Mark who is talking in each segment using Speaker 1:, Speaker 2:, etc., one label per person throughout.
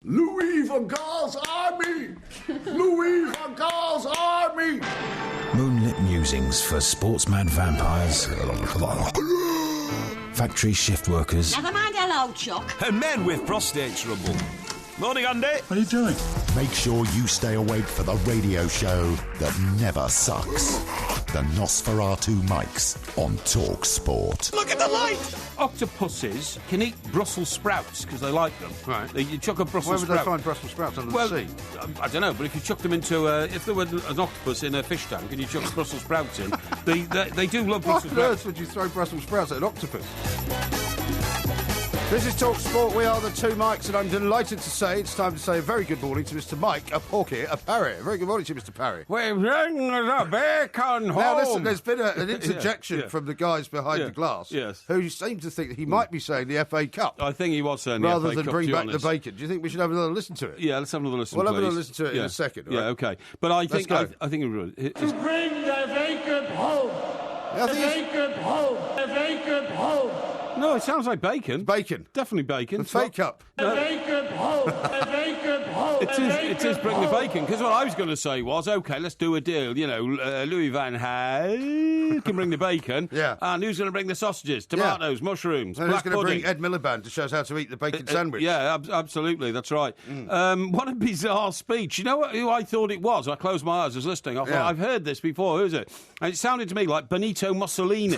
Speaker 1: Louis van Gaal's army! Louis van Gaal's army!
Speaker 2: Moonlit musings for sportsman vampires, factory shift workers,
Speaker 3: Never mind hello, Chuck.
Speaker 4: And men with prostate trouble. Morning, Andy.
Speaker 1: What are you doing?
Speaker 5: Make sure you stay awake for the radio show that never sucks. The Nosferatu Mics on Talk Sport.
Speaker 4: Look at the light!
Speaker 6: Octopuses can eat Brussels sprouts because they like them.
Speaker 7: Right.
Speaker 6: You chuck a Brussels
Speaker 7: Where would
Speaker 6: sprout.
Speaker 7: they find Brussels sprouts under the sea?
Speaker 6: I don't know, but if you chuck them into if there were an octopus in a fish tank and you chuck Brussels sprouts in, they do love
Speaker 7: What
Speaker 6: Brussels
Speaker 7: on
Speaker 6: sprouts.
Speaker 7: earth would you throw Brussels sprouts at an octopus? This is Talk Sport. We are the two Mikes, and I'm delighted to say it's time to say a very good morning to Mr. Mike, a Porky, a Parry. A very good morning to you, Mr. Parry.
Speaker 6: We're bringing the bacon home.
Speaker 7: Now, listen, there's been an interjection from the guys behind the glass who seem to think that he might be saying the FA Cup
Speaker 6: I think he was saying the
Speaker 7: rather
Speaker 6: FA
Speaker 7: than
Speaker 6: Cup,
Speaker 7: bring
Speaker 6: to be
Speaker 7: back the
Speaker 6: honest.
Speaker 7: bacon. Do you think we should have another listen to it?
Speaker 6: Yeah, let's have another listen.
Speaker 7: We'll have
Speaker 6: please.
Speaker 7: another listen to it in a second.
Speaker 6: Yeah,
Speaker 7: Right?
Speaker 6: okay. But I think
Speaker 7: go.
Speaker 6: I think it would.
Speaker 1: To bring the vacant home! The vacant home! The vacant home!
Speaker 6: No, it sounds like bacon.
Speaker 7: Bacon.
Speaker 6: Definitely bacon.
Speaker 7: The fake up.
Speaker 1: The vacant home! The vacant home!
Speaker 6: It is bring the bacon, because what I was going to say was, OK, let's do a deal. You know, Louis van Gaal can bring the bacon.
Speaker 7: Yeah.
Speaker 6: And who's going to bring the sausages, tomatoes, mushrooms,
Speaker 7: And who's
Speaker 6: black
Speaker 7: going to
Speaker 6: pudding?
Speaker 7: bring Ed Miliband to show us how to eat the bacon sandwich?
Speaker 6: Yeah, absolutely, that's right. What a bizarre speech. You know who I thought it was? I closed my eyes, I was listening. I thought, I've heard this before, who is it? And it sounded to me like Benito Mussolini.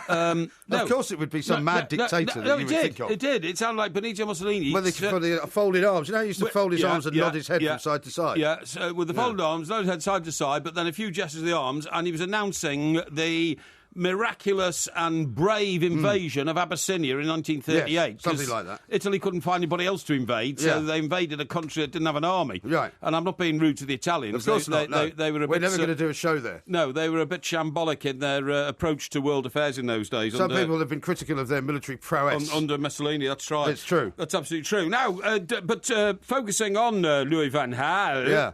Speaker 7: Of course it would be some mad dictator that you would think of.
Speaker 6: It did. It sounded like Benito Mussolini.
Speaker 7: For the folded arms. You know, he used to fold his arms and nod his head from side to side.
Speaker 6: Yeah, so with the folded arms, nod his head side to side, but then a few gestures of the arms, and he was announcing the miraculous and brave invasion of Abyssinia in 1938.
Speaker 7: Yes, something like that.
Speaker 6: Italy couldn't find anybody else to invade, so they invaded a country that didn't have an army.
Speaker 7: Right.
Speaker 6: And I'm not being rude to the Italians.
Speaker 7: Of course not, no.
Speaker 6: They were
Speaker 7: We're never going to do a show there.
Speaker 6: No, they were a bit shambolic in their approach to world affairs in those days.
Speaker 7: Some people have been critical of their military prowess.
Speaker 6: Under Mussolini, that's right.
Speaker 7: It's true.
Speaker 6: That's absolutely true. Now, but focusing on Louis van Gaal...
Speaker 7: Yeah.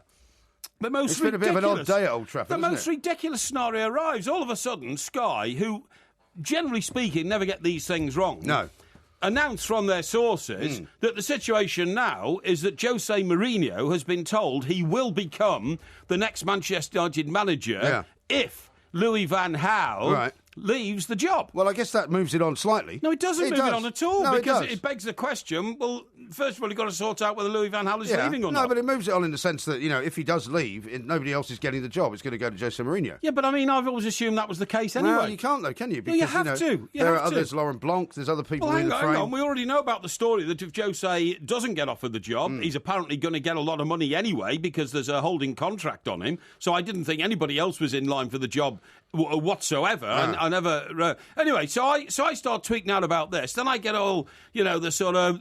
Speaker 6: It's
Speaker 7: been a bit of an odd day at Old Trafford,
Speaker 6: The
Speaker 7: hasn't
Speaker 6: most
Speaker 7: it?
Speaker 6: ridiculous scenario arrives. All of a sudden, Sky, who, generally speaking, never get these things wrong...
Speaker 7: No.
Speaker 6: Announced from their sources that the situation now is that Jose Mourinho has been told he will become the next Manchester United manager if Louis van Gaal leaves the job.
Speaker 7: Well, I guess that moves it on slightly.
Speaker 6: No, it doesn't move it on at all,
Speaker 7: No,
Speaker 6: because
Speaker 7: it does.
Speaker 6: it begs the question, well, first of all, you've got to sort out whether Louis van Gaal is leaving or not.
Speaker 7: No, but it moves it on in the sense that, you know, if he does leave, nobody else is getting the job. It's going to go to Jose Mourinho.
Speaker 6: Yeah, but I mean, I've always assumed that was the case anyway.
Speaker 7: Well, you can't, though, can you?
Speaker 6: Well, you have to.
Speaker 7: There are others, Laurent Blanc, there's other people in the frame.
Speaker 6: Hang on. We already know about the story that if Jose doesn't get offered the job, he's apparently going to get a lot of money anyway because there's a holding contract on him. So I didn't think anybody else was in line for the job whatsoever. I never... anyway, so I start tweaking out about this. Then I get all, you know, the sort of,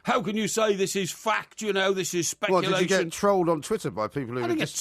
Speaker 6: how can you say this is fact, you know, this is speculation.
Speaker 7: Well, did you get trolled on Twitter by people who...
Speaker 6: I didn't get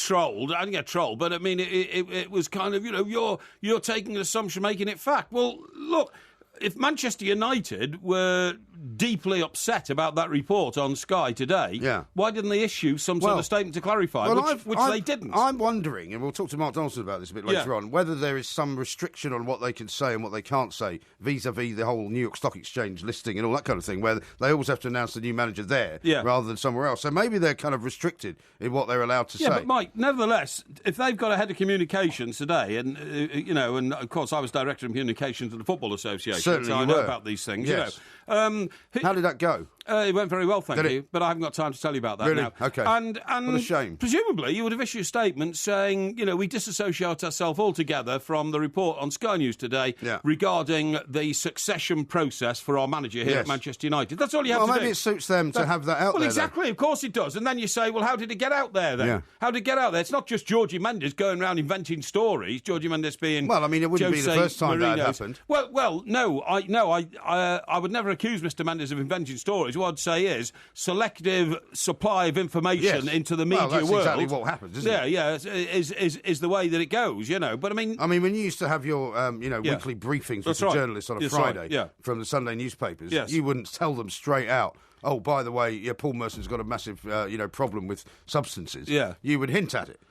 Speaker 6: trolled, but I mean, it was kind of, you know, you're taking an assumption, making it fact. Well, look, if Manchester United were deeply upset about that report on Sky today, why didn't they issue some sort of statement to clarify, which they didn't?
Speaker 7: I'm wondering, and we'll talk to Mark Donaldson about this a bit later on, whether there is some restriction on what they can say and what they can't say vis-à-vis the whole New York Stock Exchange listing and all that kind of thing, where they always have to announce the new manager there rather than somewhere else. So maybe they're kind of restricted in what they're allowed to say.
Speaker 6: Yeah, but Mike, nevertheless, if they've got a head of communications today, and, you know, and of course I was director of communications at the Football Association,
Speaker 7: Certainly
Speaker 6: so I know about these things,
Speaker 7: yes.
Speaker 6: you know.
Speaker 7: How did that go?
Speaker 6: It went very well, thank you, but I haven't got time to tell you about that
Speaker 7: Really?
Speaker 6: now.
Speaker 7: Okay.
Speaker 6: And
Speaker 7: what a shame.
Speaker 6: Presumably, you would have issued a statement saying, you know, we disassociate ourselves altogether from the report on Sky News today regarding the succession process for our manager here at Manchester United. That's all you have to do.
Speaker 7: Well, maybe it suits them to have that out there.
Speaker 6: Well, exactly, of course it does. And then you say, well, how did it get out there then?
Speaker 7: Yeah.
Speaker 6: How did it get out there? It's not just Georgie Mendes going around inventing stories. Georgie Mendes being...
Speaker 7: Well, I mean, it wouldn't be the first time that happened.
Speaker 6: Well, no, I would never accuse Mr. Mendes of inventing stories. What I'd say is selective supply of information into the media
Speaker 7: that's
Speaker 6: world.
Speaker 7: Exactly what happens, isn't it?
Speaker 6: Yeah, is the way that it goes, you know. But I mean,
Speaker 7: when you used to have your, weekly briefings with the journalists on a Friday from the Sunday newspapers, you wouldn't tell them straight out, oh, by the way, Paul Merson's got a massive, problem with substances.
Speaker 6: Yeah.
Speaker 7: You would hint at it.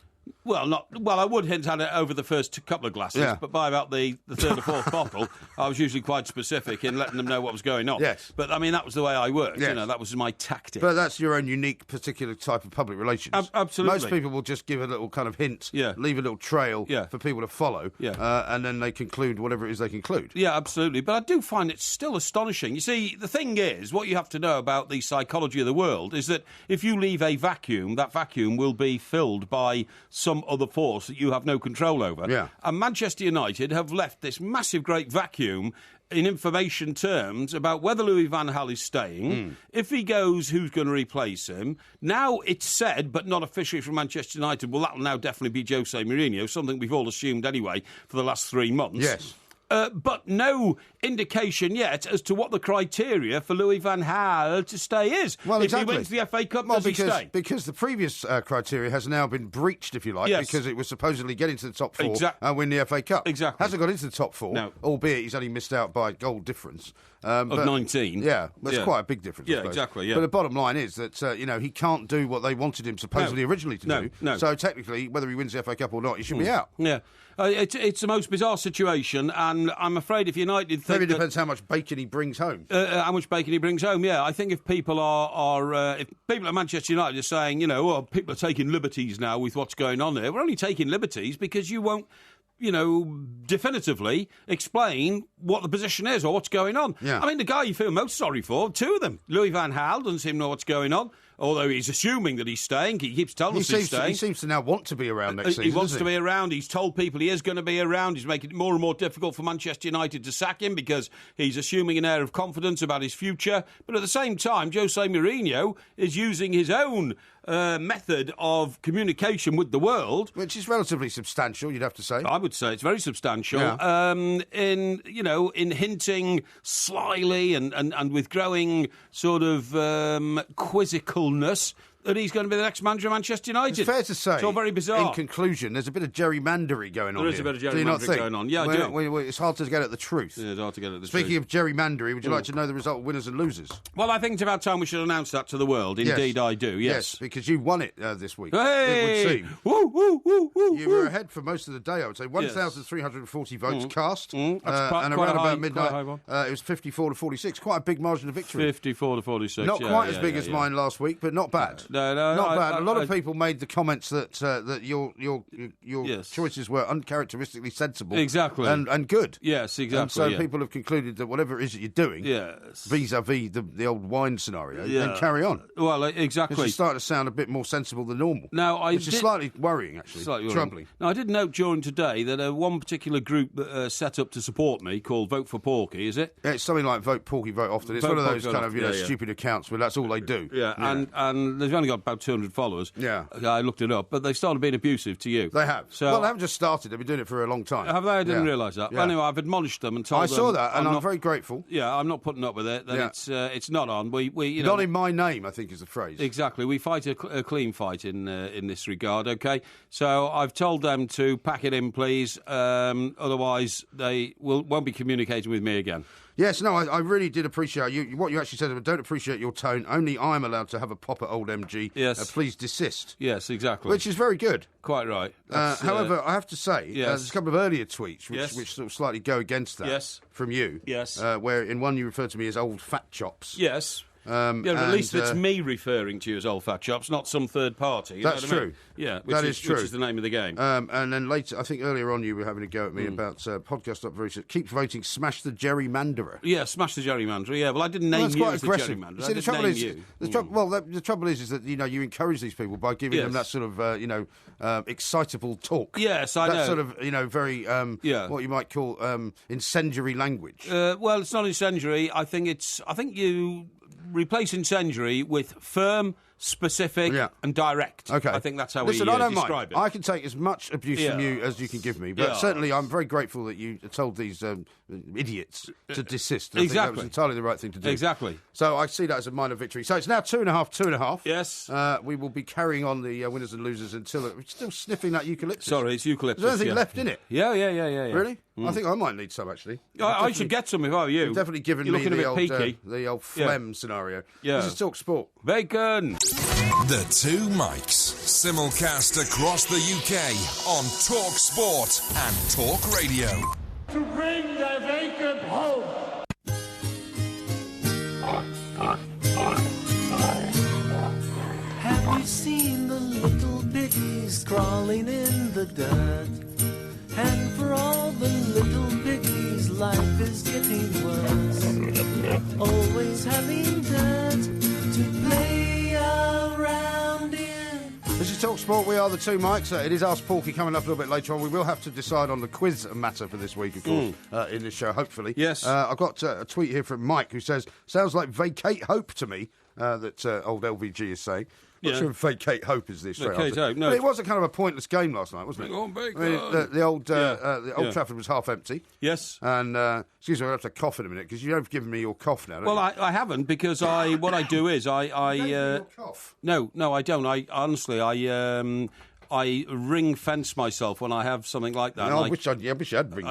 Speaker 6: Well, I would hint at it over the first couple of glasses, but by about the third or fourth bottle, I was usually quite specific in letting them know what was going on.
Speaker 7: Yes.
Speaker 6: But, I mean, that was the way I worked.
Speaker 7: Yes.
Speaker 6: You know, that was my tactic.
Speaker 7: But that's your own unique, particular type of public relations.
Speaker 6: Absolutely.
Speaker 7: Most people will just give a little kind of hint, leave a little trail for people to follow, and then they conclude whatever it is they conclude.
Speaker 6: Yeah, absolutely. But I do find it still astonishing. You see, the thing is, what you have to know about the psychology of the world is that if you leave a vacuum, that vacuum will be filled by some other force that you have no control over.
Speaker 7: Yeah.
Speaker 6: And Manchester United have left this massive, great vacuum in information terms about whether Louis van Gaal is staying. If he goes, who's going to replace him? Now it's said, but not officially from Manchester United, well, that'll now definitely be Jose Mourinho, something we've all assumed anyway for the last 3 months.
Speaker 7: Yes.
Speaker 6: But no indication yet as to what the criteria for Louis van Gaal to stay is.
Speaker 7: Well,
Speaker 6: if he wins the FA Cup, does he stay?
Speaker 7: Because the previous criteria has now been breached, if you like, because it was supposedly getting to the top 4 and win the FA Cup.
Speaker 6: Exactly.
Speaker 7: Hasn't got into the top 4, albeit he's only missed out by a goal difference.
Speaker 6: Of 19.
Speaker 7: Yeah, that's quite a big difference.
Speaker 6: Yeah, exactly, yeah.
Speaker 7: But the bottom line is that, he can't do what they wanted him supposedly originally to do.
Speaker 6: No.
Speaker 7: So technically, whether he wins the FA Cup or not, he should be out.
Speaker 6: Yeah. It's the most bizarre situation, and I'm afraid if United think
Speaker 7: maybe it depends how much bacon he brings home.
Speaker 6: How much bacon he brings home, yeah. I think if people if people at Manchester United are saying, people are taking liberties now with what's going on there, we're only taking liberties because you won't, definitively explain what the position is or what's going on.
Speaker 7: Yeah.
Speaker 6: I mean, the guy you feel most sorry for, 2 of them. Louis van Gaal doesn't seem to know what's going on, although he's assuming that he's staying. He keeps telling us he's staying.
Speaker 7: He seems to now want to be around next season.
Speaker 6: He wants to be around. He's told people he is going to be around. He's making it more and more difficult for Manchester United to sack him because he's assuming an air of confidence about his future. But at the same time, Jose Mourinho is using his own method of communication with the world,
Speaker 7: which is relatively substantial, you'd have to say.
Speaker 6: I would say it's very substantial.
Speaker 7: Yeah.
Speaker 6: In hinting slyly and with growing sort of quizzicalness that he's going to be the next manager of Manchester United.
Speaker 7: It's fair to say,
Speaker 6: it's all very bizarre.
Speaker 7: In conclusion, there's a bit of gerrymandery going on.
Speaker 6: There is a bit of gerrymandering going on. Yeah, I do.
Speaker 7: It's hard to get at the truth.
Speaker 6: Yeah, it's hard to get at the
Speaker 7: truth. Speaking of gerrymandery, would you like to know the result of winners and losers?
Speaker 6: Well, I think it's about time we should announce that to the world. Indeed, I do, yes.
Speaker 7: Because you won it this week,
Speaker 6: hey!
Speaker 7: It would seem.
Speaker 6: Woo, woo, woo, woo,
Speaker 7: you were ahead for most of the day, I would say. 1,340 votes cast.
Speaker 6: And around
Speaker 7: about midnight, it was 54 to 46. Quite a big margin of victory.
Speaker 6: 54 to 46.
Speaker 7: Not quite as big as mine last week, but not bad.
Speaker 6: No,
Speaker 7: not bad. A lot of people made the comments that your choices were uncharacteristically sensible,
Speaker 6: exactly,
Speaker 7: and good.
Speaker 6: Yes, exactly.
Speaker 7: And so people have concluded that whatever it is that you're doing, vis-a-vis the old wine scenario, then carry on.
Speaker 6: Well, exactly.
Speaker 7: It's starting to sound a bit more sensible than normal.
Speaker 6: Now,
Speaker 7: which is slightly worrying, actually. Troubling.
Speaker 6: Now, I did note during today that one particular group set up to support me called Vote for Porky. Is it?
Speaker 7: Yeah, it's something like Vote Porky, Vote Often. It's one of those kind of stupid accounts where that's all they do.
Speaker 6: Yeah. And they've only got about 200 followers.
Speaker 7: Yeah.
Speaker 6: I looked it up, but they've started being abusive to you.
Speaker 7: They have.
Speaker 6: So,
Speaker 7: well, they haven't just started. They've been doing it for a long time.
Speaker 6: Have they? I didn't realise that.
Speaker 7: Yeah.
Speaker 6: Well, anyway, I've admonished them and told them...
Speaker 7: I saw that, and I'm very grateful.
Speaker 6: Yeah, I'm not putting up with it. It's not on. We
Speaker 7: not in my name, I think is the phrase.
Speaker 6: Exactly. We fight a clean fight in this regard, OK? So I've told them to pack it in, please. Otherwise, they won't be communicating with me again.
Speaker 7: Yes, no, I really did appreciate what you actually said. I don't appreciate your tone. Only I'm allowed to have a pop at old MG.
Speaker 6: Yes.
Speaker 7: Please desist.
Speaker 6: Yes, exactly.
Speaker 7: Which is very good.
Speaker 6: Quite right.
Speaker 7: However, I have to say, there's a couple of earlier tweets which sort of slightly go against that.
Speaker 6: Yes.
Speaker 7: From you.
Speaker 6: Yes.
Speaker 7: Where in one you referred to me as old fat chops.
Speaker 6: Yes. But at least it's me referring to you as old fat chops, not some third party.
Speaker 7: That's true.
Speaker 6: I mean? Yeah,
Speaker 7: that is true.
Speaker 6: Which is the name of the game.
Speaker 7: And then later, I think earlier on, you were having a go at me about podcast up very soon. Keep voting, smash the gerrymanderer.
Speaker 6: Yeah, smash the gerrymanderer. Yeah, well, I didn't name you as the gerrymanderer.
Speaker 7: See, the trouble is that you encourage these people by giving them that sort of excitable talk.
Speaker 6: Yes, I know.
Speaker 7: That sort of very what you might call incendiary language.
Speaker 6: Well, it's not incendiary. I think you replace incendiary with firm, specific and direct.
Speaker 7: Okay.
Speaker 6: I think that's how
Speaker 7: we
Speaker 6: describe
Speaker 7: mind.
Speaker 6: it.
Speaker 7: I can take as much abuse from you as you can give me, but certainly I'm very grateful that you told these idiots to desist. I think that was entirely the right thing to do.
Speaker 6: Exactly.
Speaker 7: So I see that as a minor victory. So it's now 2.5.
Speaker 6: Yes.
Speaker 7: We will be carrying on the winners and losers until... We're still sniffing that eucalyptus.
Speaker 6: Sorry, it's eucalyptus.
Speaker 7: Is there anything left in it?
Speaker 6: Yeah.
Speaker 7: Really? I think I might need some, actually.
Speaker 6: I should get some if I were you.
Speaker 7: You've definitely given me the old phlegm scenario.
Speaker 6: Yeah.
Speaker 7: This is Talk Sport.
Speaker 6: Bacon!
Speaker 5: The Two Mikes.
Speaker 3: Simulcast across the UK on Talk Sport and Talk Radio.
Speaker 1: To bring the vacant home.
Speaker 8: Have you seen the little piggies crawling in the dirt? And for all the little piggies, life is getting worse. Always having dirt to play around in.
Speaker 7: This is Talk Sport. We are the two Mikes. It is Ask Porky coming up a little bit later on. We will have to decide on the quiz matter for this week, of course, in this show, hopefully.
Speaker 6: Yes.
Speaker 7: I've got a tweet here from Mike who says, sounds like vacate hope to me, that old LVG is saying. Not sure if vacate hope is this.
Speaker 6: Vacate hope, no.
Speaker 7: But it was a kind of a pointless game last night, wasn't it? The old Trafford was half empty.
Speaker 6: Yes.
Speaker 7: And, excuse me, I'll have to cough in a minute, because you have given me your cough now, don't
Speaker 6: Well,
Speaker 7: you?
Speaker 6: I haven't, because what I do is
Speaker 7: your cough?
Speaker 6: No, I don't. I ring fence myself when I have something like that.
Speaker 7: No, I wish I'd ring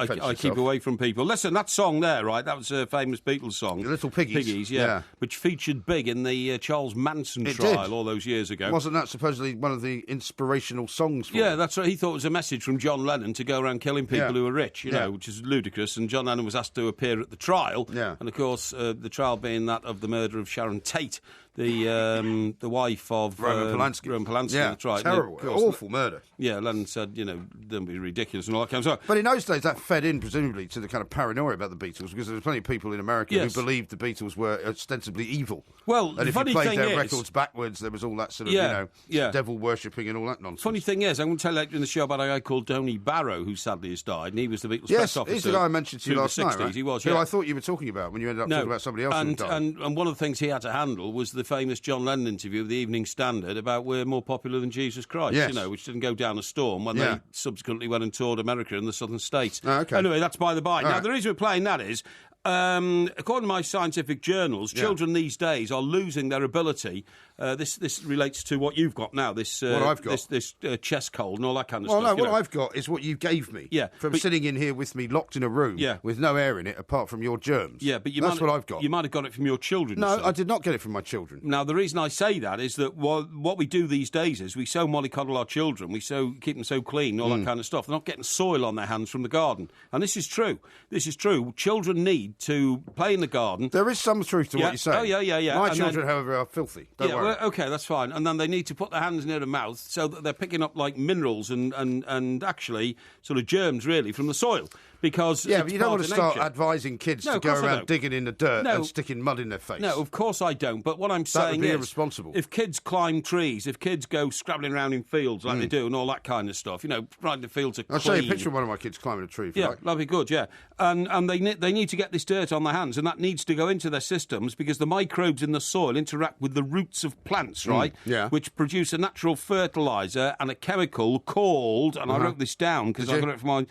Speaker 7: fence
Speaker 6: I keep away from people. Listen, that song there, right? That was a famous Beatles song.
Speaker 7: The Little Piggies.
Speaker 6: Piggies, yeah. Which featured big in the Charles Manson trial all those years ago.
Speaker 7: Wasn't that supposedly one of the inspirational songs for
Speaker 6: Yeah,
Speaker 7: him?
Speaker 6: that's right. He thought it was a message from John Lennon to go around killing people who were rich, you know, which is ludicrous. And John Lennon was asked to appear at the trial.
Speaker 7: Yeah.
Speaker 6: And, of course, the trial being that of the murder of Sharon Tate, the wife of
Speaker 7: Roman Polanski.
Speaker 6: Roman Polanski,
Speaker 7: Yeah,
Speaker 6: that's right.
Speaker 7: terrible, awful murder.
Speaker 6: Yeah, Lennon said, don't be ridiculous and all that kind of stuff.
Speaker 7: But in those days, that fed in, presumably, to the kind of paranoia about the Beatles, because there were plenty of people in America who believed the Beatles were ostensibly evil.
Speaker 6: Well,
Speaker 7: and
Speaker 6: the
Speaker 7: if
Speaker 6: funny
Speaker 7: you played
Speaker 6: thing
Speaker 7: their
Speaker 6: is,
Speaker 7: records backwards, there was all that sort of, devil worshipping and all that nonsense.
Speaker 6: Funny thing is, I'm going to tell you later in the show about a guy called Tony Barrow, who sadly has died, and he was the Beatles press officer.
Speaker 7: Yes, he's the guy I mentioned to you last night, right?
Speaker 6: He was,
Speaker 7: Who I thought you were talking about when you ended up talking about somebody else who died.
Speaker 6: And one of the things he had to handle was the famous John Lennon interview of the Evening Standard about we're more popular than Jesus Christ, which didn't go down a storm when they subsequently went and toured America and the southern states.
Speaker 7: Oh, okay.
Speaker 6: Anyway, that's by the by. Now, the reason we're playing that is, according to my scientific journals, children these days are losing their ability. This relates to what you've got now. What
Speaker 7: I've got.
Speaker 6: This chest cold and all that kind of
Speaker 7: stuff.
Speaker 6: stuff.
Speaker 7: Well, no, what I've got is what you gave me.
Speaker 6: Yeah,
Speaker 7: from sitting in here with me, locked in a room, with no air in it, apart from your germs.
Speaker 6: Yeah, but
Speaker 7: that's what I've got.
Speaker 6: You might have got it from your children.
Speaker 7: No, I did not get it from my children.
Speaker 6: Now, the reason I say that is that what we do these days is we so mollycoddle our children, we keep them so clean, all that kind of stuff. They're not getting soil on their hands from the garden, and this is true. This is true. Children need to play in the garden.
Speaker 7: There is some truth to what you say.
Speaker 6: Oh, yeah.
Speaker 7: My children, however, are filthy. Don't worry.
Speaker 6: Well, okay, that's fine. And then they need to put their hands near the mouth so that they're picking up like minerals and actually sort of germs really from the soil. Because
Speaker 7: but you don't want to start advising kids to go around digging in the dirt and sticking mud in their face.
Speaker 6: No, of course I don't. But what I'm saying is,
Speaker 7: irresponsible.
Speaker 6: If kids climb trees, if kids go scrabbling around in fields like they do and all that kind of stuff, right, the fields are clean.
Speaker 7: I'll show you a picture of one of my kids climbing a tree. If you like.
Speaker 6: That'd be good. Yeah, and they need to get this dirt on their hands, and that needs to go into their systems because the microbes in the soil interact with the roots of plants, right? Which produce a natural fertilizer and a chemical called, and I wrote this down because I got it from my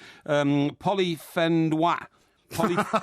Speaker 6: polyphenois.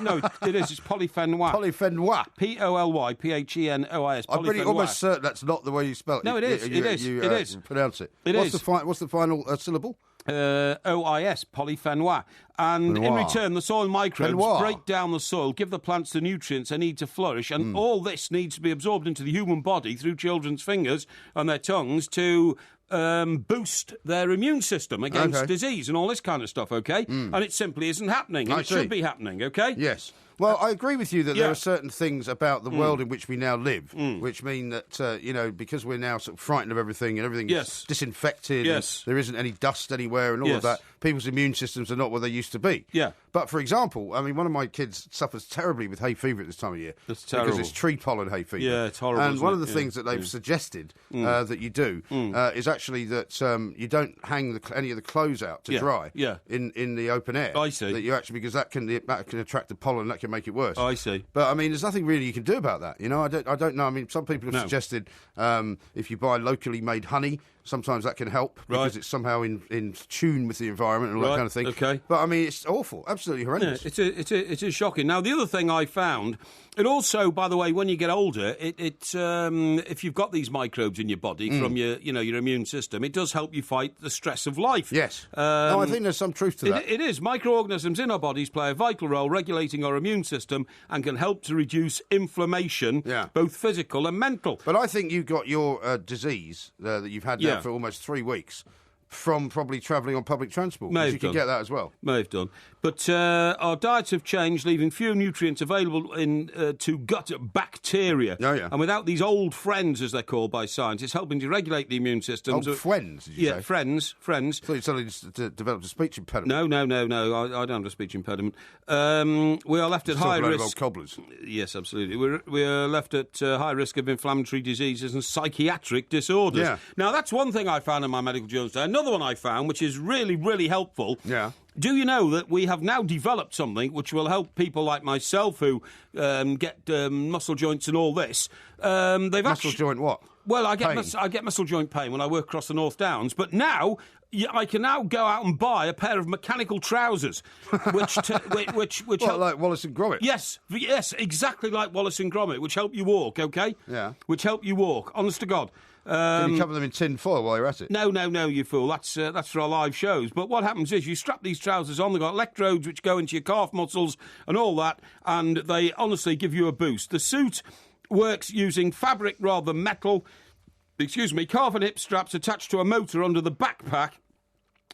Speaker 6: No, it is. It's polyphenois.
Speaker 7: Polyphenois.
Speaker 6: Polyphenois.
Speaker 7: I'm pretty almost certain that's not the way you spell it.
Speaker 6: No, it is. It is.
Speaker 7: Pronounce it.
Speaker 6: What's
Speaker 7: the final syllable?
Speaker 6: OIS, polyphenois. And in return, the soil microbes break down the soil, give the plants the nutrients they need to flourish, and all this needs to be absorbed into the human body through children's fingers and their tongues to boost their immune system against disease and all this kind of stuff, okay? And it simply isn't happening. It should be happening, okay?
Speaker 7: Yes. Well, I agree with you that there are certain things about the world in which we now live, which mean that, because we're now sort of frightened of everything and everything is disinfected, and there isn't any dust anywhere and all of that, people's immune systems are not what they used to be.
Speaker 6: Yeah.
Speaker 7: But, for example, I mean, one of my kids suffers terribly with hay fever at this time of year.
Speaker 6: That's terrible.
Speaker 7: Because it's tree pollen hay fever.
Speaker 6: Yeah, it's horrible.
Speaker 7: And one of the things that they've suggested that you do is actually that you don't hang any of the clothes out to dry in the open air.
Speaker 6: I see.
Speaker 7: That you actually, because that can attract the pollen, that can make it worse.
Speaker 6: I see.
Speaker 7: But, I mean, there's nothing really you can do about that. I don't know. I mean, some people have suggested if you buy locally made honey, sometimes that can help because it's somehow in tune with the environment and all that kind of thing.
Speaker 6: Okay.
Speaker 7: But, I mean, it's awful. Absolutely horrendous.
Speaker 6: Yeah, it is shocking. Now, the other thing I found, it also, by the way, when you get older, if you've got these microbes in your body from your immune system, it does help you fight the stress of life.
Speaker 7: Yes. I think there's some truth to that.
Speaker 6: It is. Microorganisms in our bodies play a vital role regulating our immune system and can help to reduce inflammation, both physical and mental.
Speaker 7: But I think you've got your disease that you've had now out for almost 3 weeks from probably travelling on public transport. You can get that as well.
Speaker 6: May have done. But our diets have changed, leaving fewer nutrients available to gut bacteria.
Speaker 7: Oh, yeah.
Speaker 6: And without these old friends, as they're called by scientists, helping to regulate the immune system.
Speaker 7: Old friends, did you say?
Speaker 6: Yeah, friends.
Speaker 7: I thought you suddenly developed a speech impediment.
Speaker 6: No. I don't have a speech impediment. We are left at high risk.
Speaker 7: Old cobblers.
Speaker 6: Yes, absolutely. We are left at high risk of inflammatory diseases and psychiatric disorders.
Speaker 7: Yeah.
Speaker 6: Now, that's one thing I found in my medical journals today. Another one I found, which is really, really helpful.
Speaker 7: Yeah.
Speaker 6: Do you know that we have now developed something which will help people like myself who get muscle joints and all this?
Speaker 7: Muscle joint what?
Speaker 6: Well, I get muscle joint pain when I work across the North Downs, but now I can now go out and buy a pair of mechanical trousers, which
Speaker 7: What,
Speaker 6: help,
Speaker 7: like Wallace and Gromit?
Speaker 6: Yes, exactly like Wallace and Gromit, which help you walk. Okay.
Speaker 7: Yeah.
Speaker 6: Which help you walk. Honest to God.
Speaker 7: Can you cover them in tin foil while you're at it?
Speaker 6: No, you fool. That's for our live shows. But what happens is you strap these trousers on. They've got electrodes which go into your calf muscles and all that, and they honestly give you a boost. The suit works using fabric rather than metal. Calf and hip straps attached to a motor under the backpack,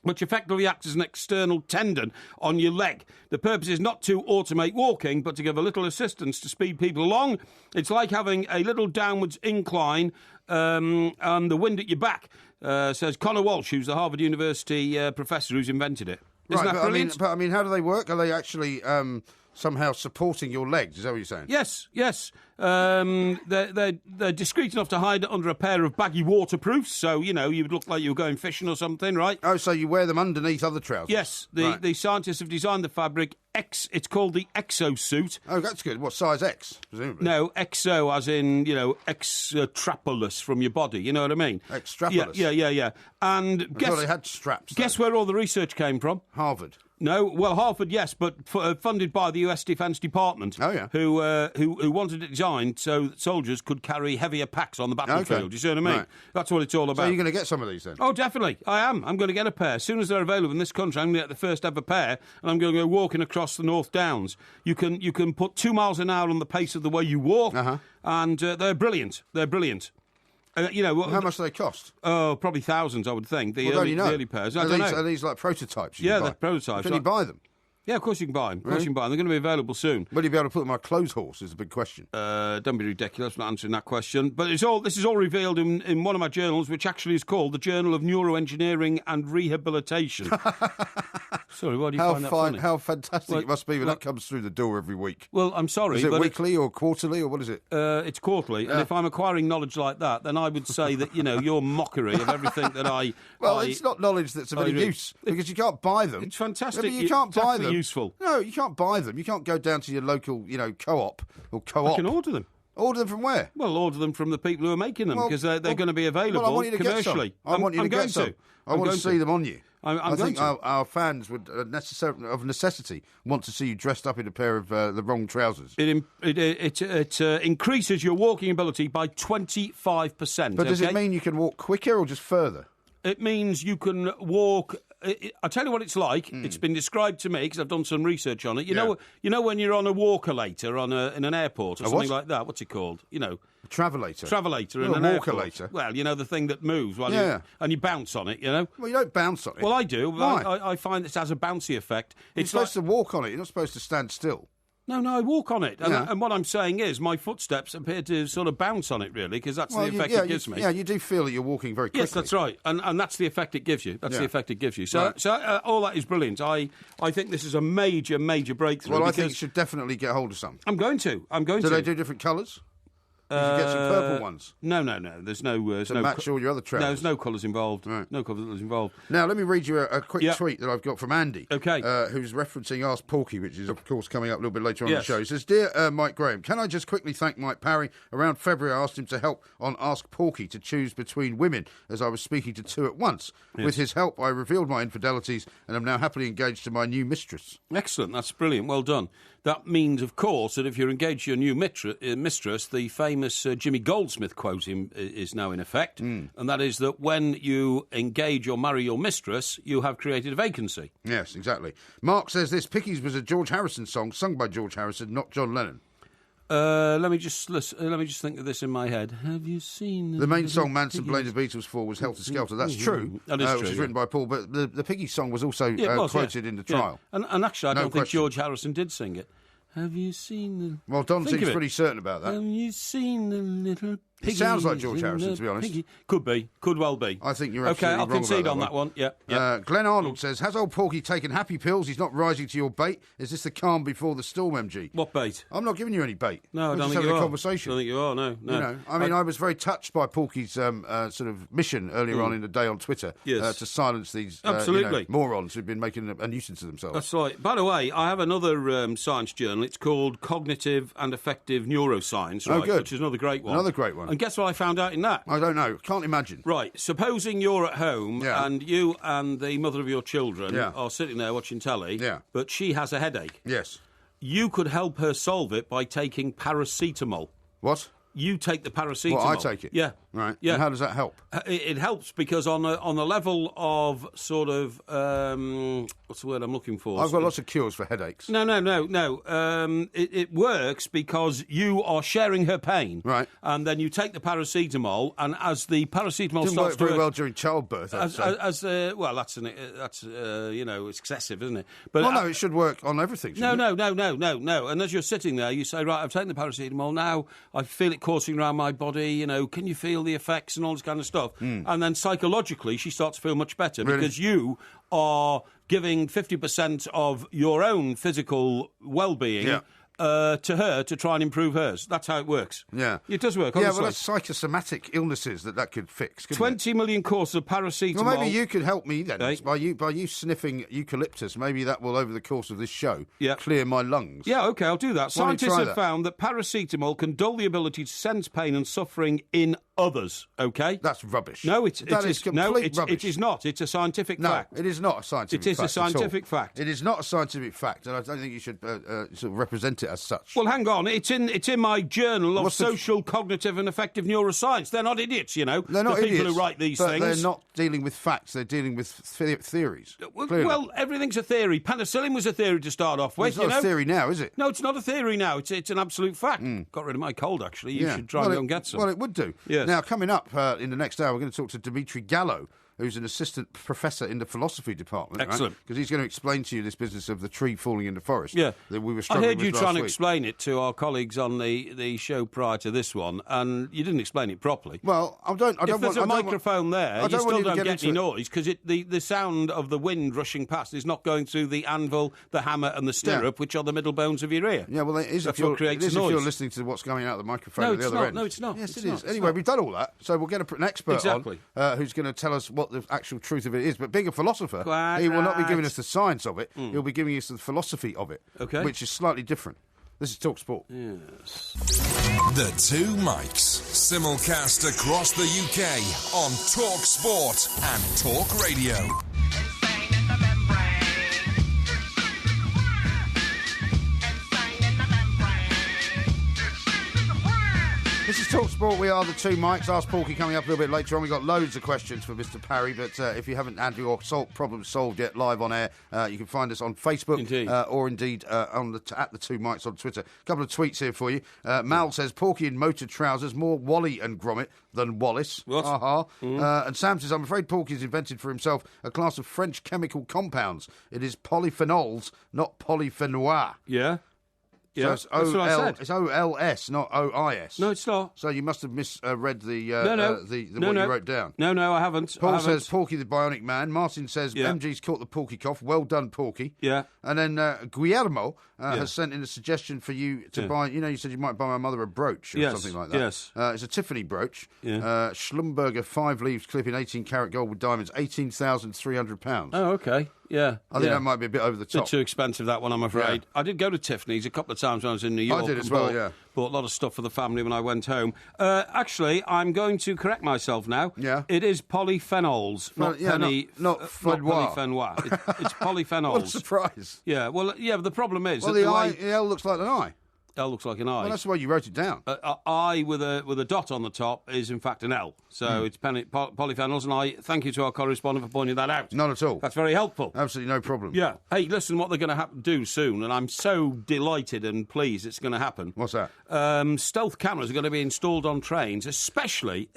Speaker 6: which effectively acts as an external tendon on your leg. The purpose is not to automate walking, but to give a little assistance to speed people along. It's like having a little downwards incline and the wind at your back, says Connor Walsh, who's the Harvard University professor who's invented it. Isn't that brilliant?
Speaker 7: I mean, how do they work? Are they actually somehow supporting your legs? Is that what you're saying?
Speaker 6: Yes. They're discreet enough to hide under a pair of baggy waterproofs, so, you would look like you were going fishing or something, right?
Speaker 7: Oh, so you wear them underneath other trousers?
Speaker 6: Yes. The scientists have designed the fabric. It's called the exosuit.
Speaker 7: Oh, that's good. What, size X, presumably?
Speaker 6: No, exo as in, extrapolis from your body, you know what I mean?
Speaker 7: Extrapolis?
Speaker 6: Yeah. And
Speaker 7: I thought they had straps.
Speaker 6: Guess where all the research came from?
Speaker 7: Harvard.
Speaker 6: No, well, Harvard, yes, but funded by the US Defence Department.
Speaker 7: Oh, yeah.
Speaker 6: Who wanted it designed so that soldiers could carry heavier packs on the battlefield.
Speaker 7: Okay.
Speaker 6: You see what I mean?
Speaker 7: Right.
Speaker 6: That's what it's all about.
Speaker 7: So you're going to get some of these then?
Speaker 6: Oh, definitely. I am. I'm going to get a pair. As soon as they're available in this country, I'm going to get the first ever pair, and I'm going to go walking across the North Downs. You can put 2 miles an hour on the pace of the way you walk, and they're brilliant. They're brilliant.
Speaker 7: How much do they cost?
Speaker 6: Oh, probably thousands, I would think. The early pairs.
Speaker 7: Are these like prototypes?
Speaker 6: They're prototypes.
Speaker 7: Can you buy them?
Speaker 6: Yeah, of course you can buy them. Of course you can buy them. They're going to be available soon.
Speaker 7: Will you be able to put them on a clothes horse is the big question.
Speaker 6: Don't be ridiculous. I'm not answering that question. But this is all revealed in one of my journals, which actually is called the Journal of Neuroengineering and Rehabilitation. Sorry, why do you find that funny?
Speaker 7: How fantastic it must be when that comes through the door every week.
Speaker 6: Well, I'm sorry.
Speaker 7: Is it weekly or quarterly or what is it?
Speaker 6: It's quarterly. Yeah. And if I'm acquiring knowledge like that, then I would say that, your mockery of everything that I...
Speaker 7: Well, it's not knowledge that's of any use, because you can't buy them.
Speaker 6: It's fantastic.
Speaker 7: You can't buy them.
Speaker 6: Useful.
Speaker 7: No, you can't buy them. You can't go down to your local, co-op or co-op.
Speaker 6: I can order them.
Speaker 7: Order them from where?
Speaker 6: Well, order them from the people who are making them, because they're going to be available
Speaker 7: I want you to
Speaker 6: commercially.
Speaker 7: Get some. I want you to get some. I want to see them on you. I think our fans would of necessity want to see you dressed up in a pair of the wrong trousers.
Speaker 6: It increases your walking ability by 25%.
Speaker 7: But does it mean you can walk quicker or just further?
Speaker 6: It means you can walk. I'll tell you what it's like. It's been described to me because I've done some research on it. You know when you're on a walker-later in an airport or something like that. What's it called? A
Speaker 7: travelator.
Speaker 6: Travelator in an
Speaker 7: walker-later.
Speaker 6: Well, the thing that moves while you bounce on it.
Speaker 7: Well, you don't bounce on it.
Speaker 6: Well, I do.
Speaker 7: Why?
Speaker 6: I find this has a bouncy effect.
Speaker 7: You're supposed to walk on it. You're not supposed to stand still.
Speaker 6: No, I walk on it. And what I'm saying is my footsteps appear to sort of bounce on it, really, because that's the effect it gives me.
Speaker 7: Yeah, you do feel that you're walking very quickly.
Speaker 6: Yes, that's right. And that's the effect it gives you. The effect it gives you. So, all that is brilliant. I think this is a major, major breakthrough.
Speaker 7: Well, I think you should definitely get hold of some.
Speaker 6: I'm going to.
Speaker 7: Do they do different colours? You can get some purple ones.
Speaker 6: No. There's no
Speaker 7: to match all your other trousers.
Speaker 6: No, there's no colours involved.
Speaker 7: Right.
Speaker 6: No colours involved.
Speaker 7: Now, let me read you a quick tweet that I've got from Andy.
Speaker 6: Okay.
Speaker 7: Who's referencing Ask Porky, which is, of course, coming up a little bit later on in the show. He says, Dear Mike Graham, can I just quickly thank Mike Parry? Around February, I asked him to help on Ask Porky to choose between women, as I was speaking to two at once. Yes. With his help, I revealed my infidelities and am now happily engaged to my new mistress.
Speaker 6: Excellent. That's brilliant. Well done. That means, of course, that if you're engaged to your new mistress, the famous Jimmy Goldsmith quote is now in effect, and that is that when you engage or marry your mistress, you have created a vacancy.
Speaker 7: Yes, exactly. Mark says this, Pickies was a George Harrison song sung by George Harrison, not John Lennon.
Speaker 6: Let me just think of this in my head. Have you seen
Speaker 7: the main song Manson blamed the Beatles for was Helter Skelter? That's true.
Speaker 6: That is true.
Speaker 7: Which was written by Paul, but the Piggy song was also quoted in the trial.
Speaker 6: And actually, I don't think George Harrison did sing it. Have you seen the...
Speaker 7: Well, Don seems pretty certain about that.
Speaker 6: Have you seen the little piggy?
Speaker 7: It sounds like George Harrison, to be honest.
Speaker 6: Piggy? Could be. Could well be.
Speaker 7: I think you're absolutely wrong.
Speaker 6: Okay, I'll concede on that one. Yeah.
Speaker 7: Glenn Arnold says, has old Porky taken happy pills? He's not rising to your bait. Is this the calm before the storm, MG?
Speaker 6: What bait?
Speaker 7: I'm not giving you any bait.
Speaker 6: No, I don't think you are. A conversation. I don't think you are, no.
Speaker 7: You know, I was very touched by Porky's sort of mission earlier on in the day on Twitter to silence these morons who've been making a nuisance of themselves.
Speaker 6: That's right. By the way, I have another science journal. It's called Cognitive and Effective Neuroscience, right,
Speaker 7: good.
Speaker 6: which is another great one.
Speaker 7: Another great one.
Speaker 6: And guess what I found out in that?
Speaker 7: I don't know. Can't imagine.
Speaker 6: Right. Supposing you're at home and you and the mother of your children are sitting there watching telly, but she has a headache.
Speaker 7: Yes.
Speaker 6: You could help her solve it by taking paracetamol.
Speaker 7: What?
Speaker 6: You take the paracetamol.
Speaker 7: Well, I take it.
Speaker 6: Yeah.
Speaker 7: Right.
Speaker 6: Yeah.
Speaker 7: And how does that help?
Speaker 6: It helps because on the level of sort of what's the word I'm looking for?
Speaker 7: I've got lots of cures for headaches.
Speaker 6: No. It works because you are sharing her pain.
Speaker 7: Right.
Speaker 6: And then you take the paracetamol, and as the paracetamol
Speaker 7: Doesn't
Speaker 6: starts
Speaker 7: work very well during childbirth.
Speaker 6: that's it's excessive, isn't it? But
Speaker 7: no, it should work on everything.
Speaker 6: No. And as you're sitting there, you say, right, I've taken the paracetamol. Now I feel it coursing around my body. You know, can you feel the effects and all this kind of stuff? And then psychologically, she starts to feel much better because you are giving 50% of your own physical well-being to her to try and improve hers. That's how it works.
Speaker 7: Yeah.
Speaker 6: It does work,
Speaker 7: honestly.
Speaker 6: honestly.
Speaker 7: Yeah, well, that's psychosomatic illnesses that could fix,
Speaker 6: 20 million courses of paracetamol.
Speaker 7: Well, maybe you could help me then. By you sniffing eucalyptus, maybe that will, over the course of this show, clear my lungs.
Speaker 6: Yeah, OK, I'll do that. Scientists have found that paracetamol can dull the ability to sense pain and suffering in others, OK?
Speaker 7: That's rubbish.
Speaker 6: No, it is
Speaker 7: complete rubbish.
Speaker 6: It is not. It's a scientific fact.
Speaker 7: No, it is not a scientific fact.
Speaker 6: It is a scientific fact.
Speaker 7: It is not a scientific fact, and I don't think you should sort of represent it as such.
Speaker 6: Well, hang on. It's in my journal of social, cognitive and effective neuroscience. They're not idiots, you know.
Speaker 7: They're not
Speaker 6: the
Speaker 7: idiots.
Speaker 6: people who write these
Speaker 7: but
Speaker 6: things.
Speaker 7: They're not dealing with facts. They're dealing with theories.
Speaker 6: Well, everything's a theory. Penicillin was a theory to start off with.
Speaker 7: Well, it's not a theory now, is it?
Speaker 6: No, it's not a theory now. It's an absolute fact. Got rid of my cold, actually. You should try and go and get some.
Speaker 7: Well, it would do.
Speaker 6: Yes.
Speaker 7: Now, coming up in the next hour, we're going to talk to Dimitri Gallo, who's an assistant professor in the philosophy department.
Speaker 6: Excellent.
Speaker 7: Because he's going to explain to you this business of the tree falling in the forest.
Speaker 6: Yeah.
Speaker 7: That we were
Speaker 6: I
Speaker 7: struggling
Speaker 6: heard you
Speaker 7: with
Speaker 6: trying to
Speaker 7: last week.
Speaker 6: explain it to our colleagues on the show prior to this one, and you didn't explain it properly.
Speaker 7: Well,
Speaker 6: if there's a microphone there, you still don't get any noise, because the sound of the wind rushing past is not going through the anvil, the hammer and the stirrup, which are the middle bones of your ear.
Speaker 7: Yeah, well, it is
Speaker 6: That's
Speaker 7: if
Speaker 6: what creates noise.
Speaker 7: If you're listening to what's going out of the microphone at the other end.
Speaker 6: No, it's not.
Speaker 7: Yes, it is. Anyway, we've done all that, so we'll get an expert on who's going to tell us what the actual truth of it is. But being a philosopher, he will not be giving us the science of it, he'll be giving us the philosophy of it, which is slightly different. This is Talk Sport.
Speaker 6: Yes.
Speaker 3: The Two Mics, simulcast across the UK on Talk Sport and Talk Radio.
Speaker 7: This is Talk Sport. We are the Two Mics. Ask Porky coming up a little bit later on. We've got loads of questions for Mr. Parry, but if you haven't had your problem solved yet live on air, you can find us on Facebook or indeed at the Two Mics on Twitter. A couple of tweets here for you. Mal says, Porky in motor trousers, more Wally and Gromit than Wallace.
Speaker 6: What?
Speaker 7: And Sam says, I'm afraid Porky's invented for himself a class of French chemical compounds. It is polyphenols, not polyphenois.
Speaker 6: Yeah. Yeah,
Speaker 7: so
Speaker 6: that's what I said.
Speaker 7: It's OLS, not OIS.
Speaker 6: No, it's not.
Speaker 7: So you must have misread the
Speaker 6: what
Speaker 7: you wrote down.
Speaker 6: No, I haven't.
Speaker 7: Paul says Porky the Bionic Man. Martin says MG's caught the Porky cough. Well done, Porky.
Speaker 6: Yeah.
Speaker 7: And then Guillermo has sent in a suggestion for you to buy. You know, you said you might buy my mother a brooch or something like that.
Speaker 6: Yes.
Speaker 7: It's a Tiffany brooch. Yeah. Schlumberger 5 leaves clip in 18-karat gold with diamonds. £18,300.
Speaker 6: Oh, okay. Yeah.
Speaker 7: I think that might be a bit over the top.
Speaker 6: Bit too expensive, that one, I'm afraid. Yeah. I did go to Tiffany's a couple of times when I was in New York.
Speaker 7: I did as well, yeah.
Speaker 6: Bought a lot of stuff for the family when I went home. Actually, I'm going to correct myself now.
Speaker 7: Yeah.
Speaker 6: It is polyphenols, not polyphenois. It's polyphenols.
Speaker 7: What a surprise.
Speaker 6: Yeah, well, but the problem is...
Speaker 7: Well, the L looks like an eye.
Speaker 6: L looks like an I.
Speaker 7: Well, that's the way you wrote it down.
Speaker 6: I with a dot on the top is in fact an L. So it's polyphenols, and I thank you to our correspondent for pointing that out.
Speaker 7: Not at all.
Speaker 6: That's very helpful.
Speaker 7: Absolutely no problem.
Speaker 6: Yeah. Hey, listen, what they're going to do soon, and I'm so delighted and pleased it's going to happen.
Speaker 7: What's that?
Speaker 6: Stealth cameras are going to be installed on trains, especially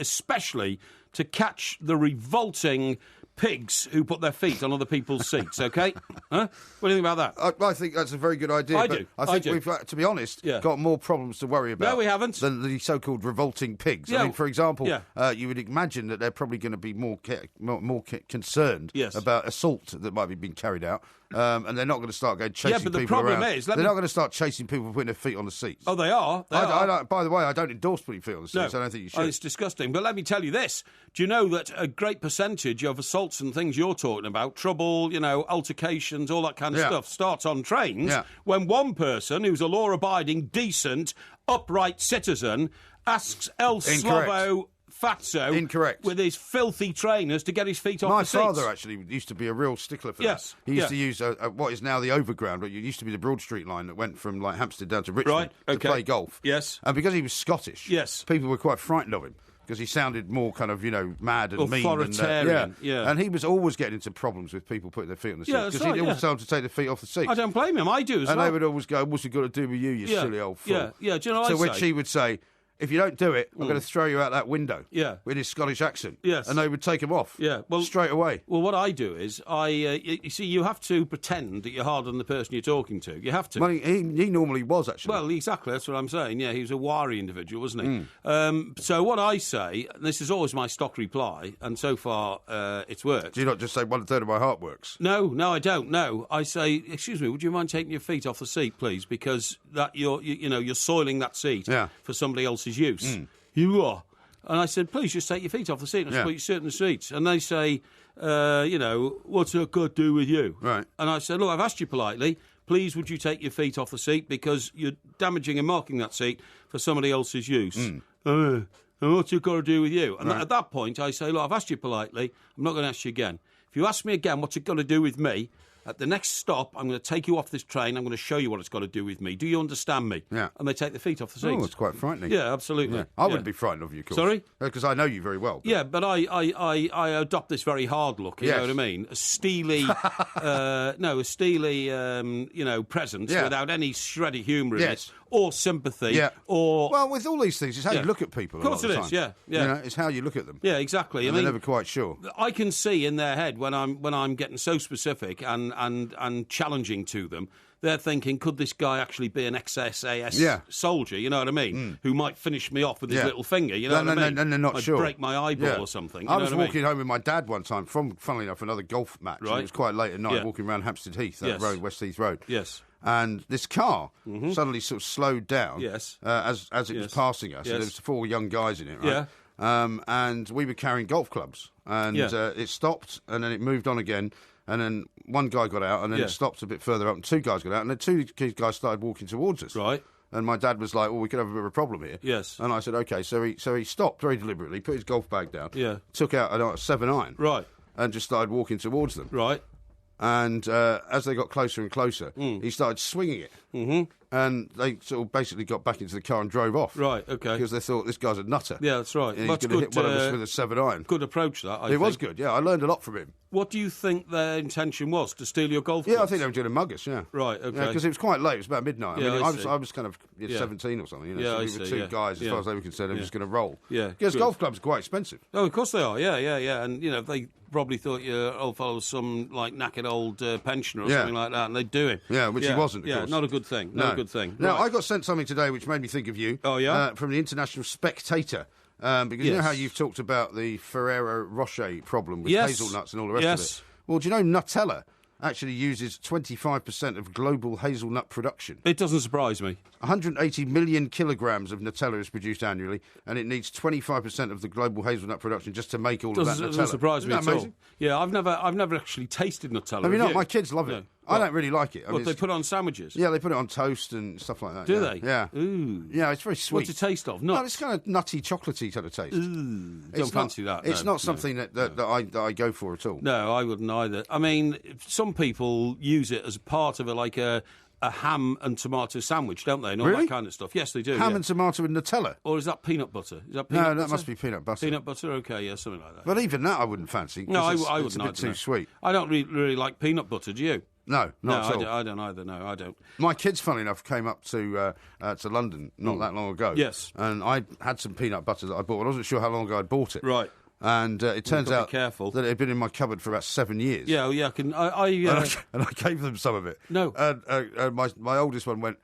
Speaker 6: to catch the revolting pigs who put their feet on other people's seats, OK? Huh? What do you think about that?
Speaker 7: I think that's a very good idea.
Speaker 6: I do.
Speaker 7: I think we've, to be honest, got more problems to worry about.
Speaker 6: No, we haven't.
Speaker 7: Than the so-called revolting pigs.
Speaker 6: Yeah.
Speaker 7: I mean, for example, you would imagine that they're probably going to be more concerned about assault that might be being carried out. And they're not going to start going chasing people around.
Speaker 6: Yeah, but the problem is...
Speaker 7: They're not going to start chasing people putting their feet on the seats.
Speaker 6: Oh, they are.
Speaker 7: By the way, I don't endorse putting feet on the seats.
Speaker 6: No.
Speaker 7: I don't think you should.
Speaker 6: Oh, it's disgusting. But let me tell you this. Do you know that a great percentage of assaults and things you're talking about, trouble, altercations, all that kind of stuff, starts on trains when one person who's a law-abiding, decent, upright citizen asks El Slavo... Fatso,
Speaker 7: incorrect,
Speaker 6: with his filthy trainers to get his feet off the seats.
Speaker 7: My father actually used to be a real stickler for that. He used to use what is now the Overground, but it used to be the Broad Street line that went from like Hampstead down to Richmond to play golf.
Speaker 6: Yes,
Speaker 7: and because he was Scottish, people were quite frightened of him. Because he sounded more kind of, mad and mean.
Speaker 6: Authoritarian,
Speaker 7: And he was always getting into problems with people putting their feet on the seat. Because he'd always tell them to take their feet off the seat.
Speaker 6: I don't blame him, I do as well.
Speaker 7: And they would always go, what's it got to do with you, you silly old fool?
Speaker 6: Yeah, do you know what I say?
Speaker 7: To which he would say... If you don't do it, I'm going to throw you out that window.
Speaker 6: Yeah.
Speaker 7: With his Scottish accent.
Speaker 6: Yes.
Speaker 7: And they would take him off.
Speaker 6: Yeah. Well,
Speaker 7: straight away.
Speaker 6: Well, what I do is, you see, you have to pretend that you're harder than the person you're talking to. You have to.
Speaker 7: Well, he normally was, actually.
Speaker 6: Well, exactly. That's what I'm saying. Yeah, he was a wiry individual, wasn't he? So what I say, and this is always my stock reply, and so far it's worked.
Speaker 7: Do you not just say 1/3 of my heart works?
Speaker 6: No, I don't. No, I say, excuse me, would you mind taking your feet off the seat, please? Because that you're soiling that seat for somebody else's use. You are. And I said, please just take your feet off the seat and put your seat in the seats. And they say, what's it got to do with you?
Speaker 7: Right.
Speaker 6: And I said, look, I've asked you politely, please would you take your feet off the seat because you're damaging and marking that seat for somebody else's use. And what's it got to do with you? And at that point, I say, look, I've asked you politely, I'm not going to ask you again. If you ask me again, what's it got to do with me? At the next stop, I'm going to take you off this train. I'm going to show you what it's got to do with me. Do you understand me?
Speaker 7: Yeah.
Speaker 6: And they take their feet off the seats.
Speaker 7: Oh, it's quite frightening.
Speaker 6: Yeah, absolutely.
Speaker 7: Yeah. I wouldn't be frightened of you, of course.
Speaker 6: Sorry?
Speaker 7: Because I know you very well. But...
Speaker 6: Yeah, but I adopt this very hard look, you know what I mean? A steely, presence without any shred of humour in it, or sympathy, or...
Speaker 7: Well, with all these things, it's how you look at people.
Speaker 6: Of course it is, yeah.
Speaker 7: It's how you look at them.
Speaker 6: Yeah, exactly.
Speaker 7: And they're never quite sure.
Speaker 6: I can see in their head when I'm getting so specific and challenging to them, they're thinking, could this guy actually be an ex-SAS soldier, you know what I mean, who might finish me off with his little finger, you know what I mean?
Speaker 7: And they're not sure.
Speaker 6: Break my eyeball or something.
Speaker 7: I was walking home with my dad one time from, funnily enough, another golf match.
Speaker 6: Right.
Speaker 7: It was quite late at night, walking around Hampstead Heath, that road, West Heath Road.
Speaker 6: Yes.
Speaker 7: And this car suddenly sort of slowed down as it was passing us.
Speaker 6: Yes.
Speaker 7: And there was 4 young guys in it, right?
Speaker 6: Yeah.
Speaker 7: And we were carrying golf clubs. And it stopped, and then it moved on again. And then one guy got out, and then it stopped a bit further up, and 2 guys got out, and then 2 guys started walking towards us.
Speaker 6: Right.
Speaker 7: And my dad was like, well, we could have a bit of a problem here.
Speaker 6: Yes.
Speaker 7: And I said, OK. So he stopped very deliberately, put his golf bag down, took out a 7-iron.
Speaker 6: Right.
Speaker 7: And just started walking towards them.
Speaker 6: Right.
Speaker 7: And as they got closer and closer, he started swinging it. Mm-hmm. And they sort of basically got back into the car and drove off.
Speaker 6: Right, OK.
Speaker 7: Because they thought, this guy's a nutter.
Speaker 6: Yeah, that's right.
Speaker 7: And he's going to hit one of us with a 7-iron.
Speaker 6: Good approach, that, I think.
Speaker 7: It was good, yeah. I learned a lot from him.
Speaker 6: What do you think their intention was? To steal your golf clubs?
Speaker 7: Yeah, I think they were going to mug us, yeah.
Speaker 6: Right, OK.
Speaker 7: Because it was quite late. It was about midnight.
Speaker 6: Yeah,
Speaker 7: I was kind of 17 or something.
Speaker 6: Yeah,
Speaker 7: so we were 2 guys, as far as they were concerned, they were just going to roll.
Speaker 6: Yeah.
Speaker 7: Because golf clubs are quite expensive.
Speaker 6: Oh, of course they are, yeah. And, they probably thought your old fellow was some, knackered old pensioner or something like that, and they'd do him.
Speaker 7: Yeah, which he wasn't, of course.
Speaker 6: Not a good thing. Not a good thing.
Speaker 7: Now,
Speaker 6: right.
Speaker 7: I got sent something today which made me think of you.
Speaker 6: Oh, yeah?
Speaker 7: From the International Spectator. Because you know how you've talked about the Ferrero Rocher problem with hazelnuts and all the rest of it? Well, do you know Nutella actually uses 25% of global hazelnut production?
Speaker 6: It doesn't surprise me.
Speaker 7: 180 million kilograms of Nutella is produced annually, and it needs 25% of the global hazelnut production just to make all of that Nutella.
Speaker 6: Doesn't surprise me
Speaker 7: Isn't that
Speaker 6: at
Speaker 7: amazing?
Speaker 6: all. Yeah, I've never actually tasted Nutella.
Speaker 7: Have you not? My kids love it.
Speaker 6: No.
Speaker 7: I don't really like it.
Speaker 6: What, they put it on sandwiches?
Speaker 7: Yeah, they put it on toast and stuff like that.
Speaker 6: Do they?
Speaker 7: Yeah.
Speaker 6: Ooh.
Speaker 7: Yeah, it's very sweet.
Speaker 6: What's it taste of? Nuts?
Speaker 7: No, it's kind of nutty, chocolatey kind of taste.
Speaker 6: Ooh. Don't fancy that.
Speaker 7: It's not something that I go for at all.
Speaker 6: No, I wouldn't either. I mean, some people use it as part of a a ham and tomato sandwich, don't they? And all
Speaker 7: Really?
Speaker 6: that kind of stuff. Yes, they do.
Speaker 7: Ham and tomato with Nutella.
Speaker 6: Or is that peanut butter? Is that peanut butter?
Speaker 7: That must be peanut butter.
Speaker 6: Peanut butter, okay, yeah, something like that.
Speaker 7: But even that I wouldn't fancy.
Speaker 6: No, I wouldn't.
Speaker 7: It's a bit too sweet.
Speaker 6: I don't really like peanut butter, do you?
Speaker 7: No, not at all.
Speaker 6: I don't either. No, I don't.
Speaker 7: My kids, funnily enough, came up to London not that long ago.
Speaker 6: Yes.
Speaker 7: And I had some peanut butter that I bought. I wasn't sure how long ago I'd bought it.
Speaker 6: Right.
Speaker 7: And it turns out
Speaker 6: careful.
Speaker 7: that it had been in my cupboard for about 7 years.
Speaker 6: Yeah, I can.
Speaker 7: And I gave them some of it.
Speaker 6: No.
Speaker 7: And my oldest one went,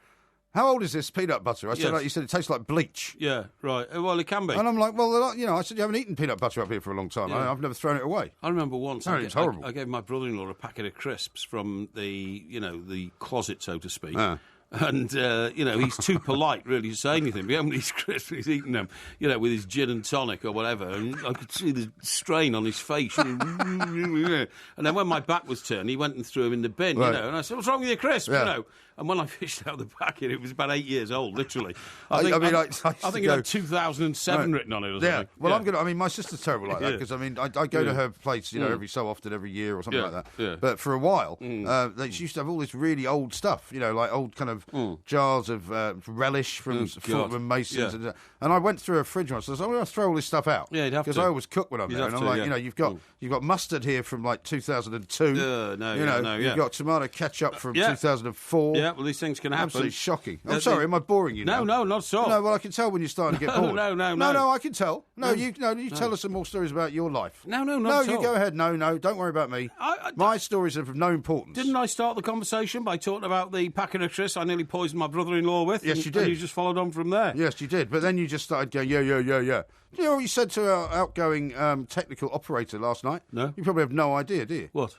Speaker 7: "How old is this peanut butter?" I said,
Speaker 6: Yes.
Speaker 7: "He said it tastes like bleach."
Speaker 6: Yeah, right. Well, it can be.
Speaker 7: And I'm like, "Well, I said you haven't eaten peanut butter up here for a long time.
Speaker 6: Yeah.
Speaker 7: I've never thrown it away."
Speaker 6: I remember once
Speaker 7: It's horrible.
Speaker 6: I gave my brother-in-law a packet of crisps from the closet, so to speak.
Speaker 7: Ah.
Speaker 6: And, he's too polite, really, to say anything. But these crisps, he's eating them, with his gin and tonic or whatever. And I could see the strain on his face. And then when my back was turned, he went and threw them in the bin,
Speaker 7: Right.
Speaker 6: And I said, "What's wrong with your crisps?"
Speaker 7: Yeah.
Speaker 6: And when I fished out the packet, it was about 8 years old, literally. I
Speaker 7: mean,
Speaker 6: think
Speaker 7: it
Speaker 6: it had 2007 written on it or something.
Speaker 7: Yeah, well, my sister's terrible like that because, I go to her place, every so often, every year or something like that.
Speaker 6: Yeah.
Speaker 7: But for a while, she used to have all this really old stuff, like old kind of jars of relish from Fortnum Masons.
Speaker 6: Yeah.
Speaker 7: And I went through her fridge once, so I said, "I'm going to throw all this stuff out."
Speaker 6: Yeah, you'd have to.
Speaker 7: Because I always cook when I'm there. And I'm like, you've got mustard here from like 2002. You've got tomato ketchup from 2004.
Speaker 6: Yeah, well, these things can happen.
Speaker 7: Absolutely shocking. I'm sorry, am I boring you now?
Speaker 6: No, not at all.
Speaker 7: No, well, I can tell when you're starting to get bored.
Speaker 6: No,
Speaker 7: I can tell. You tell us some more stories about your life.
Speaker 6: No, not
Speaker 7: No,
Speaker 6: at
Speaker 7: you
Speaker 6: all.
Speaker 7: go ahead. No, don't worry about me. My stories are of no importance.
Speaker 6: Didn't I start the conversation by talking about the packet of crisps I nearly poisoned my brother-in-law with?
Speaker 7: Yes, you did.
Speaker 6: And you just followed on from there.
Speaker 7: Yes, you did. But then you just started going, yeah. Do you know what you said to our outgoing technical operator last night?
Speaker 6: No.
Speaker 7: You probably have no idea, do you?
Speaker 6: What?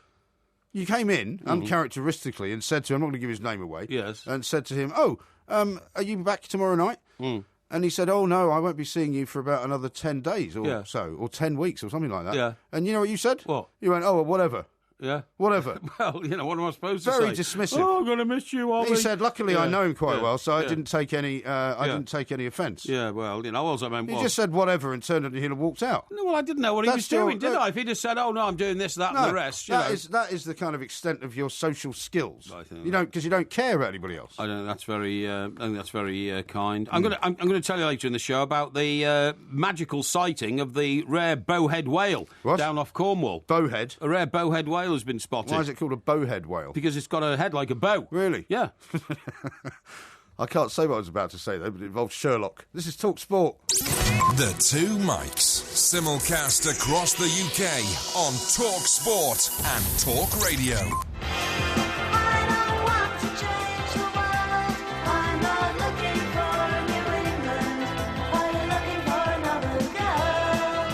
Speaker 7: You came in uncharacteristically and said to him, I'm not going to give his name away.
Speaker 6: Yes.
Speaker 7: And said to him, are you back tomorrow night? And he said, "Oh, no, I won't be seeing you for about another 10 days or so, or 10 weeks or something like that."
Speaker 6: Yeah.
Speaker 7: And you know what you said?
Speaker 6: What?
Speaker 7: You went, "Oh, well, whatever."
Speaker 6: Yeah.
Speaker 7: Whatever.
Speaker 6: Well, what am I supposed to say?
Speaker 7: Very dismissive.
Speaker 6: "Oh, I'm going to miss you, Ollie."
Speaker 7: He said, "Luckily, I know him quite well, so I didn't take any. Didn't take any offence."
Speaker 6: Yeah, well, all I meant was...
Speaker 7: He just said whatever and turned on the heel and walked out.
Speaker 6: No, well, I didn't know what he was doing, did I? If he just said, "Oh no, I'm doing this, that, and the rest,"
Speaker 7: that is the kind of extent of your social skills.
Speaker 6: I think
Speaker 7: because you don't care about anybody else.
Speaker 6: I think that's very kind. I'm going to tell you later in the show about the magical sighting of the rare bowhead whale down off Cornwall.
Speaker 7: Bowhead?
Speaker 6: A rare bowhead whale has been spotted.
Speaker 7: Why is it called a bowhead whale?
Speaker 6: Because it's got a head like a bow.
Speaker 7: Really?
Speaker 6: Yeah.
Speaker 7: I can't say what I was about to say, though, but it involves Sherlock. This is Talk Sport.
Speaker 3: The Two Mikes, simulcast across the UK on Talk Sport and Talk Radio.
Speaker 9: I don't want to change the world. I'm not looking for a New England. Are you looking for another girl?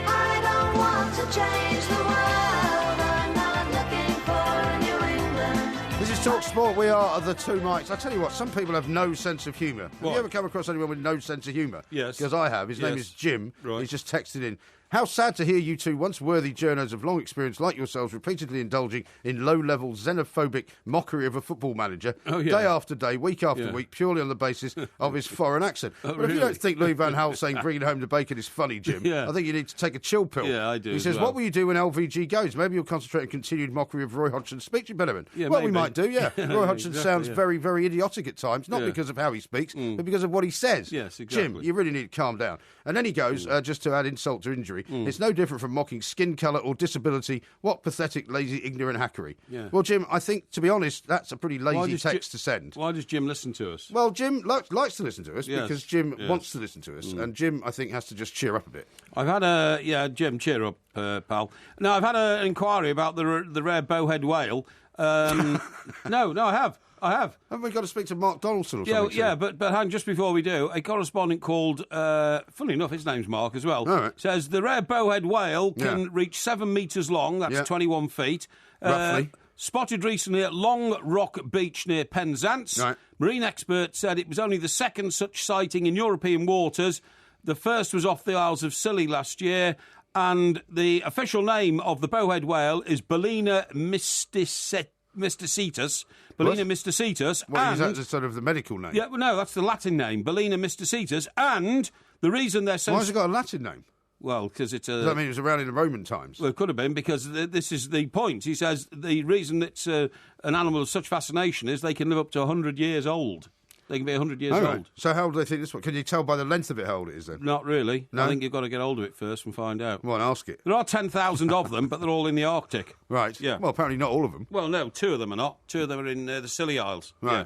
Speaker 9: I don't want to change the world. I'm not looking for a New England.
Speaker 7: This is Talk Sport. We are the Two Mikes. I tell you what, some people have no sense of humour. Have you ever come across anyone with no sense of humour?
Speaker 6: Yes.
Speaker 7: Because I have. His name is Jim.
Speaker 6: Right.
Speaker 7: He's just texted in. How sad to hear you two once worthy journos of long experience like yourselves repeatedly indulging in low-level xenophobic mockery of a football manager day after day, week after week, purely on the basis of his foreign accent. But if you don't think Louis Van Gaal saying bringing home the bacon is funny, Jim, I think you need to take a chill pill.
Speaker 6: Yeah, I do.
Speaker 7: He says, what will you do when LVG goes? Maybe you'll concentrate on continued mockery of Roy Hodgson's speech impediment.
Speaker 6: Yeah,
Speaker 7: well,
Speaker 6: maybe.
Speaker 7: we might do, yeah. Roy Hodgson sounds very, very idiotic at times, not because of how he speaks, but because of what he says.
Speaker 6: Yes, exactly.
Speaker 7: Jim, you really need to calm down. And then he goes, just to add insult to injury, it's no different from mocking skin colour or disability. What pathetic, lazy, ignorant hackery. Yeah. Well, Jim, I think, to be honest, that's a pretty lazy text to send.
Speaker 6: Why does Jim listen to us?
Speaker 7: Well, Jim likes to listen to us because Jim wants to listen to us. And Jim, I think, has to just cheer up a bit.
Speaker 6: I've had Jim, cheer up, pal. No, I've had an inquiry about the rare bowhead whale. No, I have.
Speaker 7: Haven't we got to speak to Mark Donaldson or something?
Speaker 6: Yeah, but hang, just before we do, a correspondent called, funnily enough, his name's Mark as well, says the rare bowhead whale can reach 7 metres long, that's 21 feet.
Speaker 7: Roughly.
Speaker 6: Spotted recently at Long Rock Beach near Penzance.
Speaker 7: Right.
Speaker 6: Marine experts said it was only the second such sighting in European waters. The first was off the Isles of Scilly last year. And the official name of the bowhead whale is Ballina mysticetus. Ballina mysticetus.
Speaker 7: Well, is that the sort of the medical name?
Speaker 6: Yeah, well, no, that's the Latin name, Ballina mysticetus. And the reason they're so...
Speaker 7: Why has it got a Latin name?
Speaker 6: Well, because it's a...
Speaker 7: Does that mean it was around in the Roman times?
Speaker 6: Well, it could have been, because this is the point. He says the reason it's an animal of such fascination is they can live up to 100 years old. They can be 100 years old.
Speaker 7: So how old do they think this one? Can you tell by the length of it how old it is then?
Speaker 6: Not really.
Speaker 7: No?
Speaker 6: I think you've got to get hold of it first and find out.
Speaker 7: Well, ask it.
Speaker 6: There are 10,000 of them, but they're all in the Arctic.
Speaker 7: Right.
Speaker 6: Yeah.
Speaker 7: Well, apparently not all of them.
Speaker 6: Well, no, 2 of them are not. 2 of them are in the Scilly Isles.
Speaker 7: Right.
Speaker 6: Yeah.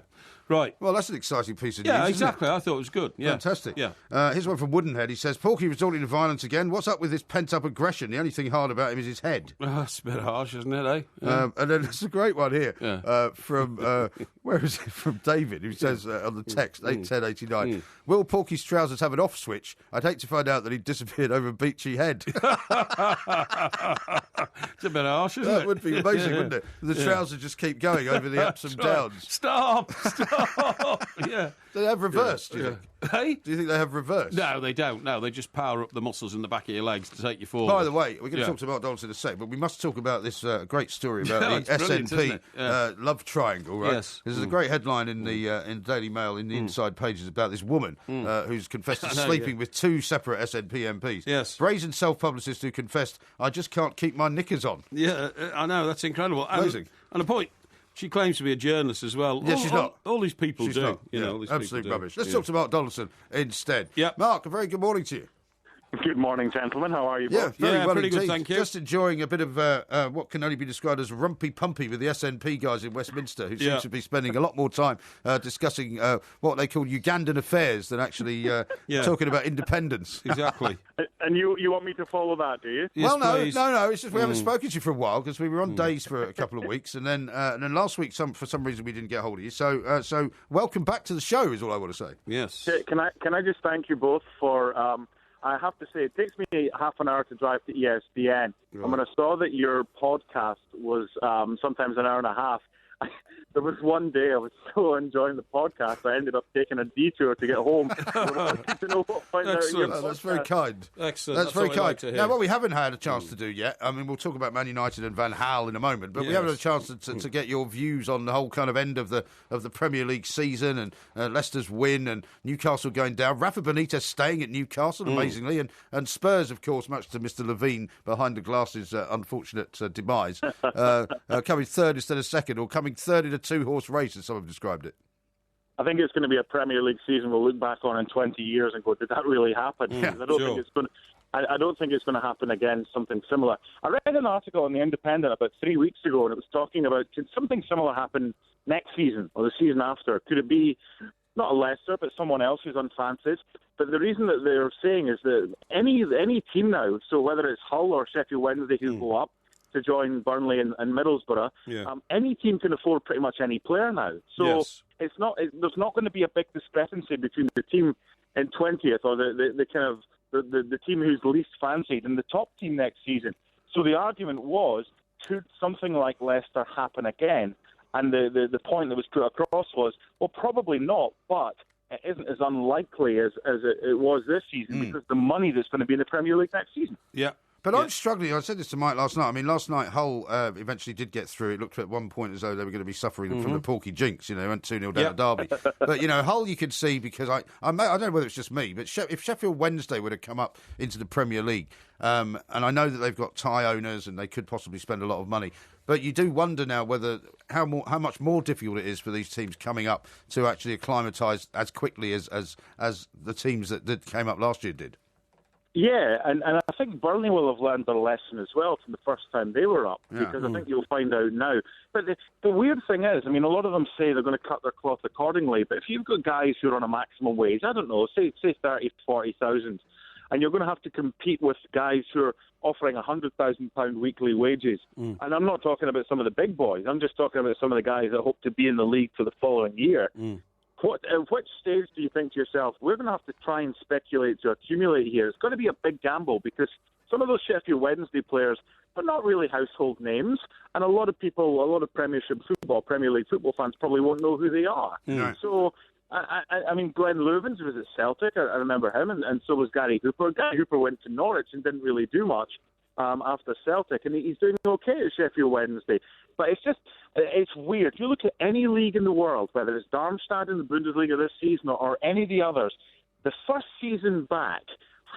Speaker 6: Right.
Speaker 7: Well, that's an exciting piece of news.
Speaker 6: Yeah,
Speaker 7: isn't
Speaker 6: exactly.
Speaker 7: it?
Speaker 6: I thought it was good. Yeah.
Speaker 7: Fantastic.
Speaker 6: Yeah.
Speaker 7: Here's one from Woodenhead. He says, Porky resorting to violence again. What's up with this pent-up aggression? The only thing hard about him is his head.
Speaker 6: That's a bit harsh, isn't it, eh? Yeah.
Speaker 7: And then there's a great one here from, where is it? From David, who says on the text, 81089, will Porky's trousers have an off switch? I'd hate to find out that he disappeared over Beachy Head.
Speaker 6: It's a bit harsh, isn't it?
Speaker 7: That would be amazing, wouldn't it? The trousers just keep going over the ups and downs.
Speaker 6: Stop! Yeah.
Speaker 7: They have reverse, do you think?
Speaker 6: Hey?
Speaker 7: Do you think they have reverse?
Speaker 6: No, they don't. No, they just power up the muscles in the back of your legs to take you forward.
Speaker 7: By the way, we're going to talk to Mark Donaldson in a sec, but we must talk about this great story about the SNP love triangle, right?
Speaker 6: Yes.
Speaker 7: There's a great headline in the Daily Mail, in the inside pages, about this woman who's confessed to sleeping with 2 separate SNP MPs.
Speaker 6: Yes.
Speaker 7: Brazen self-publicist who confessed, I just can't keep my knickers on.
Speaker 6: Yeah, I know. That's incredible.
Speaker 7: Amazing.
Speaker 6: And a point. She claims to be a journalist as well.
Speaker 7: Yeah, she's not.
Speaker 6: All these people
Speaker 7: She's
Speaker 6: do.
Speaker 7: not.
Speaker 6: You know, all these
Speaker 7: absolute
Speaker 6: people do.
Speaker 7: rubbish. Let's talk to Mark Donaldson instead.
Speaker 6: Yeah.
Speaker 7: Mark, a very good morning to you.
Speaker 10: Good morning, gentlemen. How are you both?
Speaker 7: Very well
Speaker 6: pretty
Speaker 7: indeed.
Speaker 6: good, thank you.
Speaker 7: Just enjoying a bit of what can only be described as rumpy-pumpy with the SNP guys in Westminster, who seem to be spending a lot more time discussing what they call Ugandan affairs than actually talking about independence.
Speaker 6: Exactly.
Speaker 10: And you want me to follow that, do you?
Speaker 6: Yes,
Speaker 7: Well, no,
Speaker 6: please.
Speaker 7: no. It's just we haven't spoken to you for a while because we were on days for a couple of weeks, and then last week, for some reason, we didn't get hold of you. So welcome back to the show is all I want to say.
Speaker 6: Yes.
Speaker 10: Can I just thank you both for... I have to say, it takes me half an hour to drive to ESPN. Right. And when I saw that your podcast was sometimes an hour and a half, there was one day I was so enjoying the podcast, I ended up taking a detour to get home.
Speaker 7: That's very kind.
Speaker 6: Excellent.
Speaker 7: That's very
Speaker 6: what we
Speaker 7: kind.
Speaker 6: like to hear.
Speaker 7: Now, what we haven't had a chance to do yet, I mean, we'll talk about Man United and Van Gaal in a moment, but we haven't had a chance to get your views on the whole kind of end of the Premier League season and Leicester's win and Newcastle going down. Rafa Benitez staying at Newcastle, amazingly, and Spurs, of course, much to Mr. Levine behind the glass's unfortunate demise, coming third instead of second, or coming third in a 2-horse race, as some have described it.
Speaker 10: I think it's going to be a Premier League season we'll look back on in 20 years and go, did that really happen?
Speaker 7: Yeah,
Speaker 10: I don't think it's going to happen again, something similar. I read an article in The Independent about 3 weeks ago, and it was talking about, could something similar happen next season or the season after? Could it be not a Leicester, but someone else who's unfancied? But the reason that they're saying is that any team now, so whether it's Hull or Sheffield Wednesday who go up to join Burnley and Middlesbrough, any team can afford pretty much any player now. So there's not going to be a big discrepancy between the team in 20th or the kind of the team who's least fancied and the top team next season. So the argument was, could something like Leicester happen again? And the point that was put across was, well, probably not, but it isn't as unlikely as it was this season because the money that's going to be in the Premier League next season.
Speaker 6: Yeah.
Speaker 7: But I'm struggling. I said this to Mike last night. I mean, last night Hull eventually did get through. It looked at one point as though they were going to be suffering from the Porky jinx. You know, they went 2-0 down at Derby. But, you know, Hull you could see because I don't know whether it's just me, but if Sheffield Wednesday would have come up into the Premier League, and I know that they've got Thai owners and they could possibly spend a lot of money, but you do wonder now whether how much more difficult it is for these teams coming up to actually acclimatise as quickly as the teams that came up last year did.
Speaker 10: Yeah, and I think Burnley will have learned their lesson as well from the first time they were up, because I think you'll find out now. But the weird thing is, I mean, a lot of them say they're going to cut their cloth accordingly, but if you've got guys who are on a maximum wage, I don't know, say 30, 40,000, and you're going to have to compete with guys who are offering £100,000 weekly wages, and I'm not talking about some of the big boys, I'm just talking about some of the guys that hope to be in the league for the following year. At which stage do you think to yourself, we're going to have to try and speculate to accumulate here? It's going to be a big gamble because some of those Sheffield Wednesday players are not really household names, and a lot of people, a lot of Premier League football fans probably won't know who they are. So, I mean, Glenn Loovens was at Celtic, I remember him, and so was Gary Hooper. Gary Hooper went to Norwich and didn't really do much after Celtic, and he's doing okay at Sheffield Wednesday. But it's weird. You look at any league in the world, whether it's Darmstadt in the Bundesliga this season or any of the others, the first season back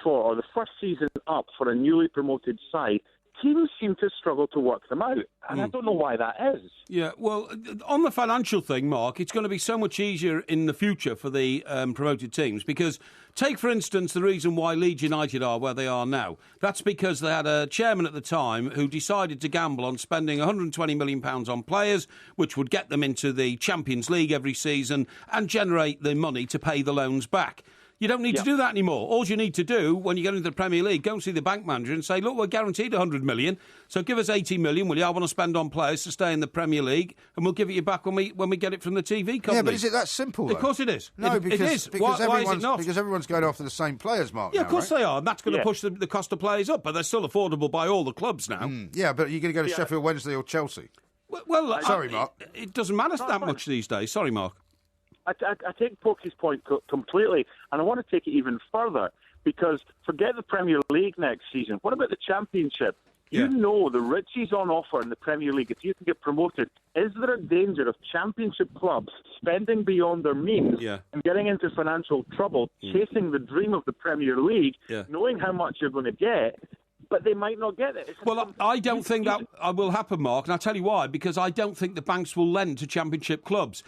Speaker 10: or the first season up for a newly promoted side, teams seem to struggle to work them out. And I don't know why that is.
Speaker 6: Yeah, well, on the financial thing, Mark, it's going to be so much easier in the future for the promoted teams because take, for instance, the reason why Leeds United are where they are now. That's because they had a chairman at the time who decided to gamble on spending £120 million on players, which would get them into the Champions League every season and generate the money to pay the loans back. You don't need to do that anymore. All you need to do when you get into the Premier League, go and see the bank manager and say, look, we're guaranteed £100 million, so give us £80 million, will you? I want to spend on players to stay in the Premier League, and we'll give it you back when we get it from the TV company.
Speaker 7: Yeah, but is it that simple, though?
Speaker 6: Of course it is.
Speaker 7: No,
Speaker 6: it is.
Speaker 7: Because
Speaker 6: why is it not?
Speaker 7: Because everyone's going after the same players, Mark.
Speaker 6: Yeah,
Speaker 7: now,
Speaker 6: of course
Speaker 7: right?
Speaker 6: they are, and that's going to push the cost of players up, but they're still affordable by all the clubs now.
Speaker 7: Yeah, but you're going to go to Sheffield Wednesday or Chelsea?
Speaker 6: Well,
Speaker 7: sorry, Mark.
Speaker 6: It doesn't matter that much these days. Sorry, Mark.
Speaker 10: I take Porky's point completely, and I want to take it even further, because forget the Premier League next season. What about the Championship? You know the riches on offer in the Premier League. If you can get promoted, is there a danger of Championship clubs spending beyond their means and getting into financial trouble, chasing the dream of the Premier League, knowing how much you're going to get, but they might not get it?
Speaker 6: Well, I don't think that will happen, Mark, and I'll tell you why, because I don't think the banks will lend to Championship clubs.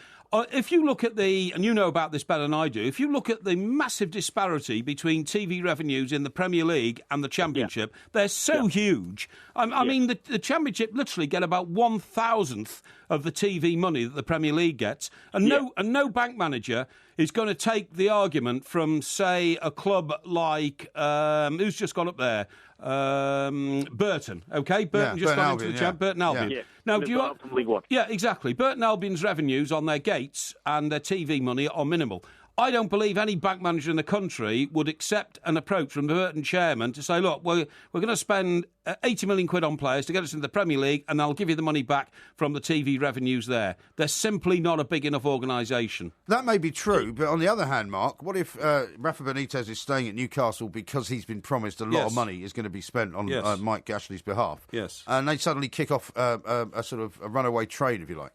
Speaker 6: If you look at and you know about this better than I do, if you look at the massive disparity between TV revenues in the Premier League and the Championship, they're so huge. I mean, the Championship literally get about 1,000th of the TV money that the Premier League gets, and no bank manager is going to take the argument from, say, a club like who's just gone up there. Burton, okay? Burton just got into the Champ. Burton Albion.
Speaker 10: Yeah.
Speaker 6: Now, do you
Speaker 10: from League One.
Speaker 6: Yeah, exactly. Burton Albion's revenues on their gates and their TV money are minimal. I don't believe any bank manager in the country would accept an approach from the Burton chairman to say, look, we're going to spend 80 million quid on players to get us into the Premier League and I'll give you the money back from the TV revenues there. They're simply not a big enough organisation.
Speaker 7: That may be true, but on the other hand, Mark, what if Rafa Benitez is staying at Newcastle because he's been promised a lot of money is going to be spent on Mike Ashley's behalf?
Speaker 6: Yes. And
Speaker 7: they suddenly kick off a sort of a runaway train, if you like.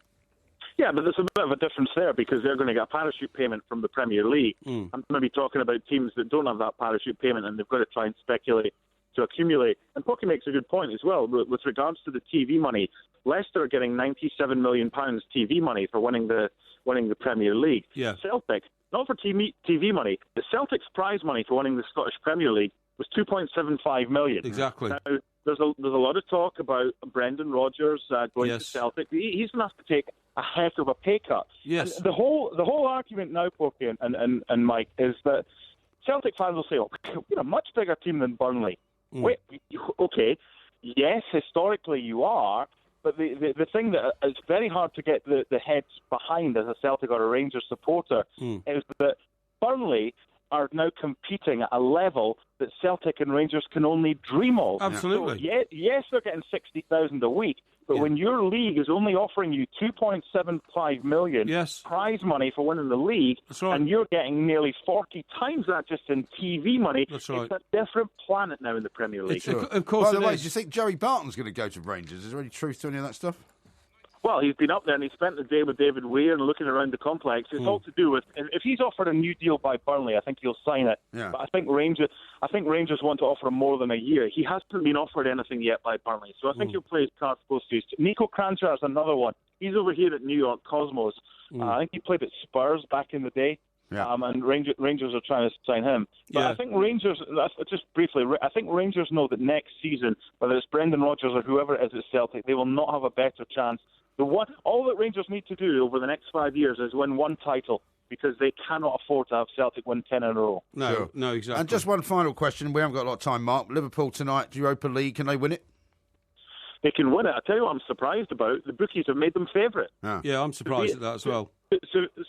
Speaker 10: Yeah, but there's a bit of a difference there because they're going to get a parachute payment from the Premier League. I'm maybe talking about teams that don't have that parachute payment and they've got to try and speculate to accumulate. And Porky makes a good point as well with regards to the TV money. Leicester are getting £97 million TV money for winning the Premier League.
Speaker 6: Yeah.
Speaker 10: Celtic, not for TV money, the Celtic's prize money for winning the Scottish Premier League was £2.75 million.
Speaker 6: Exactly.
Speaker 10: Now, there's a lot of talk about Brendan Rodgers going to Celtic. He's going to have to take a heck of a pay cut.
Speaker 6: Yes.
Speaker 10: And the whole argument now, Porky and Mike, is that Celtic fans will say, "Oh, we're a much bigger team than Burnley." Wait, okay, yes, historically you are, but the thing that is very hard to get the heads behind as a Celtic or a Rangers supporter is that Burnley are now competing at a level that Celtic and Rangers can only dream of.
Speaker 6: Absolutely.
Speaker 10: So, yes, they're getting 60,000 a week, but when your league is only offering you $2.75 million prize money for winning the league, and you're getting nearly 40 times that just in TV money, it's a different planet now in the Premier League.
Speaker 6: Of course.
Speaker 7: By the way, do you think Joey Barton's going to go to Rangers? Is there any truth to any of that stuff?
Speaker 10: Well, he's been up there and he spent the day with David Weir and looking around the complex. It's all to do with if he's offered a new deal by Burnley, I think he'll sign it.
Speaker 7: Yeah.
Speaker 10: But I think Rangers want to offer him more than a year. He hasn't been offered anything yet by Burnley, so I think he'll play his cards close to his. Nico Kranjcar is another one. He's over here at New York Cosmos. I think he played at Spurs back in the day.
Speaker 7: Yeah.
Speaker 10: And Rangers are trying to sign him. But I think Rangers, just briefly, I think Rangers know that next season, whether it's Brendan Rodgers or whoever it is at Celtic, they will not have a better chance. All that Rangers need to do over the next 5 years is win one title because they cannot afford to have Celtic win 10 in a row.
Speaker 6: No, exactly.
Speaker 7: And just one final question. We haven't got a lot of time, Mark. Liverpool tonight, Europa League, can they win it?
Speaker 10: They can win it. I tell you what I'm surprised about. The bookies have made them favourite.
Speaker 6: Yeah, I'm surprised at that as well.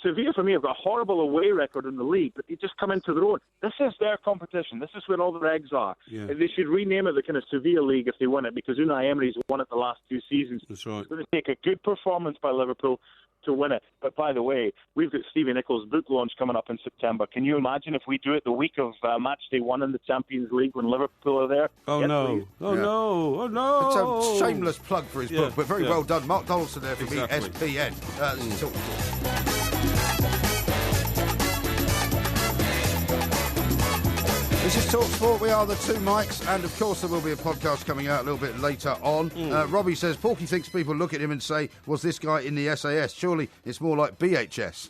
Speaker 10: Sevilla, for me, have got a horrible away record in the league, but they just come into their own. This is their competition. This is where all the eggs are.
Speaker 6: Yeah.
Speaker 10: They should rename it the kind of Sevilla League if they win it, because Unai Emery's won it the last 2 seasons.
Speaker 6: That's right.
Speaker 10: It's going to take a good performance by Liverpool to win it. But by the way, we've got Stevie Nicholls' book launch coming up in September. Can you imagine if we do it the week of match day 1 in the Champions League when Liverpool are there?
Speaker 6: Oh,
Speaker 10: yes,
Speaker 6: no.
Speaker 10: please.
Speaker 6: Oh, no.
Speaker 7: It's a shameless plug for his book, but very well done. Mark Donaldson there for me, SPN. This is Talk Sport. This is Talk Sport. We are the two mics, and of course there will be a podcast coming out a little bit later on. Robbie says Porky thinks people look at him and say, "Was this guy in the SAS?" Surely it's more like BHS.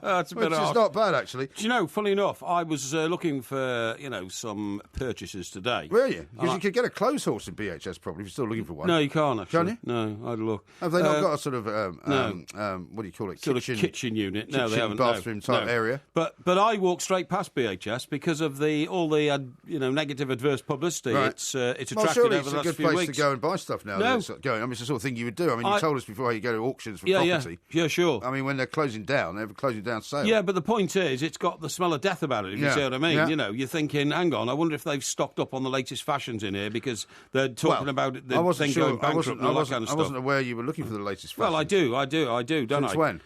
Speaker 6: That's a bit
Speaker 7: Which is not bad, actually.
Speaker 6: Do you know? Funny enough, I was looking for some purchases today.
Speaker 7: Were you? Because you could get a clothes horse in BHS probably if you're still looking for one.
Speaker 6: No, you can't actually.
Speaker 7: Can you?
Speaker 6: No, I had a look.
Speaker 7: Have they not got a sort of what do you call it?
Speaker 6: Sort of kitchen unit. No, they haven't.
Speaker 7: Bathroom type area.
Speaker 6: But I walked straight past BHS because of all the negative adverse publicity.
Speaker 7: Right.
Speaker 6: It's attracted over the last few weeks.
Speaker 7: It's a good place to go and buy stuff now.
Speaker 6: No.
Speaker 7: It's the sort of thing you would do. I mean, you told us before how you go to auctions for property.
Speaker 6: Yeah, sure.
Speaker 7: I mean, when they're closing down, they're closing down sales.
Speaker 6: Yeah, but the point is, it's got the smell of death about it, if you see what I mean.
Speaker 7: Yeah.
Speaker 6: You're thinking, hang on, I wonder if they've stocked up on the latest fashions in here because they're talking about the thing going bankrupt and all that kind of stuff.
Speaker 7: I wasn't aware you were looking for the latest fashion.
Speaker 6: Well, I do, don't I?
Speaker 7: Since when?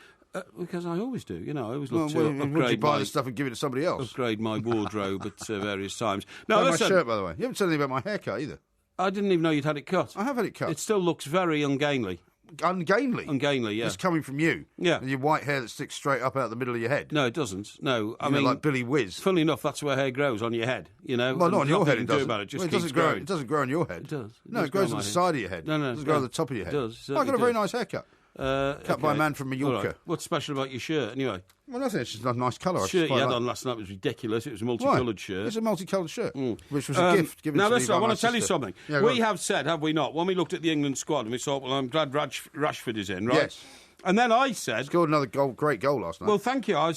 Speaker 6: Because I always do, I always look to
Speaker 7: Would you
Speaker 6: upgrade
Speaker 7: buy the stuff and give it to somebody else?
Speaker 6: Upgrade my wardrobe at various times. Now,
Speaker 7: my
Speaker 6: listen,
Speaker 7: shirt, by the way. You haven't said anything about my haircut either.
Speaker 6: I didn't even know you'd had it cut.
Speaker 7: I have had it cut.
Speaker 6: It still looks very ungainly.
Speaker 7: Ungainly?
Speaker 6: Ungainly, yeah.
Speaker 7: It's coming from you.
Speaker 6: Yeah.
Speaker 7: And your white hair that sticks straight up out the middle of your head.
Speaker 6: No, it doesn't. No, I
Speaker 7: mean,
Speaker 6: mean,
Speaker 7: like Billy Whiz.
Speaker 6: Funnily enough, that's where hair grows, on your head.
Speaker 7: Well, not on your head. It doesn't.
Speaker 6: About it, just
Speaker 7: it doesn't
Speaker 6: keeps
Speaker 7: grow.
Speaker 6: growing.
Speaker 7: It doesn't grow on your head.
Speaker 6: It does.
Speaker 7: No, it grows on the side of your head.
Speaker 6: No,
Speaker 7: it doesn't grow on the top of your head.
Speaker 6: It does.
Speaker 7: I got a very nice haircut. Cut by a man from Mallorca.
Speaker 6: Right. What's special about your shirt, anyway?
Speaker 7: Well, nothing. It's just a nice colour.
Speaker 6: The shirt you had on last night was ridiculous. It was a multicoloured shirt.
Speaker 7: It's a multicoloured shirt, which was a gift given to me.
Speaker 6: Now, listen, I want to tell you something.
Speaker 7: Yeah,
Speaker 6: we have said, have we not, when we looked at the England squad and we thought, well, I'm glad Rashford is in, right?
Speaker 7: Yes.
Speaker 6: And then I said...
Speaker 7: Scored another great goal last night.
Speaker 6: Well, thank you. I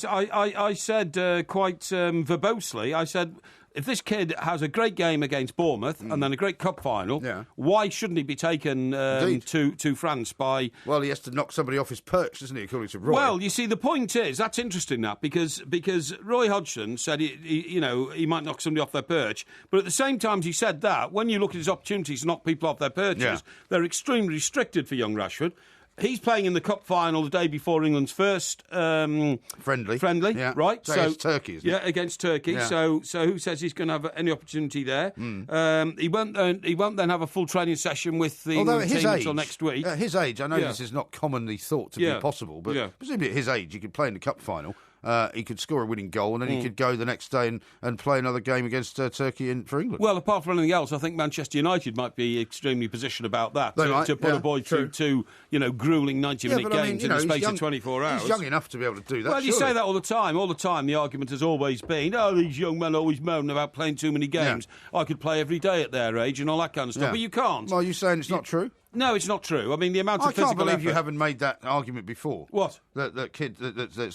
Speaker 6: said quite verbosely, I said... If this kid has a great game against Bournemouth and then a great cup final, why shouldn't he be taken to France by...
Speaker 7: Well, he has to knock somebody off his perch, doesn't he, according to Roy?
Speaker 6: Well, you see, the point is, that's interesting, that, because Roy Hodgson said, he might knock somebody off their perch, but at the same time he said that, when you look at his opportunities to knock people off their perches, they're extremely restricted for young Rashford. He's playing in the cup final the day before England's first friendly,
Speaker 7: yeah.
Speaker 6: right?
Speaker 7: So against Turkey, isn't it?
Speaker 6: Yeah, against Turkey.
Speaker 7: Yeah.
Speaker 6: So who says he's going to have any opportunity there? He won't then have a full training session with the team until next week.
Speaker 7: At his age, I know this is not commonly thought to be possible, but presumably at his age, he could play in the cup final. He could score a winning goal, and then he could go the next day and play another game against Turkey for England.
Speaker 6: Well, apart from anything else, I think Manchester United might be extremely positioned about that to put a boy through two, grueling 90-minute games in the space of 24 hours.
Speaker 7: He's young enough to be able to do that.
Speaker 6: Well, you say that all the time. All the time, the argument has always been, these young men always moan about playing too many games. I could play every day at their age and all that kind of stuff, but you can't.
Speaker 7: Well, you're saying it's not true?
Speaker 6: No, it's not true. I mean, the amount of physical
Speaker 7: I can't believe
Speaker 6: effort...
Speaker 7: you haven't made that argument before.
Speaker 6: What?
Speaker 7: That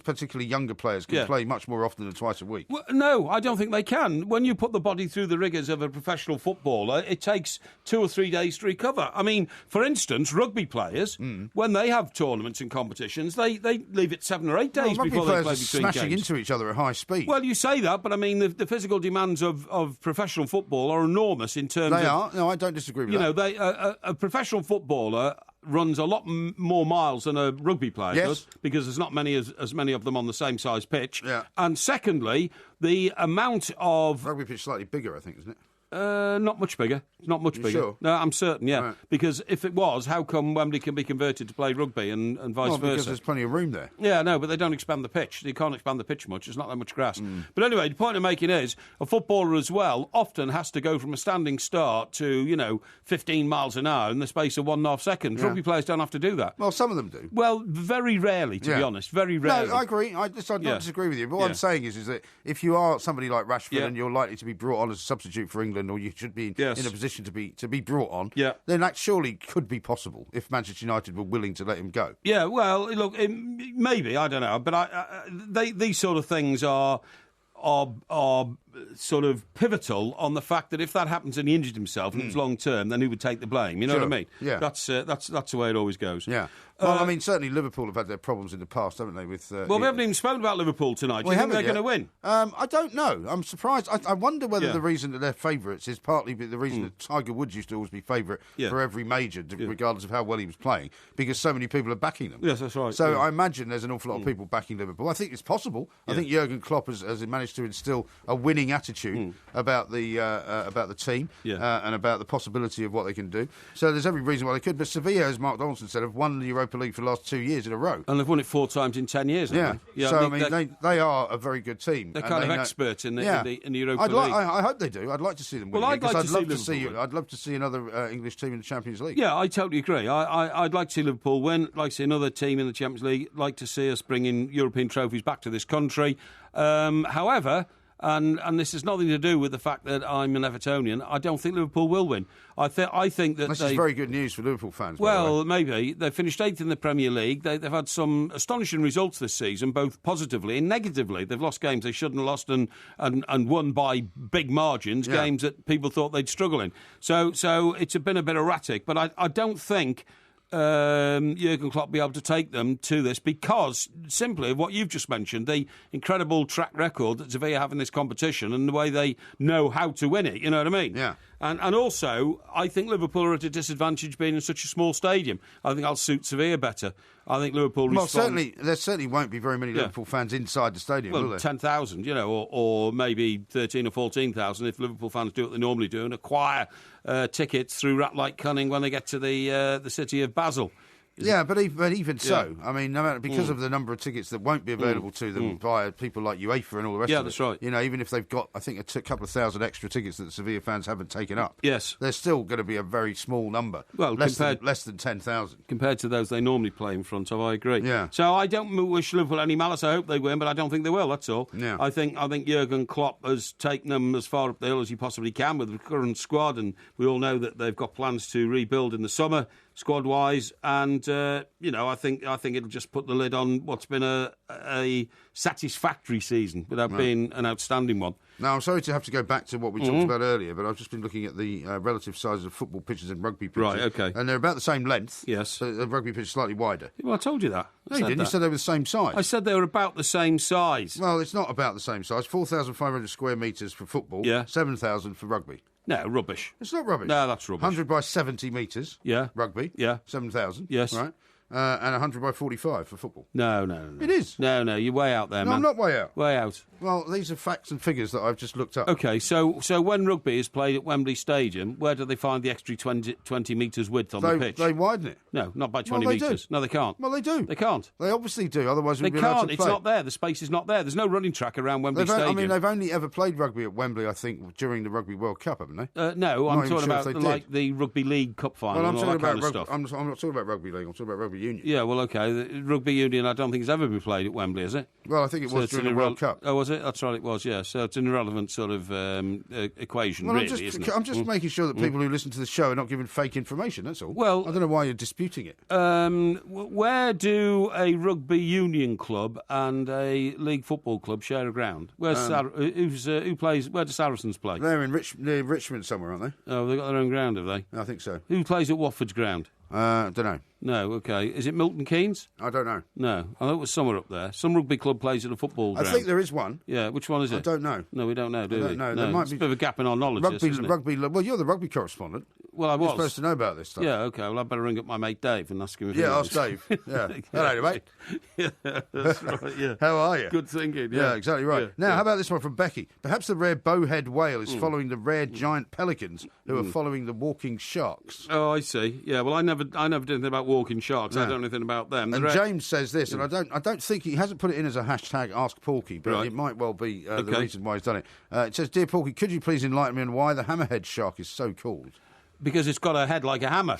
Speaker 7: particularly younger players can play much more often than twice a week.
Speaker 6: Well, no, I don't think they can. When you put the body through the rigours of a professional footballer, it takes 2 or 3 days to recover. I mean, for instance, rugby players, when they have tournaments and competitions, they leave it 7 or 8 days before they play between games. Rugby players are
Speaker 7: smashing into each other at high speed.
Speaker 6: Well, you say that, but I mean, the physical demands of professional football are enormous in terms of...
Speaker 7: They are. No, I don't disagree with that.
Speaker 6: A professional footballer runs a lot more miles than a rugby player does, because there's not as many of them on the same size pitch.
Speaker 7: Yeah.
Speaker 6: And secondly, the amount of...
Speaker 7: Rugby pitch is slightly bigger, I think, isn't it?
Speaker 6: Not much bigger. Not much bigger.
Speaker 7: Sure?
Speaker 6: No, I'm certain,
Speaker 7: Right.
Speaker 6: Because if it was, how come Wembley can be converted to play rugby and vice versa?
Speaker 7: Because there's plenty of room there.
Speaker 6: Yeah, no, but they don't expand the pitch. They can't expand the pitch much. There's not that much grass. But anyway, the point I'm making is a footballer as well often has to go from a standing start to, 15 miles an hour in the space of 1.5 seconds.
Speaker 7: Yeah.
Speaker 6: Rugby players don't have to do that.
Speaker 7: Well, some of them do.
Speaker 6: Well, very rarely, to be honest. Very rarely.
Speaker 7: No, I agree. I don't disagree with you. But what I'm saying is that if you are somebody like Rashford and you're likely to be brought on as a substitute for England, or you should be in a position to be brought on, then that surely could be possible if Manchester United were willing to let him go.
Speaker 6: Yeah, well, look, maybe, I don't know, but these sort of things are sort of pivotal on the fact that if that happens and he injured himself and it was long term, then who would take the blame? You know what I mean?
Speaker 7: Yeah.
Speaker 6: That's the way it always goes.
Speaker 7: Yeah. Well, I mean, certainly Liverpool have had their problems in the past, haven't they? With
Speaker 6: well, we haven't even spoken about Liverpool tonight. Do you think they're going to win?
Speaker 7: I don't know. I'm surprised. I wonder whether the reason that they're favourites is partly the reason that Tiger Woods used to always be favourite for every major, regardless of how well he was playing, because so many people are backing them.
Speaker 6: Yes, that's right.
Speaker 7: So I imagine there's an awful lot of people backing Liverpool. I think it's possible. I think Jurgen Klopp has managed to instill a winning ringing attitude about the team and about the possibility of what they can do. So there's every reason why they could. But Sevilla, as Mark Donaldson said, have won the Europa League for the last 2 years in a row.
Speaker 6: And they've won it 4 times in 10 years, haven't they?
Speaker 7: Yeah. So, I mean, they are a very good team.
Speaker 6: They're kind of experts in the Europa League.
Speaker 7: I hope they do. I'd like to see them win.
Speaker 6: Well, I'd
Speaker 7: love to see another English team in the Champions League.
Speaker 6: Yeah, I totally agree. I'd like to see Liverpool win. I'd like to see another team in the Champions League. I'd like to see us bringing European trophies back to this country. However, and this has nothing to do with the fact that I'm an Evertonian, I don't think Liverpool will win. I think that
Speaker 7: this is very good news for Liverpool fans.
Speaker 6: Well, maybe. They finished 8th in the Premier League. They've had some astonishing results this season, both positively and negatively. They've lost games they shouldn't have lost and won by big margins, games that people thought they'd struggle in. So it's been a bit erratic, but I don't think Jurgen Klopp be able to take them to this because simply of what you've just mentioned, the incredible track record that Sevilla have in this competition and the way they know how to win it, you know what I mean?
Speaker 7: Yeah.
Speaker 6: And also, I think Liverpool are at a disadvantage being in such a small stadium. I think I'll suit Sevilla better. I think Liverpool respond...
Speaker 7: Well, there certainly won't be very many Liverpool fans inside the stadium, will there?
Speaker 6: 10,000, or maybe 13 or 14,000 if Liverpool fans do what they normally do and acquire tickets through rat-like cunning when they get to the city of Basel.
Speaker 7: But even so, I mean, no matter, because of the number of tickets that won't be available to them by people like UEFA and all the rest of it.
Speaker 6: Yeah, that's right.
Speaker 7: You know, even if they've got, I think, a couple of thousand extra tickets that Sevilla fans haven't taken up.
Speaker 6: Yes.
Speaker 7: There's still going to be a very small number.
Speaker 6: Well,
Speaker 7: less than 10,000.
Speaker 6: Compared to those they normally play in front of, I agree.
Speaker 7: Yeah.
Speaker 6: So I don't wish Liverpool any malice. I hope they win, but I don't think they will, that's all.
Speaker 7: Yeah.
Speaker 6: I think Jurgen Klopp has taken them as far up the hill as he possibly can with the current squad, and we all know that they've got plans to rebuild in the summer, squad-wise, and, I think it'll just put the lid on what's been a satisfactory season without being an outstanding one.
Speaker 7: Now, I'm sorry to have to go back to what we talked about earlier, but I've just been looking at the relative sizes of football pitches and rugby pitches.
Speaker 6: Right, OK.
Speaker 7: And they're about the same length.
Speaker 6: Yes.
Speaker 7: So the rugby pitch is slightly wider.
Speaker 6: Well, I told you that.
Speaker 7: No, you didn't. You said they were the same size.
Speaker 6: I said they were about the same size.
Speaker 7: Well, it's not about the same size. 4,500 square metres for football, 7,000 for rugby.
Speaker 6: No, rubbish.
Speaker 7: It's not rubbish.
Speaker 6: No, that's rubbish.
Speaker 7: 100 by 70 metres.
Speaker 6: Yeah.
Speaker 7: Rugby.
Speaker 6: Yeah.
Speaker 7: 7,000.
Speaker 6: Yes.
Speaker 7: Right. And 100 by 45 for football.
Speaker 6: No.
Speaker 7: It is.
Speaker 6: No, you're way out there,
Speaker 7: man. No, I'm not way out.
Speaker 6: Way out.
Speaker 7: Well, these are facts and figures that I've just looked up.
Speaker 6: OK, so when rugby is played at Wembley Stadium, where do they find the extra 20 metres width on the pitch?
Speaker 7: They widen it.
Speaker 6: No, not by 20 metres. No, they can't.
Speaker 7: Well, they do.
Speaker 6: They can't.
Speaker 7: They obviously do, otherwise
Speaker 6: they
Speaker 7: we'd be allowed
Speaker 6: can't.
Speaker 7: to
Speaker 6: It's
Speaker 7: play.
Speaker 6: not there. The space is not there. There's no running track around Wembley Stadium.
Speaker 7: I mean, they've only ever played rugby at Wembley, I think, during the Rugby World Cup, haven't they?
Speaker 6: No, I'm talking about the Rugby League Cup final and all that kind of stuff.
Speaker 7: I'm not talking about Rugby League, I'm talking about Rugby Union.
Speaker 6: Yeah, well, OK. The Rugby Union, I don't think has ever been played at Wembley, has it?
Speaker 7: Well, I think it was during the World Cup.
Speaker 6: Oh, was it? That's right, it was, yeah. So it's an irrelevant sort of equation, really, isn't it?
Speaker 7: I'm just making sure that people who listen to the show are not giving fake information, that's all.
Speaker 6: Well,
Speaker 7: I don't know why you're disputing it.
Speaker 6: Where do a rugby union club and a league football club share a ground? Who plays? Where do Saracens play?
Speaker 7: They're near Richmond somewhere, aren't they?
Speaker 6: Oh, they've got their own ground, have they?
Speaker 7: I think so.
Speaker 6: Who plays at Watford's ground?
Speaker 7: Don't know.
Speaker 6: No, OK. Is it Milton Keynes?
Speaker 7: I don't know.
Speaker 6: No, I thought it was somewhere up there. Some rugby club plays at a football ground.
Speaker 7: I think there is one.
Speaker 6: Yeah, which one is it?
Speaker 7: I don't know.
Speaker 6: No, we don't know, do we?
Speaker 7: I don't know.
Speaker 6: No,
Speaker 7: There might
Speaker 6: it's
Speaker 7: be
Speaker 6: a bit of a gap in our knowledge, isn't it?
Speaker 7: Well, you're the rugby correspondent.
Speaker 6: Well, I was.
Speaker 7: You're supposed to know about this stuff.
Speaker 6: Yeah, OK. Well, I'd better ring up my mate Dave and ask him if he
Speaker 7: ask
Speaker 6: knows.
Speaker 7: Dave. Yeah. Hello, mate.
Speaker 6: Yeah, that's right, yeah.
Speaker 7: How are you?
Speaker 6: Good thinking,
Speaker 7: Yeah, exactly right.
Speaker 6: Yeah,
Speaker 7: now, how about this one from Becky? Perhaps the rare bowhead whale is following the rare giant pelicans who are following the walking sharks.
Speaker 6: Oh, I see. Yeah, well, I never did anything about walking sharks. No. I don't know anything about them.
Speaker 7: And James says this, and I don't think he hasn't put it in as a hashtag Ask Porky, but it might well be the reason why he's done it. It says, "Dear Porky, could you please enlighten me on why the hammerhead shark is so called?"
Speaker 6: Because it's got a head like a hammer.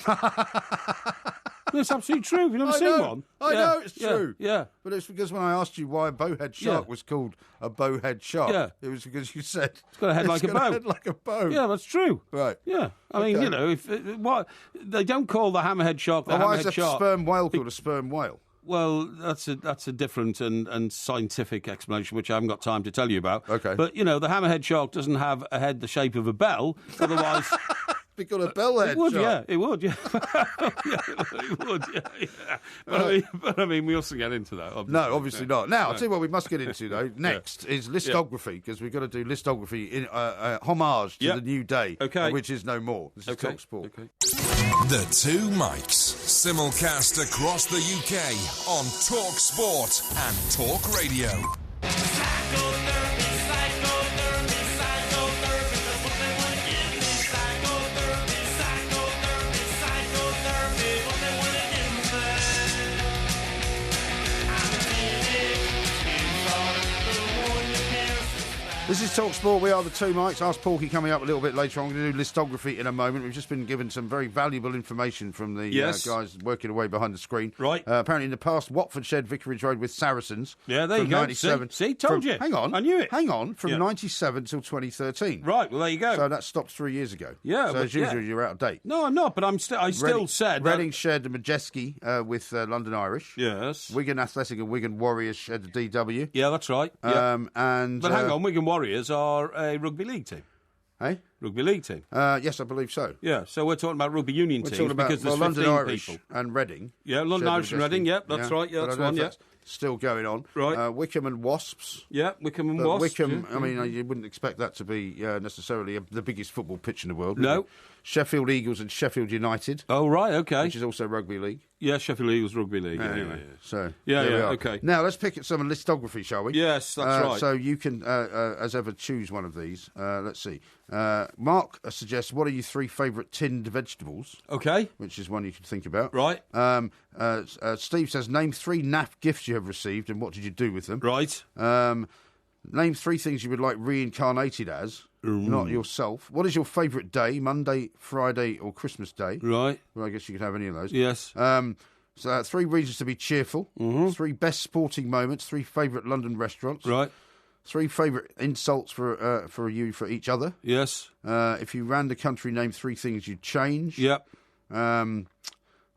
Speaker 6: That's absolutely true. You've never seen one?
Speaker 7: I know it's true.
Speaker 6: Yeah.
Speaker 7: But it's because when I asked you why a bowhead shark was called a bowhead shark, it was because you said
Speaker 6: it's got a head like a bow.
Speaker 7: A head like a bow.
Speaker 6: Yeah, that's true.
Speaker 7: Right.
Speaker 6: Yeah. I mean, you know, what they don't call the hammerhead shark the hammerhead
Speaker 7: why is a
Speaker 6: shark.
Speaker 7: Sperm whale called a sperm whale?
Speaker 6: Well, that's a different and scientific explanation, which I haven't got time to tell you about.
Speaker 7: Okay.
Speaker 6: But, you know, the hammerhead shark doesn't have a head the shape of a bell, otherwise...
Speaker 7: Be called a bellhead
Speaker 6: It would,
Speaker 7: shark.
Speaker 6: yeah. It would, yeah. It would, yeah. But I mean, we also get into that. Obviously.
Speaker 7: No, obviously not. Now, I'll tell you what we must get into, though. Next is listography, because we've got to do listography in homage to the new day, which is no more. This is Talk Sport.
Speaker 3: Okay. The Two Mics, simulcast across the UK on Talk Sport and Talk Radio.
Speaker 7: This is Talk Sport. We are the two Mikes. Ask Porky coming up a little bit later on. We're going to do listography in a moment. We've just been given some very valuable information from the guys working away behind the screen.
Speaker 6: Right.
Speaker 7: Apparently in the past, Watford shared Vicarage Road with Saracens.
Speaker 6: Yeah, there you go.
Speaker 7: 97.
Speaker 6: See, told you.
Speaker 7: Hang on.
Speaker 6: I knew it.
Speaker 7: Hang on. From 97 till 2013.
Speaker 6: Right, well, there you go.
Speaker 7: So that stopped 3 years ago.
Speaker 6: Yeah.
Speaker 7: So as usual, you're out of date.
Speaker 6: No, I'm not, but I still said that...
Speaker 7: Reading shared the Majeski with London Irish.
Speaker 6: Yes.
Speaker 7: Wigan Athletic and Wigan Warriors shared the DW.
Speaker 6: Yeah, that's right.
Speaker 7: But
Speaker 6: hang on, Wigan Warriors are a rugby league team.
Speaker 7: Hey?
Speaker 6: Rugby league team.
Speaker 7: Yes, I believe so.
Speaker 6: Yeah, so we're talking about rugby union teams because there's 15
Speaker 7: London Irish
Speaker 6: people.
Speaker 7: and Reading.
Speaker 6: Yeah, London Irish and Reading, that's right. Yeah, that's one,
Speaker 7: still going on.
Speaker 6: Right.
Speaker 7: Wickham and Wasps.
Speaker 6: Yeah, Wickham and Wasps.
Speaker 7: Wickham, I mean, you wouldn't expect that to be necessarily the biggest football pitch in the world.
Speaker 6: No.
Speaker 7: Sheffield Eagles and Sheffield United.
Speaker 6: Oh, right, okay.
Speaker 7: Which is also rugby league.
Speaker 6: Yeah, Sheffield Eagles rugby league.
Speaker 7: Anyway, so
Speaker 6: yeah,
Speaker 7: there we are.
Speaker 6: Okay.
Speaker 7: Now let's pick at some listography, shall we?
Speaker 6: Yes, that's right.
Speaker 7: So you can, as ever, choose one of these. Let's see. Mark suggests, what are your 3 favourite tinned vegetables?
Speaker 6: Okay.
Speaker 7: Which is one you could think about.
Speaker 6: Right.
Speaker 7: Steve says, name 3 naff gifts you have received and what did you do with them?
Speaker 6: Right.
Speaker 7: Name 3 things you would like reincarnated as, not yourself. What is your favourite day, Monday, Friday or Christmas Day?
Speaker 6: Right.
Speaker 7: Well, I guess you could have any of those.
Speaker 6: Yes.
Speaker 7: So 3 reasons to be cheerful, 3 best sporting moments, 3 favourite London restaurants.
Speaker 6: Right.
Speaker 7: 3 favourite insults for each other.
Speaker 6: Yes.
Speaker 7: If you ran the country, name 3 things you'd change.
Speaker 6: Yep.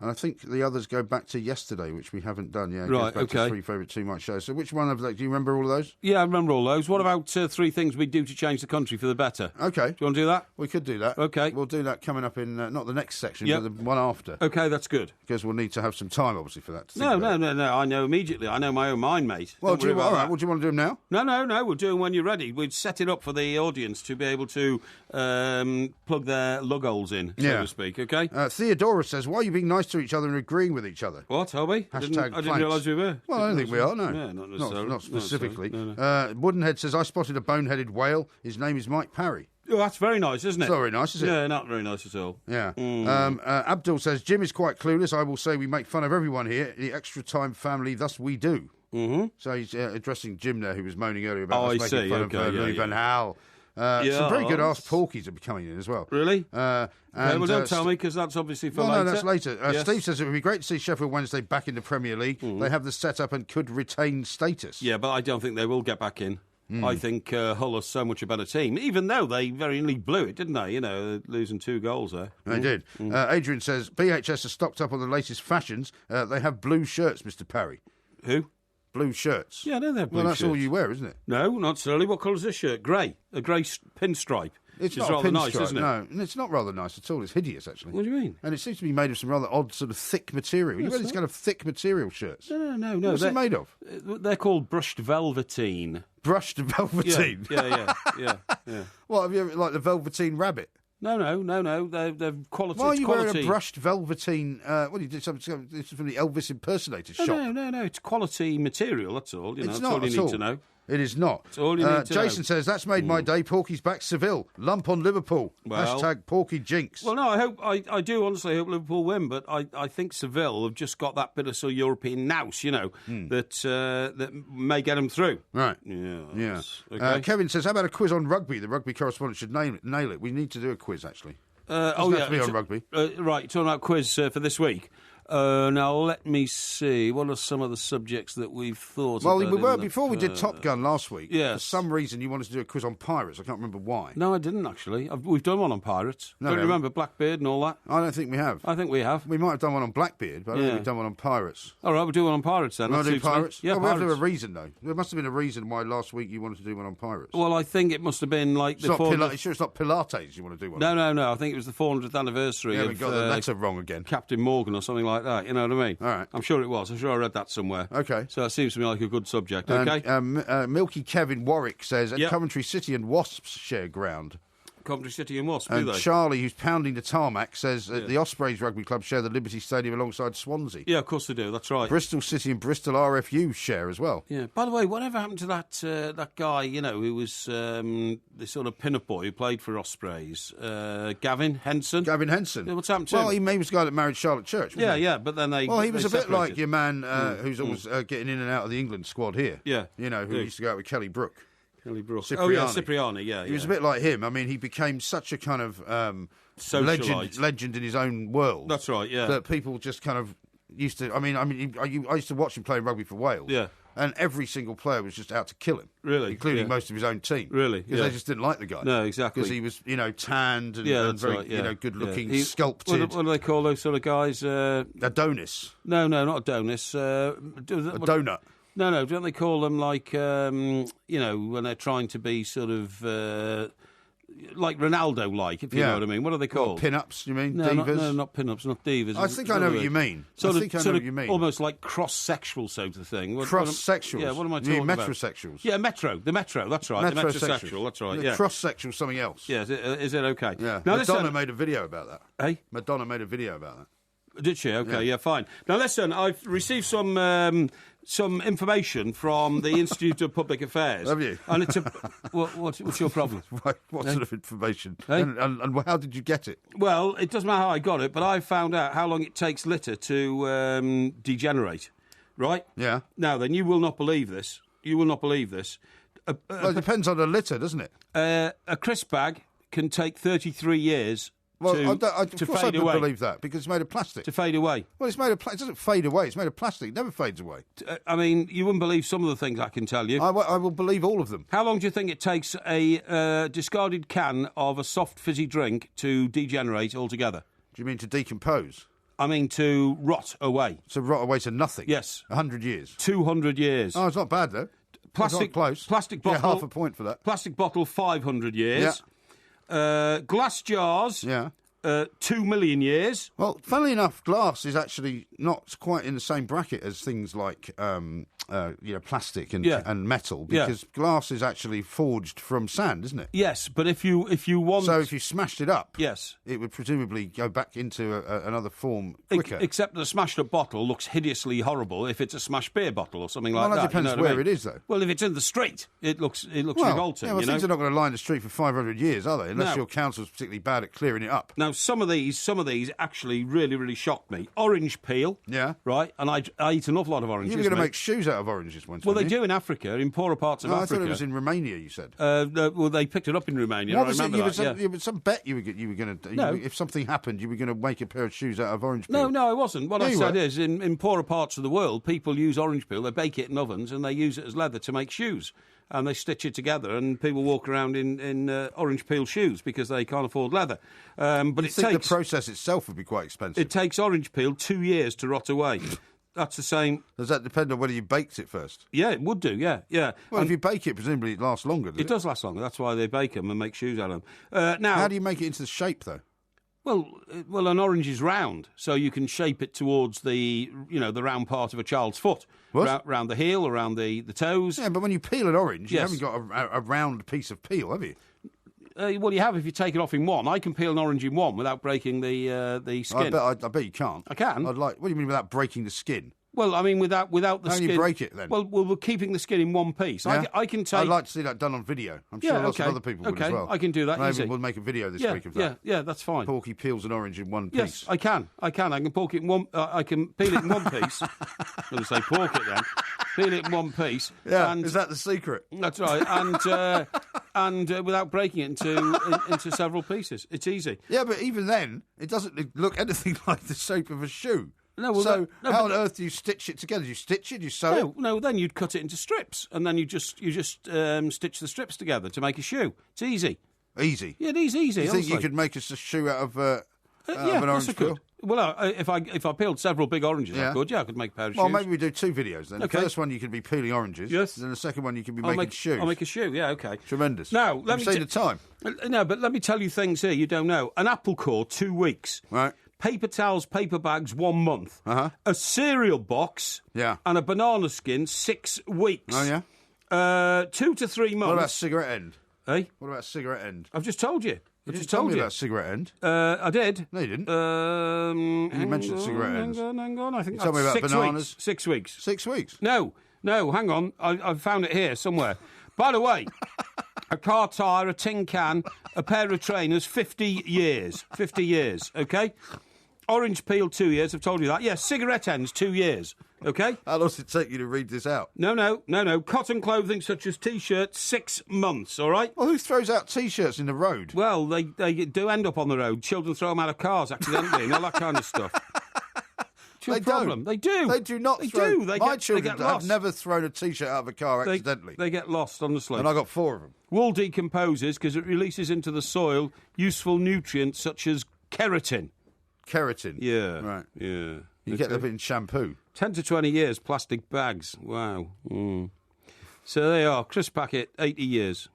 Speaker 7: And I think the others go back to yesterday, which we haven't done yet.
Speaker 6: Right,
Speaker 7: back to 3 favourite Too Much shows. So which one of those? Do you remember all of those?
Speaker 6: Yeah, I remember all those. What about 3 things we do to change the country for the better?
Speaker 7: Okay.
Speaker 6: Do you want to do that?
Speaker 7: We could do that.
Speaker 6: Okay.
Speaker 7: We'll do that coming up in, not the next section,
Speaker 6: Yep.
Speaker 7: but the one after.
Speaker 6: Okay, that's good.
Speaker 7: Because we'll need to have some time, obviously, for that.
Speaker 6: No. I know immediately. I know my own mind, mate.
Speaker 7: Well,
Speaker 6: Don't worry about
Speaker 7: all right.
Speaker 6: that.
Speaker 7: Well, do you want to do them now?
Speaker 6: No. We'll do them when you're ready. We'd set it up for the audience to be able to plug their lug holes in, so to speak, okay?
Speaker 7: Theodora says, why are you being nice to each other and agreeing with each other?
Speaker 6: What, are we? I didn't realise we were.
Speaker 7: Well, I don't think we are, no.
Speaker 6: Yeah, not necessarily.
Speaker 7: Not specifically.
Speaker 6: No.
Speaker 7: Woodenhead says, I spotted a bone-headed whale. His name is Mike Parry.
Speaker 6: Oh, that's very nice, isn't it?
Speaker 7: It's not very nice, is it?
Speaker 6: Yeah, not very nice at all.
Speaker 7: Yeah. Abdul says, Jim is quite clueless. I will say we make fun of everyone here. The extra time family, thus we do. Mm-hmm. So he's addressing Jim there, who was moaning earlier about us making fun of Louis Van Gaal. Some very good Ask Porkies are coming in as well.
Speaker 6: Really? Well, don't tell me, because that's obviously for later.
Speaker 7: No, that's later.
Speaker 6: Yes.
Speaker 7: Steve says it would be great to see Sheffield Wednesday back in the Premier League. They have the setup and could retain status.
Speaker 6: Yeah, but I don't think they will get back in. I think Hull are so much a better team, even though they very nearly blew it, didn't they? You know, losing 2 goals there.
Speaker 7: They did. Adrian says, BHS are stocked up on the latest fashions. They have blue shirts, Mr. Parry.
Speaker 6: Who?
Speaker 7: Blue shirts.
Speaker 6: Yeah, no, they're blue
Speaker 7: Well, that's
Speaker 6: shirts.
Speaker 7: all you wear, isn't it?
Speaker 6: No, not necessarily. What colour is this shirt? Grey. A grey pinstripe.
Speaker 7: It's
Speaker 6: Which
Speaker 7: not
Speaker 6: is rather
Speaker 7: a
Speaker 6: nice,
Speaker 7: pinstripe,
Speaker 6: isn't it?
Speaker 7: No, it's not rather nice at all. It's hideous, actually.
Speaker 6: What do you mean?
Speaker 7: And it seems to be made of some rather odd sort of thick material. You wear these kind of thick material shirts.
Speaker 6: No.
Speaker 7: What's it made of?
Speaker 6: They're called brushed velveteen.
Speaker 7: Brushed velveteen?
Speaker 6: Yeah.
Speaker 7: What, have you ever, like the velveteen rabbit?
Speaker 6: No. They're quality.
Speaker 7: Why are
Speaker 6: it's
Speaker 7: you
Speaker 6: quality.
Speaker 7: wearing a brushed velveteen? What do you do? Something this is from the Elvis impersonator shop.
Speaker 6: No. It's quality material. That's all.
Speaker 7: It's
Speaker 6: that's
Speaker 7: not
Speaker 6: all you
Speaker 7: at
Speaker 6: need
Speaker 7: all.
Speaker 6: to know.
Speaker 7: It is not.
Speaker 6: It's all you need to
Speaker 7: Jason
Speaker 6: know.
Speaker 7: says, that's made my day. Porky's back Seville. Lump on Liverpool.
Speaker 6: Well,
Speaker 7: Hashtag Porky jinx.
Speaker 6: Well, no, I do honestly hope Liverpool win, but I think Seville have just got that bit of sort of European nous, that may get them through.
Speaker 7: Right.
Speaker 6: Yeah.
Speaker 7: Okay. Kevin says, how about a quiz on rugby? The rugby correspondent should nail it. We need to do a quiz, actually. Doesn't have to be on rugby.
Speaker 6: Right, talking about quiz for this week. Now, let me see. What are some of the subjects that we've thought about?
Speaker 7: Well, before we did Top Gun last week,
Speaker 6: yes.
Speaker 7: For some reason you wanted to do a quiz on pirates. I can't remember why.
Speaker 6: No, I didn't, actually. We've done one on pirates.
Speaker 7: No,
Speaker 6: Don't
Speaker 7: we
Speaker 6: you remember Blackbeard and all that?
Speaker 7: I don't think we have.
Speaker 6: I think we have.
Speaker 7: We might have done one on Blackbeard, but I don't think we've done one on pirates.
Speaker 6: All right, we'll do one on pirates then.
Speaker 7: Want to do pirates?
Speaker 6: Yeah,
Speaker 7: we
Speaker 6: pirates.
Speaker 7: have to have a reason, though. There must have been a reason why last week you wanted to do one on pirates.
Speaker 6: Well, I think it must have been like
Speaker 7: sure it's not Pilates you want to do one on?
Speaker 6: No. I think it was the 400th anniversary
Speaker 7: we got the letter wrong again.
Speaker 6: Captain Morgan or something like that. You know what I mean?
Speaker 7: All right.
Speaker 6: I'm sure it was. I'm sure I read that somewhere.
Speaker 7: Okay.
Speaker 6: So it seems to me like a good subject. Okay.
Speaker 7: Milky Kevin Warwick says, at Coventry City and Wasps share ground.
Speaker 6: Coventry City and Wasps, do
Speaker 7: And
Speaker 6: they?
Speaker 7: Charlie, who's pounding the tarmac, says the Ospreys Rugby Club share the Liberty Stadium alongside Swansea.
Speaker 6: Yeah, of course they do. That's right.
Speaker 7: Bristol City and Bristol RFU share as well.
Speaker 6: Yeah. By the way, whatever happened to that guy, who was the sort of pin-up boy who played for Ospreys? Gavin Henson?
Speaker 7: Gavin Henson.
Speaker 6: Yeah, what's happened to him?
Speaker 7: He was the guy that married Charlotte Church, wasn't he?
Speaker 6: Yeah, but then they
Speaker 7: Well, he was
Speaker 6: they
Speaker 7: a bit
Speaker 6: separated.
Speaker 7: like your man who's always getting in and out of the England squad here.
Speaker 6: Yeah.
Speaker 7: Who used to go out with Kelly Brook.
Speaker 6: Kelly Brook.
Speaker 7: Cipriani.
Speaker 6: Oh, yeah, Cipriani, yeah.
Speaker 7: He was a bit like him. I mean, he became such a kind of legend in his own world.
Speaker 6: That's right, yeah.
Speaker 7: That people just kind of used to... I used to watch him play rugby for Wales.
Speaker 6: Yeah.
Speaker 7: And every single player was just out to kill him.
Speaker 6: Really?
Speaker 7: Including most of his own team.
Speaker 6: Really?
Speaker 7: Because they just didn't like the guy.
Speaker 6: No, exactly.
Speaker 7: Because he was, tanned and very, good-looking, sculpted.
Speaker 6: What do they call those sort of guys?
Speaker 7: Adonis.
Speaker 6: No, not Adonis.
Speaker 7: A donut.
Speaker 6: No, don't they call them like, when they're trying to be sort of... like Ronaldo-like, if you know what I mean. What are they called?
Speaker 7: Pin-ups, you mean?
Speaker 6: No,
Speaker 7: divas?
Speaker 6: not pin-ups, not divas.
Speaker 7: I think I know what you mean. I think I know what you mean.
Speaker 6: Almost like cross-sexual sort of thing.
Speaker 7: Cross-sexuals?
Speaker 6: Yeah, what am I talking about?
Speaker 7: Metrosexuals?
Speaker 6: Yeah, the metro, that's right. The metrosexual, that's right, yeah.
Speaker 7: Cross-sexual something else.
Speaker 6: Yeah, is it okay?
Speaker 7: Yeah. Now, Madonna made a video about that.
Speaker 6: Hey?
Speaker 7: Madonna made a video about that.
Speaker 6: Did she? Okay, yeah, fine. Now, listen, I've received some information from the Institute of Public Affairs.
Speaker 7: Have you?
Speaker 6: And it's what's your problem?
Speaker 7: What sort of information? And how did you get it?
Speaker 6: Well, it doesn't matter how I got it, but I found out how long it takes litter to degenerate. Right?
Speaker 7: Yeah.
Speaker 6: Now, then, you will not believe this.
Speaker 7: Well, it depends on the litter, doesn't it?
Speaker 6: A crisp bag can take 33 years to fade away.
Speaker 7: Of course I don't believe that, because it's made of plastic.
Speaker 6: To fade away.
Speaker 7: Well, it's made of it doesn't fade away. It's made of plastic. It never fades away.
Speaker 6: I mean, you wouldn't believe some of the things I can tell you.
Speaker 7: I will believe all of them.
Speaker 6: How long do you think it takes a discarded can of a soft fizzy drink to degenerate altogether?
Speaker 7: Do you mean to decompose?
Speaker 6: I mean to rot away.
Speaker 7: To rot away to nothing?
Speaker 6: Yes.
Speaker 7: 100 years?
Speaker 6: 200 years.
Speaker 7: Oh, it's not bad, though.
Speaker 6: Plastic,
Speaker 7: close.
Speaker 6: Plastic bottle.
Speaker 7: Yeah, half a point for that.
Speaker 6: Plastic bottle, 500 years. Yeah. Glass jars.
Speaker 7: Yeah.
Speaker 6: 2 million years.
Speaker 7: Well, funnily enough, glass is actually not quite in the same bracket as things like plastic and metal, because glass is actually forged from sand, isn't it?
Speaker 6: Yes, but if you want...
Speaker 7: So if you smashed it up,
Speaker 6: yes,
Speaker 7: it would presumably go back into another form quicker.
Speaker 6: Except that a smashed-up bottle looks hideously horrible if it's a smashed beer bottle or something like that.
Speaker 7: Well, that depends where it is, though.
Speaker 6: Well, if it's in the street, it looks revolting.
Speaker 7: Things are not going to line the street for 500 years, are they? Unless your council's particularly bad at clearing it up.
Speaker 6: Now, some of these actually really, really shocked me. Orange peel. Yeah. Right? And I eat an awful lot of oranges.
Speaker 7: You were going to make shoes out of oranges once,
Speaker 6: well, they do in Africa, in poorer parts of Africa.
Speaker 7: I thought it was in Romania, you said.
Speaker 6: Well, they picked it up in Romania.
Speaker 7: What was
Speaker 6: I remember
Speaker 7: that. Some bet you were going to... No. If something happened, you were going to make a pair of shoes out of orange peel.
Speaker 6: No, I wasn't. What I said is, in poorer parts of the world, people use orange peel, they bake it in ovens, and they use it as leather to make shoes. And they stitch it together, and people walk around in orange peel shoes because they can't afford leather. But
Speaker 7: the process itself would be quite expensive.
Speaker 6: It takes orange peel 2 years to rot away. That's the same.
Speaker 7: Does that depend on whether you baked it first?
Speaker 6: Yeah, it would do, yeah.
Speaker 7: Well, if you bake it, presumably it lasts longer,
Speaker 6: It does last longer. That's why they bake them and make shoes out of them. Now,
Speaker 7: how do you make it into the shape, though?
Speaker 6: Well, an orange is round, so you can shape it towards the round part of a child's foot. Round the heel, around the toes.
Speaker 7: Yeah, but when you peel an orange, you haven't got a round piece of peel, have you?
Speaker 6: Well, you have if you take it off in one. I can peel an orange in one without breaking the skin.
Speaker 7: I bet you can't.
Speaker 6: I can.
Speaker 7: What do you mean without breaking the skin?
Speaker 6: Well, I mean, without the skin...
Speaker 7: How do you break it, then?
Speaker 6: Well, we're keeping the skin in one piece.
Speaker 7: Yeah?
Speaker 6: I can take...
Speaker 7: I'd like to see that done on video. I'm sure lots of other people would as well.
Speaker 6: I can do that
Speaker 7: Maybe
Speaker 6: easy.
Speaker 7: we'll make a video this week of that.
Speaker 6: Yeah, that's fine.
Speaker 7: Porky peels an orange in one piece.
Speaker 6: Yes, I can. I can pork it in one... I can peel it in one piece. I'm going to say pork it, then. Peel it in one piece.
Speaker 7: Yeah, is that the secret?
Speaker 6: That's right. And without breaking it into several pieces. It's easy.
Speaker 7: Yeah, but even then, it doesn't look anything like the shape of a shoe.
Speaker 6: No, well,
Speaker 7: how on earth do you stitch it together? Do you stitch it? Do you sew it?
Speaker 6: No, then you'd cut it into strips, and then you just stitch the strips together to make a shoe. It's easy.
Speaker 7: Easy?
Speaker 6: Yeah, it is easy.
Speaker 7: You think you could make us a shoe out of an orange peel?
Speaker 6: Well, if I peeled several big oranges, I could make a pair of shoes.
Speaker 7: Well, maybe we do two videos then.
Speaker 6: Okay.
Speaker 7: The first one you could be peeling oranges.
Speaker 6: Yes.
Speaker 7: Then the second one you could be making shoes.
Speaker 6: I'll make a shoe, yeah, okay.
Speaker 7: Tremendous.
Speaker 6: Now,
Speaker 7: let me see the time.
Speaker 6: No, but let me tell you things here you don't know. An apple core, 2 weeks.
Speaker 7: Right.
Speaker 6: Paper towels, paper bags, 1 month.
Speaker 7: Uh-huh.
Speaker 6: A cereal box.
Speaker 7: Yeah.
Speaker 6: And a banana skin, 6 weeks.
Speaker 7: Oh, yeah?
Speaker 6: 2 to 3 months.
Speaker 7: What about cigarette end?
Speaker 6: Eh?
Speaker 7: What about cigarette end?
Speaker 6: I've just told you.
Speaker 7: You didn't tell me about cigarette end.
Speaker 6: I did.
Speaker 7: No, you didn't.
Speaker 6: You
Speaker 7: mentioned cigarette ends.
Speaker 6: Hang on. I think
Speaker 7: you told me about bananas.
Speaker 6: 6 weeks.
Speaker 7: 6 weeks?
Speaker 6: No, hang on. I found it here somewhere. By the way, a car tyre, a tin can, a pair of trainers, 50 years. 50 years, okay? Orange peel, 2 years. I've told you that. Yes, cigarette ends, 2 years. OK?
Speaker 7: How long does it take you to read this out?
Speaker 6: No. Cotton clothing such as T-shirts, 6 months, all right?
Speaker 7: Well, who throws out T-shirts in the road?
Speaker 6: Well, they do end up on the road. Children throw them out of cars accidentally and all that kind of stuff.
Speaker 7: They
Speaker 6: problem. They do.
Speaker 7: They do not. My children have never thrown a T-shirt out of a car accidentally.
Speaker 6: They get lost, honestly.
Speaker 7: And I got 4 of them.
Speaker 6: Wool decomposes because it releases into the soil useful nutrients such as keratin.
Speaker 7: Keratin?
Speaker 6: Yeah.
Speaker 7: Right.
Speaker 6: Yeah.
Speaker 7: You get them in shampoo.
Speaker 6: 10 to 20 years, plastic bags. Wow. So they are. Crisp packet, 80 years.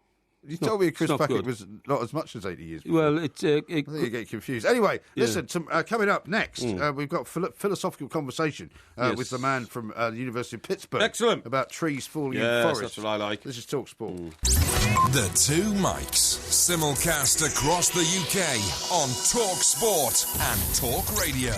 Speaker 7: You told me a crisp packet was not as much as 80 years before.
Speaker 6: Well, I
Speaker 7: think you get confused. Anyway, listen, coming up next, we've got philosophical conversation with the man from the University of Pittsburgh.
Speaker 6: Excellent.
Speaker 7: About trees falling in forests.
Speaker 6: That's what I like.
Speaker 7: This is Talk Sport.
Speaker 3: The Two Mics, simulcast across the UK on Talk Sport and Talk Radio.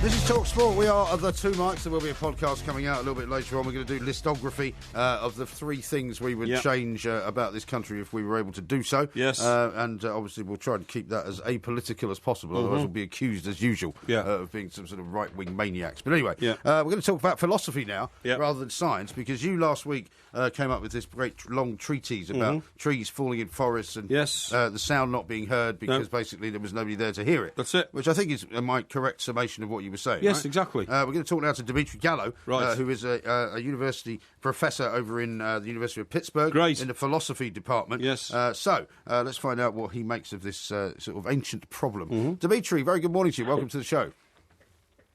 Speaker 7: This is Talk Sport. We are the Two Mics. There will be a podcast coming out a little bit later on. We're going to do listography of the 3 things we would change about this country if we were able to do so.
Speaker 6: Yes.
Speaker 7: And obviously we'll try and keep that as apolitical as possible. Otherwise we'll be accused, as usual, of being some sort of right-wing maniacs. But anyway, we're going to talk about philosophy now rather than science, because you last week came up with this great long treatise about trees falling in forests and the sound not being heard because basically there was nobody there to hear it.
Speaker 6: That's it.
Speaker 7: Which I think is my correct summation of what you were saying.
Speaker 6: Yes,
Speaker 7: right?
Speaker 6: exactly.
Speaker 7: We're going to talk now to Dimitri Gallo,
Speaker 6: right.
Speaker 7: who is a university professor over in the University of Pittsburgh in the philosophy department.
Speaker 6: Yes.
Speaker 7: So let's find out what he makes of this sort of ancient problem. Dimitri, very good morning to you. Welcome to the show.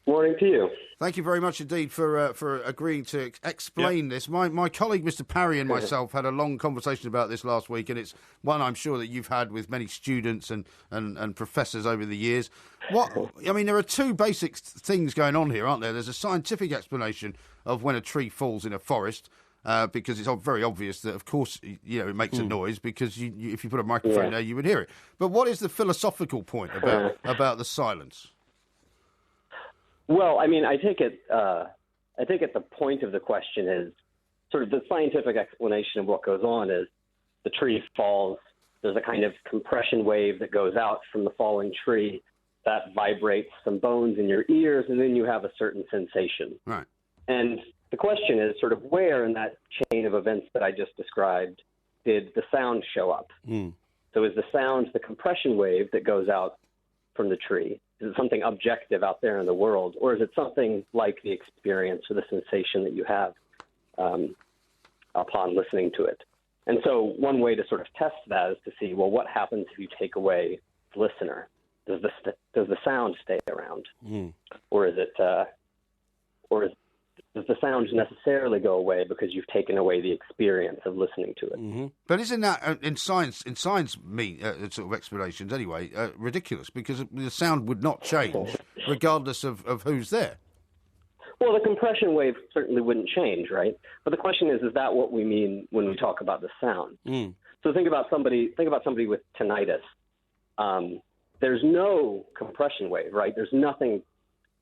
Speaker 11: Morning to you.
Speaker 7: Thank you very much indeed for agreeing to explain this. My colleague, Mr. Parry, and myself had a long conversation about this last week, and it's one I'm sure that you've had with many students and professors over the years. There are 2 basic things going on here, aren't there? There's a scientific explanation of when a tree falls in a forest, because it's very obvious that, of course, it makes a noise because if you put a microphone there, you would hear it. But what is the philosophical point about the silence?
Speaker 11: Well, I mean, I take it the point of the question is sort of the scientific explanation of what goes on is the tree falls. There's a kind of compression wave that goes out from the falling tree that vibrates some bones in your ears, and then you have a certain sensation.
Speaker 7: Right.
Speaker 11: And the question is sort of where in that chain of events that I just described did the sound show up? So is the sound the compression wave that goes out from the tree? Is it something objective out there in the world, or is it something like the experience or the sensation that you have upon listening to it? And so one way to sort of test that is to see, well, what happens if you take away the listener? Does the sound stay around, or is it, does the sound necessarily go away because you've taken away the experience of listening to it?
Speaker 7: But isn't that in science sort of explanations anyway ridiculous? Because the sound would not change regardless of who's there.
Speaker 11: Well, the compression wave certainly wouldn't change, right? But the question is that what we mean when we talk about the sound? So think about somebody with tinnitus. There's no compression wave, right? There's nothing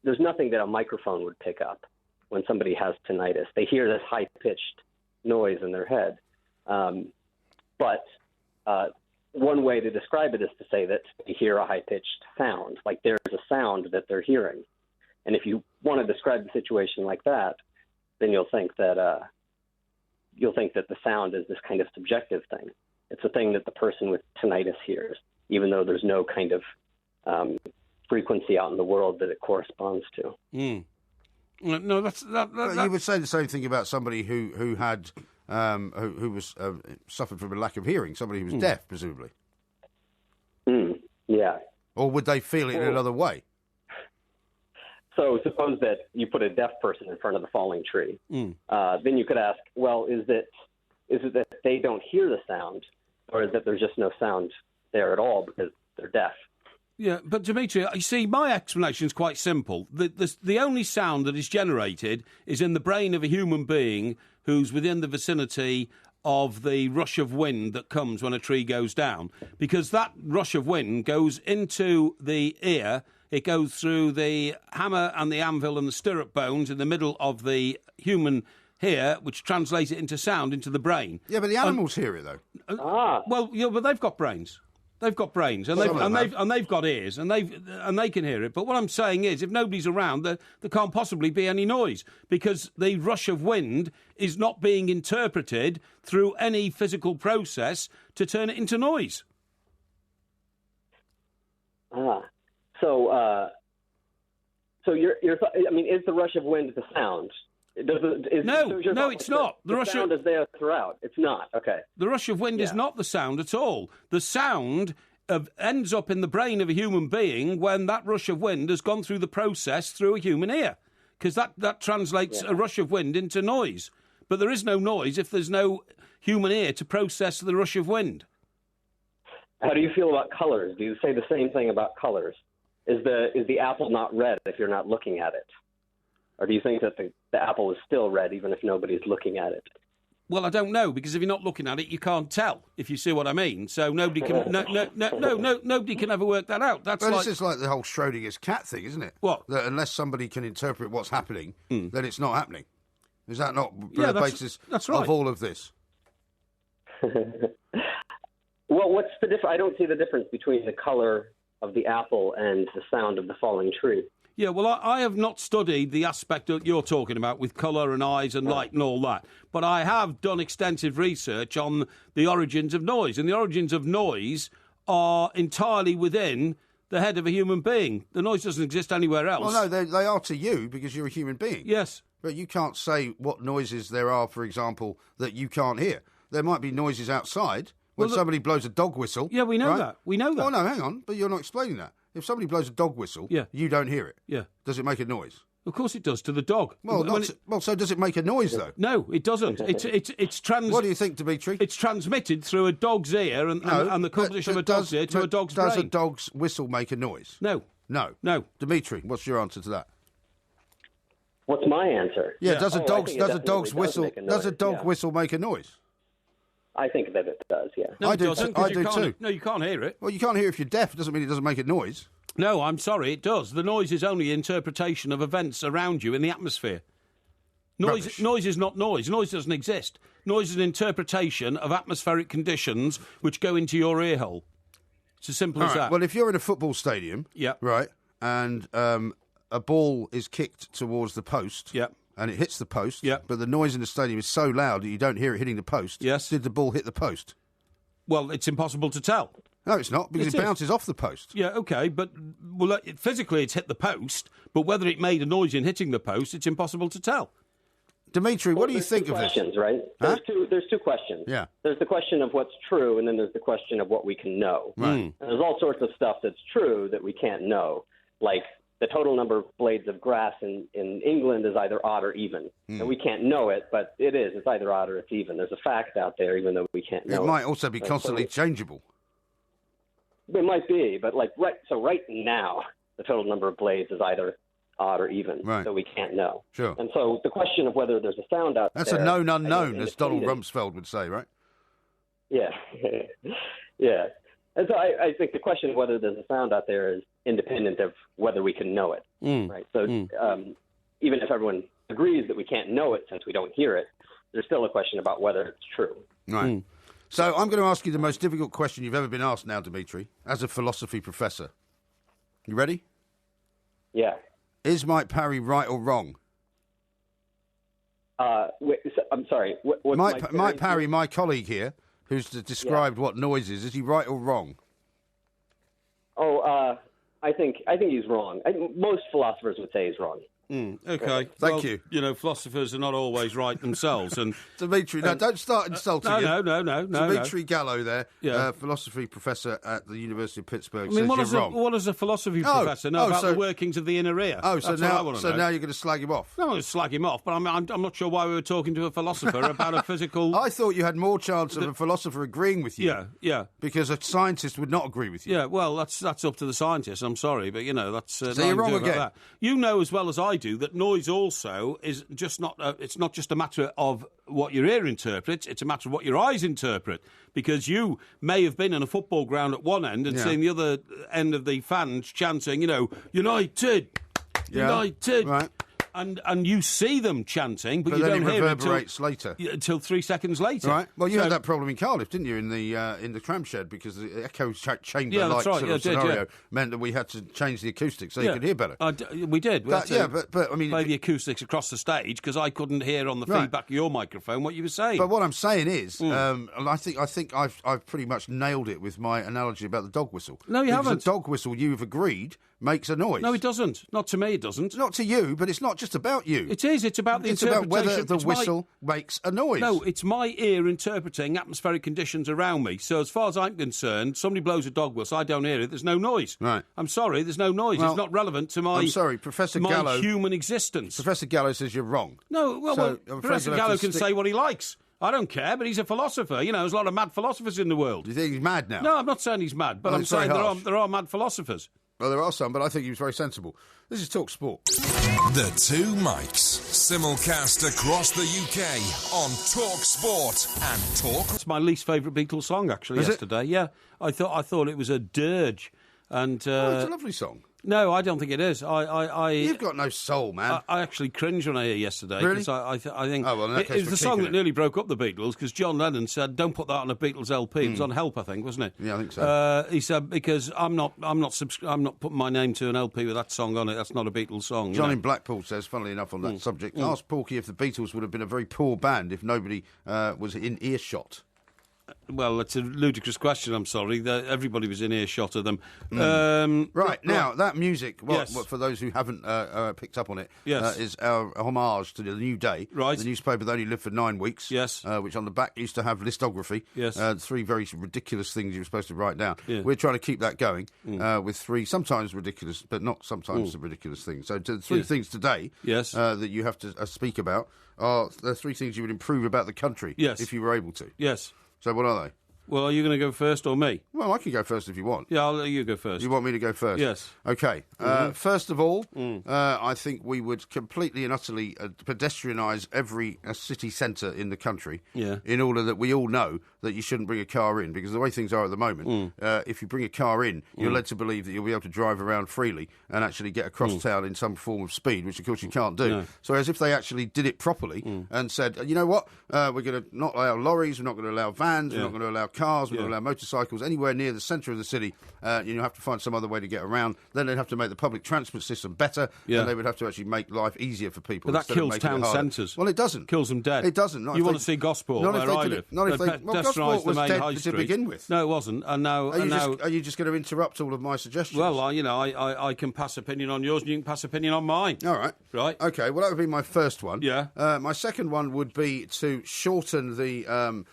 Speaker 11: that a microphone would pick up when somebody has tinnitus. They hear this high-pitched noise in their head. But one way to describe it is to say that they hear a high-pitched sound, like there's a sound that they're hearing. And if you want to describe the situation like that, then you'll think that the sound is this kind of subjective thing. It's a thing that the person with tinnitus hears, even though there's no kind of frequency out in the world that it corresponds to.
Speaker 6: No, that's that.
Speaker 7: You would say the same thing about somebody who had who was suffered from a lack of hearing, somebody who was deaf, presumably.
Speaker 11: Yeah.
Speaker 7: Or would they feel it in another way?
Speaker 11: So suppose that you put a deaf person in front of the falling tree. Then you could ask, well, is it that they don't hear the sound, or is that there's just no sound there at all because they're deaf?
Speaker 6: Yeah, but Dimitri, you see, my explanation is quite simple. The only sound that is generated is in the brain of a human being who's within the vicinity of the rush of wind that comes when a tree goes down, because that rush of wind goes into the ear. It goes through the hammer and the anvil and the stirrup bones in the middle of the human ear, which translates it into sound into the brain.
Speaker 7: Yeah, but the animals hear it, though.
Speaker 6: Well, yeah, but they've got brains. They've got brains, and they've got ears, and they can hear it. But what I'm saying is, if nobody's around, there can't possibly be any noise, because the rush of wind is not being interpreted through any physical process to turn it into noise.
Speaker 11: So you're I mean, is the rush of wind the sound?
Speaker 6: No, it's not.
Speaker 11: The sound is there throughout. It's not. Okay.
Speaker 6: The rush of wind is not the sound at all. The sound ends up in the brain of a human being when that rush of wind has gone through the process through a human ear, because that translates a rush of wind into noise. But there is no noise if there's no human ear to process the rush of wind.
Speaker 11: How do you feel about colors? Do you say the same thing about colors? Is the apple not red if you're not looking at it? Or do you think that the apple is still red even if nobody's looking at it?
Speaker 6: Well, I don't know, because if you're not looking at it, you can't tell, if you see what I mean. So nobody can nobody can ever work that out.
Speaker 7: This is like the whole Schrodinger's cat thing, isn't it?
Speaker 6: What?
Speaker 7: That unless somebody can interpret what's happening, then it's not happening. Is that not the basis of all of this?
Speaker 11: Well, what's the difference? I don't see the difference between the color of the apple and the sound of the falling tree.
Speaker 6: Yeah, well, I have not studied the aspect that you're talking about with colour and eyes and light and all that, but I have done extensive research on the origins of noise, and the origins of noise are entirely within the head of a human being. The noise doesn't exist anywhere else.
Speaker 7: Well, no, they are to you because you're a human being.
Speaker 6: Yes.
Speaker 7: But you can't say what noises there are, for example, that you can't hear. There might be noises outside when somebody blows a dog whistle.
Speaker 6: Yeah, we know that. We know that.
Speaker 7: Oh, no, hang on, but you're not explaining that. If somebody blows a dog whistle, you don't hear it.
Speaker 6: Yeah.
Speaker 7: Does it make a noise?
Speaker 6: Of course it does, to the dog.
Speaker 7: Well, so does it make a noise, though?
Speaker 6: No, it doesn't.
Speaker 7: What do you think, Dimitri?
Speaker 6: It's transmitted through a dog's ear and the composition of a dog's ear to a dog's brain.
Speaker 7: Does a dog's whistle make a noise?
Speaker 6: No.
Speaker 7: No. Dimitri, what's your answer to that?
Speaker 11: What's my answer?
Speaker 7: Yeah, does a dog's whistle make a noise?
Speaker 11: I think that it does, yeah.
Speaker 6: No,
Speaker 7: I do too.
Speaker 6: No, you can't hear it.
Speaker 7: Well, you can't hear if you're deaf. It doesn't mean it doesn't make a noise.
Speaker 6: No, I'm sorry, it does. The noise is only interpretation of events around you in the atmosphere. Noise is not noise. Noise doesn't exist. Noise is an interpretation of atmospheric conditions which go into your ear hole. It's as simple as that.
Speaker 7: Well, if you're in a football stadium, right, and a ball is kicked towards the post, and it hits the post, but the noise in the stadium is so loud that you don't hear it hitting the post.
Speaker 6: Yes.
Speaker 7: Did the ball hit the post?
Speaker 6: Well, it's impossible to tell.
Speaker 7: No, it's not, because it bounces off the post.
Speaker 6: Yeah, OK, but physically it's hit the post, but whether it made a noise in hitting the post, it's impossible to tell.
Speaker 7: Dimitri, what do you think of this?
Speaker 11: Questions, right? There's two questions.
Speaker 7: Yeah.
Speaker 11: There's the question of what's true, and then there's the question of what we can know.
Speaker 7: Right.
Speaker 11: And there's all sorts of stuff that's true that we can't know, like the total number of blades of grass in England is either odd or even. And we can't know it, but it is. It's either odd or it's even. There's a fact out there, even though we can't know it.
Speaker 7: It might also be constantly changeable.
Speaker 11: It might be, but right now, the total number of blades is either odd or even, so we can't know.
Speaker 7: Sure.
Speaker 11: And so the question of whether there's a sound out
Speaker 7: That's
Speaker 11: there...
Speaker 7: That's a known unknown, as Donald Rumsfeld would say, right?
Speaker 11: Yeah. Yeah. And so I think the question of whether there's a sound out there is independent of whether we can know it, right? So even if everyone agrees that we can't know it since we don't hear it, there's still a question about whether it's true.
Speaker 7: Right. So I'm going to ask you the most difficult question you've ever been asked now, Dimitri, as a philosophy professor. You ready?
Speaker 11: Yeah.
Speaker 7: Is Mike Parry right or wrong?
Speaker 11: I'm sorry.
Speaker 7: Mike Parry, my colleague here, who's described what noise is he right or wrong?
Speaker 11: I think he's wrong. Most philosophers would say he's wrong.
Speaker 6: OK.
Speaker 7: Thank you.
Speaker 6: You know, philosophers are not always right themselves. And
Speaker 7: Dimitri, no, don't start insulting him.
Speaker 6: No.
Speaker 7: Dimitri Gallo there, philosophy professor at the University of Pittsburgh, says you're wrong.
Speaker 6: What does a philosophy professor know about the workings of the inner ear?
Speaker 7: Oh, so now you're going to slag him off?
Speaker 6: No, I'm going to slag him off, but I'm not sure why we were talking to a philosopher about a physical...
Speaker 7: I thought you had more chance of a philosopher agreeing with you.
Speaker 6: Yeah.
Speaker 7: Because a scientist would not agree with you.
Speaker 6: Yeah, well, that's up to the scientist, I'm sorry, but, you know, that's...
Speaker 7: So you're wrong again.
Speaker 6: You know as well as I do, that noise also is just not. It's not just a matter of what your ear interprets; it's a matter of what your eyes interpret. Because you may have been in a football ground at one end and seen the other end of the fans chanting, United, United.
Speaker 7: Right.
Speaker 6: And you see them chanting, but you
Speaker 7: then
Speaker 6: don't
Speaker 7: it
Speaker 6: hear
Speaker 7: reverberates
Speaker 6: it
Speaker 7: later.
Speaker 6: until 3 seconds later.
Speaker 7: Right. Well, you had that problem in Cardiff, didn't you, in the tram shed, because the echo chamber-like scenario meant that we had to change the acoustics so you could hear better.
Speaker 6: We did.
Speaker 7: But I mean,
Speaker 6: play the acoustics across the stage because I couldn't hear on the feedback of your microphone what you were saying.
Speaker 7: But what I'm saying is, I think I've pretty much nailed it with my analogy about the dog whistle.
Speaker 6: No, you haven't.
Speaker 7: The dog whistle, you've agreed, makes a noise.
Speaker 6: No, it doesn't. Not to me, it doesn't.
Speaker 7: Not to you, but it's not just about you.
Speaker 6: It is. It's about the interpretation.
Speaker 7: It's about whether the whistle makes a noise.
Speaker 6: No, it's my ear interpreting atmospheric conditions around me. So as far as I'm concerned, somebody blows a dog whistle, I don't hear it, there's no noise.
Speaker 7: Right.
Speaker 6: I'm sorry, there's no noise.
Speaker 7: Well,
Speaker 6: it's not relevant to my,
Speaker 7: I'm sorry, Professor Gallo,
Speaker 6: human existence.
Speaker 7: Professor Gallo says you're wrong.
Speaker 6: No, well, Professor Gallo can say what he likes. I don't care, but he's a philosopher. There's a lot of mad philosophers in the world.
Speaker 7: Do you think he's mad now?
Speaker 6: No, I'm not saying he's mad, but I'm saying there are mad philosophers.
Speaker 7: Well, there are some, but I think he was very sensible. This is Talk Sport.
Speaker 3: The Two Mics, simulcast across the UK on Talk Sport and Talk.
Speaker 6: It's my least favourite Beatles song, actually, yesterday. Yeah, I thought it was a dirge. And
Speaker 7: it's a lovely song.
Speaker 6: No, I don't think it is.
Speaker 7: You've got no soul, man.
Speaker 6: I actually cringed when I hear Yesterday.
Speaker 7: Really?
Speaker 6: Because I think
Speaker 7: it
Speaker 6: was the song that nearly broke up the Beatles, because John Lennon said, "Don't put that on a Beatles LP." It was on Help, I think, wasn't it?
Speaker 7: Yeah, I think so.
Speaker 6: He said, "Because I'm not putting my name to an LP with that song on it. That's not a Beatles song."
Speaker 7: John in Blackpool says, funnily enough, on that subject, ask Porky if the Beatles would have been a very poor band if nobody was in earshot.
Speaker 6: Well, it's a ludicrous question, I'm sorry. Everybody was in earshot of them.
Speaker 7: Right, now, that music, for those who haven't picked up on it, is our homage to the New Day, the newspaper that only lived for 9 weeks, which on the back used to have listography, 3 very ridiculous things you were supposed to write down. Yeah. We're trying to keep that going with 3 sometimes ridiculous, but not sometimes ridiculous things. So 3 things today that you have to speak about are the 3 things you would improve about the country if you were able to.
Speaker 6: Yes.
Speaker 7: So what are they?
Speaker 6: Well, are you going to go first or me?
Speaker 7: Well, I can go first if you want.
Speaker 6: Yeah, I'll let you go first.
Speaker 7: You want me to go first?
Speaker 6: Yes.
Speaker 7: Okay. First of all, I think we would completely and utterly pedestrianise every city centre in the country in order that we all know that you shouldn't bring a car in, because the way things are at the moment, if you bring a car in, you're led to believe that you'll be able to drive around freely and actually get across town in some form of speed, which of course you can't do. No. So as if they actually did it properly and said, you know what, we're going to not allow lorries, we're not going to allow vans, we're not going to allow cars, we're not going to allow motorcycles anywhere near the centre of the city. You have to find some other way to get around. Then they'd have to make the public transport system better, and they would have to actually make life easier for people.
Speaker 6: But that kills town centres.
Speaker 7: Well, it doesn't.
Speaker 6: Kills them dead.
Speaker 7: It doesn't.
Speaker 6: You want to see Gosport, where I live.
Speaker 7: Not if they... Well, Gosport was dead to begin with.
Speaker 6: No, it wasn't. And now...
Speaker 7: Are you just going to interrupt all of my suggestions?
Speaker 6: Well, I can pass opinion on yours and you can pass opinion on mine.
Speaker 7: All right.
Speaker 6: Right.
Speaker 7: Okay, well, that would be my first one.
Speaker 6: Yeah.
Speaker 7: My second one would be to shorten the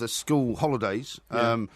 Speaker 7: school holidays and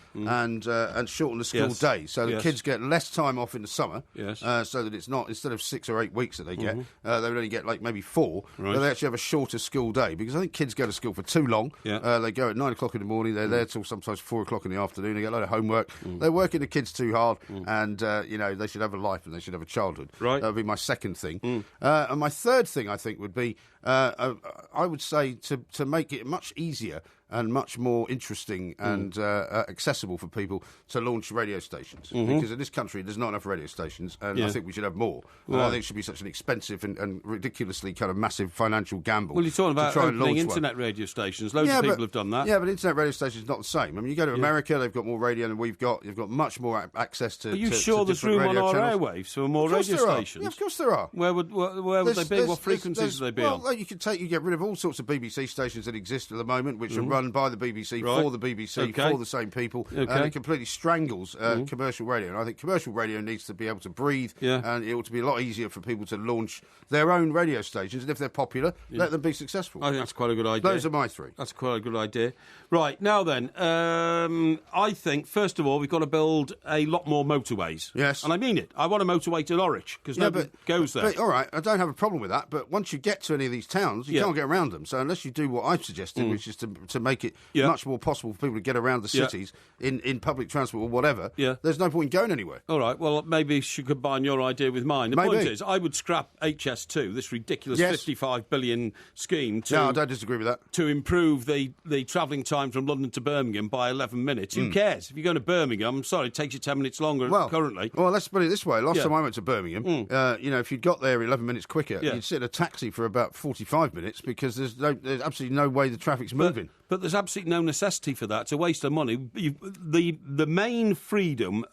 Speaker 7: shorten the school day, so that kids get less time off in the summer. Yes. So that it's not, instead of 6 or 8 weeks that they get, they would only get like maybe 4. Right. But they actually have a shorter school day, because I think kids go to school for too long. Yeah. They go at 9 o'clock in the morning. They're there till sometimes 4 o'clock in the afternoon. They get a load of homework. They're working the kids too hard, and they should have a life and they should have a childhood. Right. That would be my second thing. And my third thing, I think, would be I would say to make it much easier and much more interesting and accessible for people to launch radio stations. Because in this country, there's not enough radio stations, and I think we should have more. And I think it should be such an expensive and ridiculously kind of massive financial gamble.
Speaker 6: Well, you're talking about opening internet radio stations. Loads of people have done that.
Speaker 7: Yeah, but internet radio stations is not the same. I mean, you go to America, they've got more radio than we've got. You've got much more access to.
Speaker 6: Are you sure there's room on our airwaves for more radio stations?
Speaker 7: Yeah, of course there are.
Speaker 6: Where would they be? What frequencies would they be on?
Speaker 7: Well, you get rid of all sorts of BBC stations that exist at the moment, which are run by the BBC, for the BBC, for the same people, and it completely strangles commercial radio. And I think commercial radio needs to be able to breathe, and it ought to be a lot easier for people to launch their own radio stations, and if they're popular, let them be successful.
Speaker 6: I think that's quite a good idea.
Speaker 7: Those are my 3.
Speaker 6: That's quite a good idea. Right, now then, I think, first of all, we've got to build a lot more motorways.
Speaker 7: Yes.
Speaker 6: And I mean it. I want a motorway to Norwich, because nobody goes there.
Speaker 7: But, all right, I don't have a problem with that, but once you get to any of these these towns, you can't get around them. So unless you do what I've suggested, which is to make it much more possible for people to get around the cities in public transport or whatever, there's no point in going anywhere.
Speaker 6: All right, well, maybe you should combine your idea with mine. The point is, I would scrap HS2, this ridiculous £55 billion scheme.
Speaker 7: No, I don't disagree with that.
Speaker 6: To improve the travelling time from London to Birmingham by 11 minutes. Who cares? If you're going to Birmingham, I'm sorry, it takes you 10 minutes longer currently.
Speaker 7: Well, let's put it this way. Last time I went to Birmingham, if you'd got there 11 minutes quicker, you'd sit in a taxi for about 45 minutes because there's absolutely no way the traffic's moving.
Speaker 6: But there's absolutely no necessity for that. It's a waste of money. The main freedom,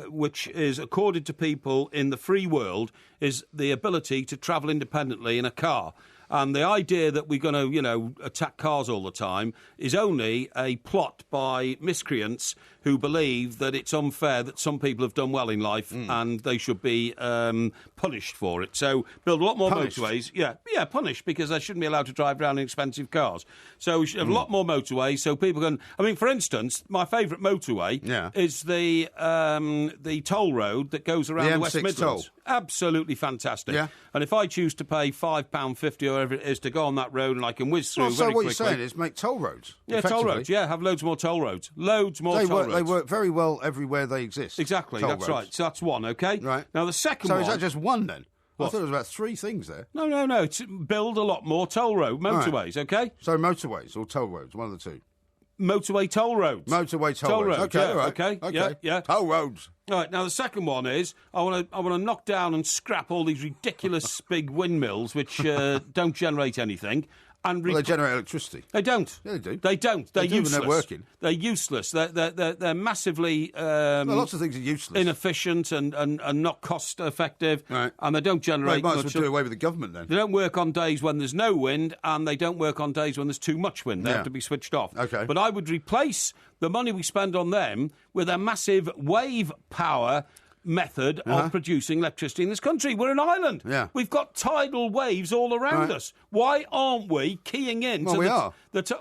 Speaker 6: which is accorded to people in the free world, is the ability to travel independently in a car. And the idea that we're going to, attack cars all the time is only a plot by miscreants who believe that it's unfair that some people have done well in life and they should be punished for it. So build a lot more motorways. Yeah, punished, because they shouldn't be allowed to drive around in expensive cars. So we should have a lot more motorways so people can... I mean, for instance, my favourite motorway is the toll road that goes around the West Midlands.
Speaker 7: Toll.
Speaker 6: Absolutely fantastic.
Speaker 7: Yeah.
Speaker 6: And if I choose to pay £5.50 or whatever it is to go on that road and I can whiz through very quickly...
Speaker 7: So what you're saying is make toll roads?
Speaker 6: Yeah, toll roads, have loads more toll roads. Loads more toll roads.
Speaker 7: They work very well everywhere they exist.
Speaker 6: Exactly, that's right. So that's one, OK?
Speaker 7: Right.
Speaker 6: Now, the second one...
Speaker 7: So is that just one, then? I thought there was about 3 things there.
Speaker 6: No. It's build a lot more motorways, OK?
Speaker 7: So motorways or toll roads, one of the two?
Speaker 6: Motorway toll roads.
Speaker 7: Motorway toll roads. OK, all right.
Speaker 6: OK. Yeah.
Speaker 7: Toll roads.
Speaker 6: All right, now the second one is I want to knock down and scrap all these ridiculous big windmills which don't generate anything. And
Speaker 7: they generate electricity.
Speaker 6: They don't.
Speaker 7: Yeah, they do.
Speaker 6: They don't. They're useless.
Speaker 7: When they're working.
Speaker 6: They're useless. They're massively
Speaker 7: lots of things are useless,
Speaker 6: inefficient, and not cost effective.
Speaker 7: Right.
Speaker 6: And they don't generate.
Speaker 7: Well, might
Speaker 6: much.
Speaker 7: as well do away with the government then.
Speaker 6: They don't work on days when there's no wind, and they don't work on days when there's too much wind. They have to be switched off.
Speaker 7: Okay.
Speaker 6: But I would replace the money we spend on them with a massive wave power method of producing electricity in this country. We're an island.
Speaker 7: Yeah.
Speaker 6: We've got tidal waves all around us. Why aren't we keying in?
Speaker 7: Well, we are.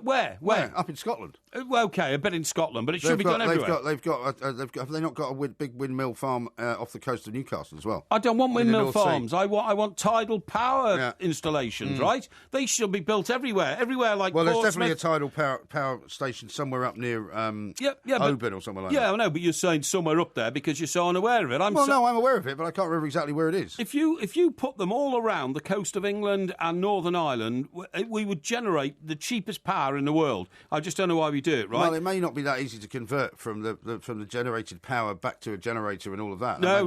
Speaker 6: Where?
Speaker 7: Up in Scotland.
Speaker 6: Well, OK, a bit in Scotland, but it should be done everywhere.
Speaker 7: Have they not got a big windmill farm off the coast of Newcastle as well?
Speaker 6: I don't want windmill farms. I want tidal power installations, right? They should be built everywhere. Everywhere like
Speaker 7: Well, there's
Speaker 6: Portsmouth.
Speaker 7: definitely a tidal power station somewhere up near Oban or somewhere like that.
Speaker 6: Yeah, I know, but you're saying somewhere up there because you're so unaware of it.
Speaker 7: No, I'm aware of it, but I can't remember exactly where it is.
Speaker 6: If you put them all around the coast of England and Northern Ireland, we would generate the cheapest power in the world. I just don't know why we do it, right?
Speaker 7: Well, it may not be that easy to convert from the generated power back to a generator and all of that.
Speaker 6: No.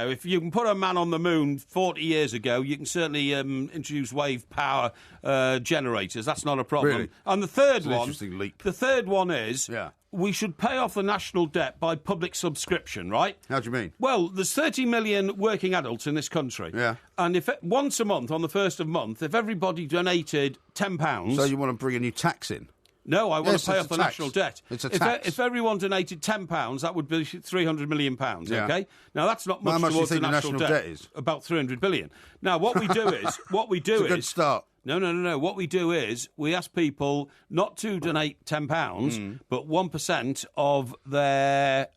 Speaker 6: If you can put a man on the moon 40 years ago, you can certainly introduce wave power generators. That's not a problem.
Speaker 7: Really?
Speaker 6: And the third
Speaker 7: It's an
Speaker 6: one,
Speaker 7: interesting leap.
Speaker 6: The third one is we should pay off the national debt by public subscription, right?
Speaker 7: How do you mean?
Speaker 6: Well, there's 30 million working adults in this country.
Speaker 7: Yeah.
Speaker 6: And if once a month, on the first of month, if everybody donated £10...
Speaker 7: So you want to bring a new tax in?
Speaker 6: No, I want to pay off the national debt.
Speaker 7: It's a tax.
Speaker 6: If everyone donated £10, that would be £300 million,
Speaker 7: yeah.
Speaker 6: OK? Now, that's not much
Speaker 7: How much
Speaker 6: towards
Speaker 7: do you think
Speaker 6: the national
Speaker 7: debt is?
Speaker 6: About £300 billion. Now, what we do is...
Speaker 7: It's a good start.
Speaker 6: No. What we do is we ask people not to donate £10, but 1% of their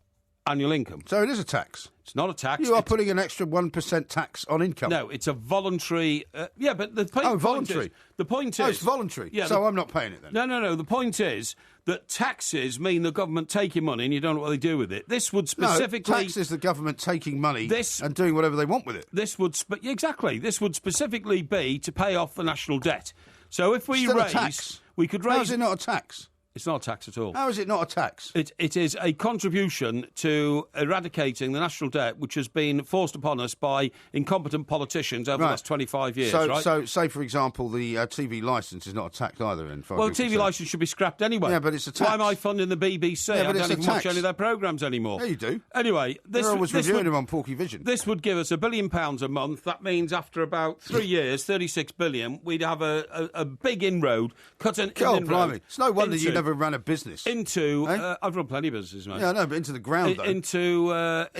Speaker 6: annual income.
Speaker 7: So it is a tax.
Speaker 6: It's not a tax.
Speaker 7: You are putting an extra 1% tax on income.
Speaker 6: No, it's a voluntary... but the point,
Speaker 7: voluntary.
Speaker 6: The point is...
Speaker 7: it's voluntary.
Speaker 6: Yeah,
Speaker 7: so I'm not paying it then.
Speaker 6: No. The point is that taxes mean the government taking money and you don't know what they do with it. This would specifically...
Speaker 7: No, tax is the government taking money and doing whatever they want with it.
Speaker 6: This would... Exactly. This would specifically be to pay off the national debt. So if we
Speaker 7: a tax.
Speaker 6: We could raise...
Speaker 7: How is it not a tax?
Speaker 6: It's not a tax at all.
Speaker 7: How is it not a tax?
Speaker 6: It is a contribution to eradicating the national debt, which has been forced upon us by incompetent politicians over the last 25 years, right?
Speaker 7: So, say, for example, the TV licence is not a tax either.
Speaker 6: Well, the TV licence should be scrapped anyway.
Speaker 7: Yeah, but it's a tax.
Speaker 6: Why am I funding the BBC?
Speaker 7: Yeah, but
Speaker 6: I don't even watch
Speaker 7: tax.
Speaker 6: any of their programmes anymore.
Speaker 7: Yeah, you do.
Speaker 6: Anyway,
Speaker 7: You're always reviewing them on Porky Vision.
Speaker 6: This would give us £1 billion a month. That means after about 3 years, 36 billion, we'd have a big inroad.
Speaker 7: Blimey. It's no wonder you never ran a business.
Speaker 6: I've run plenty of businesses, mate.
Speaker 7: Yeah, no, but into the ground, though.
Speaker 6: Into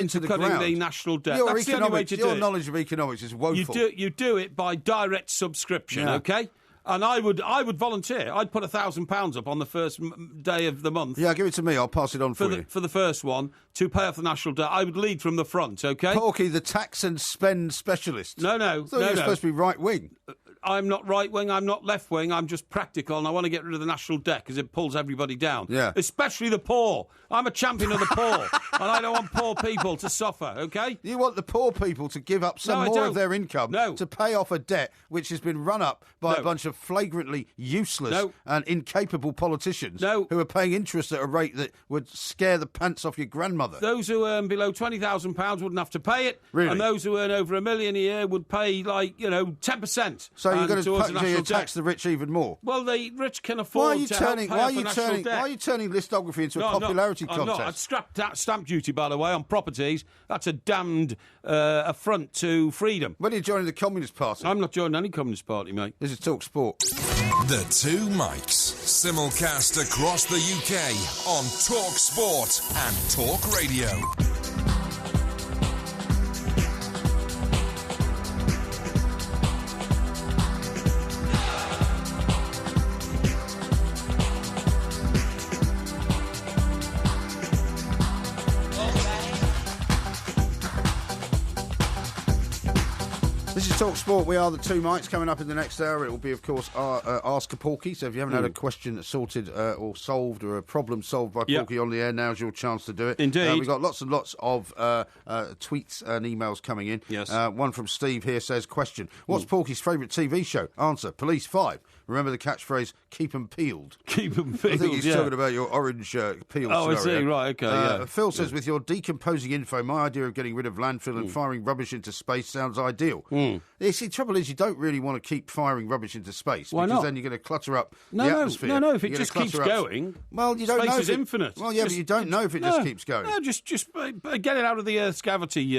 Speaker 6: cutting the national debt. That's the only way to do it.
Speaker 7: Your knowledge of economics is woeful.
Speaker 6: You do it by direct subscription, OK? And I would volunteer. I'd put £1,000 up on the first day of the month.
Speaker 7: Yeah, give it to me. I'll pass it on for you.
Speaker 6: For the first one, to pay off the national debt. I would lead from the front, OK?
Speaker 7: Porky, the tax and spend specialist.
Speaker 6: No.
Speaker 7: I thought you were supposed to be right-wing.
Speaker 6: I'm not right-wing, I'm not left-wing, I'm just practical, and I want to get rid of the national debt because it pulls everybody down.
Speaker 7: Yeah.
Speaker 6: Especially the poor. I'm a champion of the poor, and I don't want poor people to suffer, OK?
Speaker 7: You want the poor people to give up some more of their income to pay off a debt which has been run up by a bunch of flagrantly useless and incapable politicians who are paying interest at a rate that would scare the pants off your grandmother.
Speaker 6: Those who earn below £20,000 wouldn't have to pay it, and those who earn over $1 million a year would pay, 10%.
Speaker 7: So you're going to tax the rich even more?
Speaker 6: Well, the rich can afford to help pay off the national debt.
Speaker 7: Why are you turning listography into a popularity contest?
Speaker 6: I'd scrap that stamp duty, by the way, on properties. That's a damned affront to freedom.
Speaker 7: When are you joining the Communist Party?
Speaker 6: I'm not joining any Communist Party, mate.
Speaker 7: This is Talk Sport.
Speaker 3: The Two Mikes, simulcast across the UK on Talk Sport and Talk Radio.
Speaker 7: This is Talk Sport. We are the Two Mikes. Coming up in the next hour, it will be, of course, our Ask Porky. So if you haven't had a question sorted or solved or a problem solved by Porky on the air, now's your chance to do it.
Speaker 6: Indeed.
Speaker 7: We've got lots and lots of tweets and emails coming in.
Speaker 6: Yes.
Speaker 7: One from Steve here says, question, what's Porky's favourite TV show? Answer, Police 5. Remember the catchphrase, keep 'em peeled.
Speaker 6: Keep 'em peeled,
Speaker 7: I think he's talking about your orange peel
Speaker 6: Oh,
Speaker 7: scenario.
Speaker 6: I see, right, okay,
Speaker 7: Phil says, with your decomposing info, my idea of getting rid of landfill and firing rubbish into space sounds ideal. You see, the trouble is you don't really want to keep firing rubbish into space.
Speaker 6: Why
Speaker 7: because
Speaker 6: not?
Speaker 7: then you're going to clutter up the atmosphere.
Speaker 6: No, if it just keeps going,
Speaker 7: well, you don't
Speaker 6: space
Speaker 7: know
Speaker 6: is infinite.
Speaker 7: Well, yeah, but you don't know if it just keeps going.
Speaker 6: No, just get it out of the Earth's cavity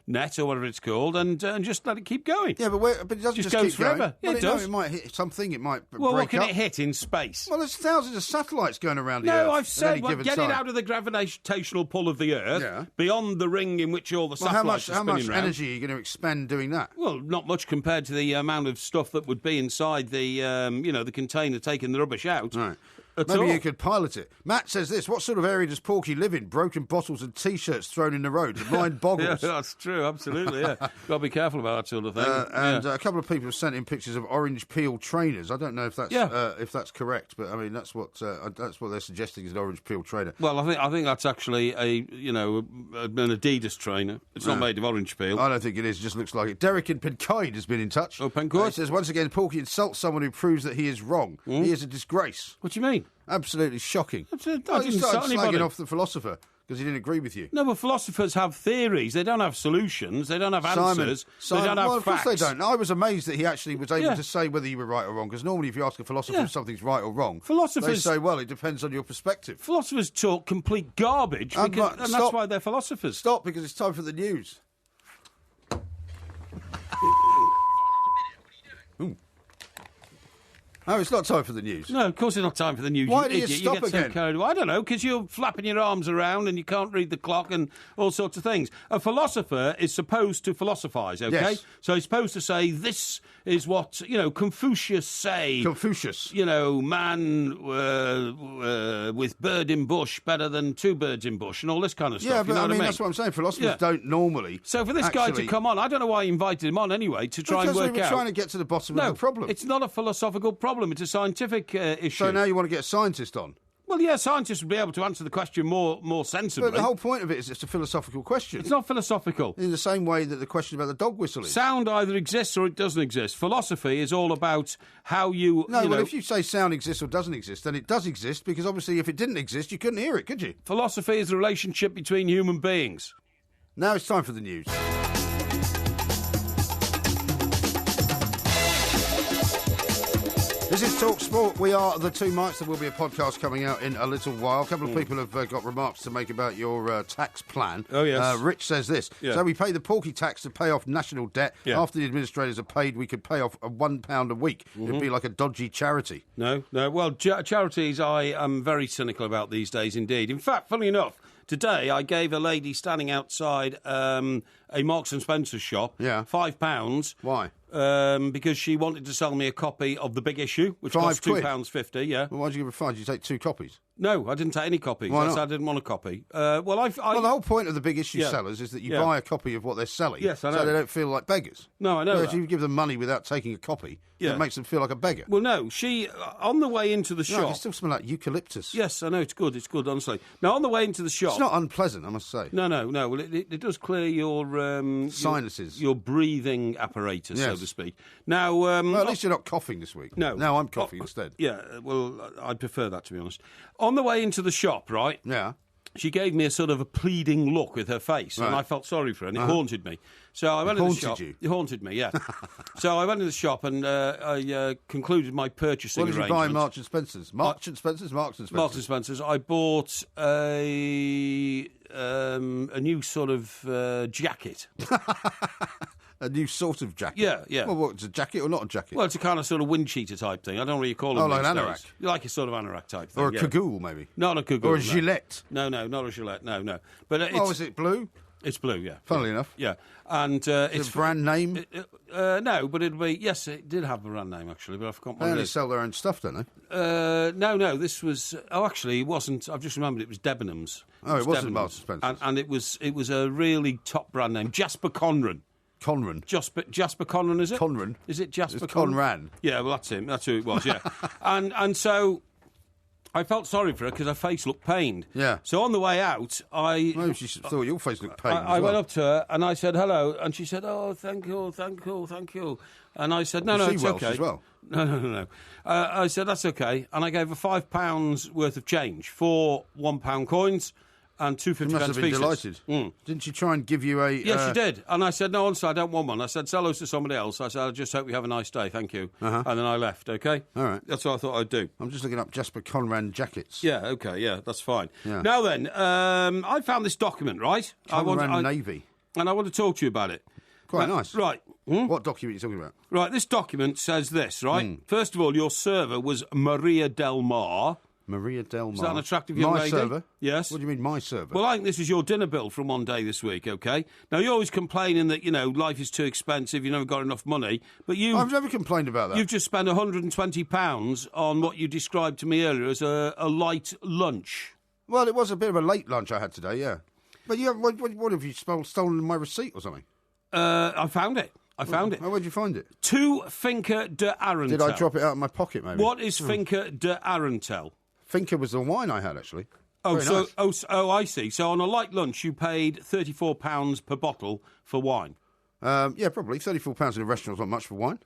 Speaker 6: net or whatever it's called and just let it keep going.
Speaker 7: Yeah, but it doesn't just
Speaker 6: goes
Speaker 7: keep going.
Speaker 6: forever. Yeah,
Speaker 7: Well,
Speaker 6: it does.
Speaker 7: No, it might hit something, it might
Speaker 6: Well,
Speaker 7: break
Speaker 6: what can
Speaker 7: up.
Speaker 6: it hit in space?
Speaker 7: Well, there's thousands of satellites going around the Earth.
Speaker 6: No, I've
Speaker 7: at
Speaker 6: said,
Speaker 7: any given
Speaker 6: get
Speaker 7: time.
Speaker 6: it out of the gravitational pull of the Earth, beyond the ring in which all the satellites are
Speaker 7: how
Speaker 6: spinning
Speaker 7: much
Speaker 6: round.
Speaker 7: energy are you going to expend doing that?
Speaker 6: Well, not much compared to the amount of stuff that would be inside the, the container taking the rubbish out.
Speaker 7: Right.
Speaker 6: At
Speaker 7: Maybe
Speaker 6: all.
Speaker 7: you could pilot it. Matt says this, what sort of area does Porky live in? Broken bottles and T-shirts thrown in the road. The mind boggles.
Speaker 6: Yeah, that's true, absolutely, yeah. Got to be careful about that sort of thing.
Speaker 7: And a couple of people have sent in pictures of orange peel trainers. I don't know if that's correct, but I mean that's what they're suggesting is an orange peel trainer.
Speaker 6: Well, I think that's actually an Adidas trainer. It's not made of orange peel.
Speaker 7: I don't think it is. It just looks like it. Derek in Pencoed has been in touch.
Speaker 6: Oh, Pencoed.
Speaker 7: He says once again, Porky insults someone who proves that he is wrong. He is a disgrace.
Speaker 6: What do you mean?
Speaker 7: Absolutely shocking.
Speaker 6: I didn't
Speaker 7: He started
Speaker 6: insult anybody.
Speaker 7: slagging off the philosopher because he didn't agree with you.
Speaker 6: No, but philosophers have theories. They don't have solutions. They don't have answers.
Speaker 7: Simon,
Speaker 6: they don't have
Speaker 7: well, of
Speaker 6: facts.
Speaker 7: course they don't. I was amazed that he actually was able to say whether you were right or wrong, because normally if you ask a philosopher if something's right or wrong, they say, well, it depends on your perspective.
Speaker 6: Philosophers talk complete garbage, and that's why they're philosophers.
Speaker 7: Stop, because it's time for the news. Ooh. Oh, it's not time for the news.
Speaker 6: No, of course it's not time for the news.
Speaker 7: Why do you
Speaker 6: idiot.
Speaker 7: stop
Speaker 6: get so
Speaker 7: again?
Speaker 6: carried away. I don't know, because you're flapping your arms around and you can't read the clock and all sorts of things. A philosopher is supposed to philosophise, OK?
Speaker 7: Yes.
Speaker 6: So he's supposed to say, this is what, Confucius say.
Speaker 7: Confucius.
Speaker 6: Man with bird in bush better than two birds in bush and all this kind of stuff.
Speaker 7: Yeah, but
Speaker 6: you know
Speaker 7: I mean,
Speaker 6: what
Speaker 7: that's what I'm saying. Philosophers don't normally.
Speaker 6: So for this guy to come on, I don't know why he invited him on anyway, to try and
Speaker 7: because
Speaker 6: work
Speaker 7: we were
Speaker 6: out.
Speaker 7: trying to get to the bottom of the problem.
Speaker 6: It's not a philosophical problem. It's a scientific issue.
Speaker 7: So now you want to get a scientist on?
Speaker 6: Well, yeah, scientists would be able to answer the question more sensibly.
Speaker 7: But the whole point of it is it's a philosophical question.
Speaker 6: It's not philosophical.
Speaker 7: In the same way that the question about the dog whistle is.
Speaker 6: Sound either exists or it doesn't exist. Philosophy is all about how you...
Speaker 7: No, well, if you say sound exists or doesn't exist, then it does exist, because obviously if it didn't exist, you couldn't hear it, could you?
Speaker 6: Philosophy is the relationship between human beings.
Speaker 7: Now it's time for the news. This is Talk Sport. We are the Two Mikes. There will be a podcast coming out in a little while. A couple of people have got remarks to make about your tax plan.
Speaker 6: Oh, yes.
Speaker 7: Rich says this.
Speaker 6: Yeah.
Speaker 7: So we pay the Porky tax to pay off national debt.
Speaker 6: Yeah.
Speaker 7: After the administrators are paid, we could pay off £1 a week. It'd be like a dodgy charity.
Speaker 6: No. Well, charities I am very cynical about these days indeed. In fact, funny enough, today I gave a lady standing outside a Marks and Spencer shop £5.
Speaker 7: Why?
Speaker 6: Because she wanted to sell me a copy of The Big Issue, which costs £2.50, yeah.
Speaker 7: Well, why did you give her £5? Did you take 2 copies?
Speaker 6: No, I didn't take any copies.
Speaker 7: Why
Speaker 6: I
Speaker 7: not?
Speaker 6: said I didn't want a copy.
Speaker 7: Well, the whole point of the big issue
Speaker 6: Yeah.
Speaker 7: sellers is that you
Speaker 6: Yeah.
Speaker 7: buy a copy of what they're selling,
Speaker 6: Yes, I know.
Speaker 7: so they don't feel like beggars.
Speaker 6: No, I know
Speaker 7: Whereas
Speaker 6: that.
Speaker 7: you give them money without taking a copy,
Speaker 6: Yeah.
Speaker 7: it makes them feel like a beggar.
Speaker 6: Well, no, she on the way into the
Speaker 7: No,
Speaker 6: shop.
Speaker 7: it still smell like eucalyptus.
Speaker 6: Yes, I know it's good. It's good, honestly. Now on the way into the shop.
Speaker 7: It's not unpleasant, I must say.
Speaker 6: No. Well, it does clear your
Speaker 7: sinuses,
Speaker 6: your breathing apparatus, so
Speaker 7: Yes.
Speaker 6: to speak. Now,
Speaker 7: well, at least you're not coughing this week.
Speaker 6: No,
Speaker 7: Now I'm coughing instead.
Speaker 6: Yeah, well, I'd prefer that, to be honest. On the way into the shop, right?
Speaker 7: Yeah.
Speaker 6: She gave me a sort of a pleading look with her face, and
Speaker 7: Right.
Speaker 6: I felt sorry for her, and it haunted me. So I went in the shop.
Speaker 7: You?
Speaker 6: It haunted me, yeah. So I went in the shop and I concluded my purchasing
Speaker 7: What did you buy in
Speaker 6: arrangements.
Speaker 7: Marks and Spencer's? Marks and Spencer's?
Speaker 6: Marks and Spencer's. I bought a new sort of jacket.
Speaker 7: A new sort of jacket?
Speaker 6: Yeah.
Speaker 7: Well, what, it's a jacket or not a jacket?
Speaker 6: Well, it's a kind of sort of wind cheater type thing. I don't really call it.
Speaker 7: Oh, like an anorak?
Speaker 6: Like a sort of anorak type thing.
Speaker 7: Or a
Speaker 6: yeah.
Speaker 7: cagoule, maybe?
Speaker 6: Not a cagoule.
Speaker 7: Or a
Speaker 6: no.
Speaker 7: gilet?
Speaker 6: No, not a gilet. No. But
Speaker 7: Is it blue?
Speaker 6: It's blue, yeah.
Speaker 7: Funnily enough.
Speaker 6: Yeah. And
Speaker 7: it's a brand name?
Speaker 6: No, but it'll be... Yes, it did have a brand name, actually, but I've forgotten what
Speaker 7: They
Speaker 6: it
Speaker 7: only
Speaker 6: is.
Speaker 7: sell their own stuff, don't they?
Speaker 6: No, this was... Oh, actually, it wasn't... I've just remembered it was Debenhams.
Speaker 7: Oh, it wasn't
Speaker 6: Debenhams.
Speaker 7: Marks and Spencer's.
Speaker 6: And it was a really top brand name. Jasper Conran. Jasper Conran, is it?
Speaker 7: Conran.
Speaker 6: Is it Jasper
Speaker 7: It's
Speaker 6: Conran?
Speaker 7: Conran.
Speaker 6: Yeah, well, that's him. That's who it was, yeah. and so I felt sorry for her because her face looked pained.
Speaker 7: Yeah.
Speaker 6: So on the way out,
Speaker 7: Maybe she thought your face looked pained
Speaker 6: I
Speaker 7: as
Speaker 6: went
Speaker 7: well.
Speaker 6: up to her and I said hello, and she said, "Oh, thank you." And I said, "No,
Speaker 7: Was
Speaker 6: it's
Speaker 7: she Welsh
Speaker 6: okay."
Speaker 7: as well?
Speaker 6: No. I said, "That's okay," and I gave her £5 worth of change, 4 £1 coins and 2
Speaker 7: She
Speaker 6: 50
Speaker 7: must
Speaker 6: pence
Speaker 7: have been
Speaker 6: pieces.
Speaker 7: delighted. Didn't she try and give you a...
Speaker 6: Yes, she did. And I said, "No, honestly, I don't want one." I said, "Sell those to somebody else." I said, "I just hope you have a nice day, thank you." And then I left, okay?
Speaker 7: All right.
Speaker 6: That's what I thought I'd do.
Speaker 7: I'm just looking up Jasper Conran jackets.
Speaker 6: Yeah, okay, yeah, that's fine.
Speaker 7: Yeah.
Speaker 6: Now then, I found this document, right?
Speaker 7: Conran Navy.
Speaker 6: And I want to talk to you about it.
Speaker 7: Quite nice.
Speaker 6: Right.
Speaker 7: What document are you talking about?
Speaker 6: Right, this document says this, right? First of all, your server was Maria Del Mar.
Speaker 7: Maria Del Mar.
Speaker 6: Is that an attractive young lady?
Speaker 7: My server?
Speaker 6: Yes.
Speaker 7: What do you mean, my server?
Speaker 6: Well, I think this is your dinner bill from one day this week, okay? Now, you're always complaining that, life is too expensive, you never got enough money, but
Speaker 7: I've never complained about that.
Speaker 6: You've just spent £120 on what you described to me earlier as a light lunch.
Speaker 7: Well, it was a bit of a late lunch I had today, yeah. But what have you stolen my receipt or something?
Speaker 6: I found it.
Speaker 7: Where'd you find it?
Speaker 6: 2 Finca de Arentel.
Speaker 7: Did I drop it out of my pocket, maybe?
Speaker 6: What is Finca de Arentel?
Speaker 7: Finca was the wine I had, actually.
Speaker 6: Oh,
Speaker 7: Very nice.
Speaker 6: I see. So on a light lunch, you paid £34 per bottle for wine.
Speaker 7: Yeah, probably. £34 in a restaurant's not much for wine.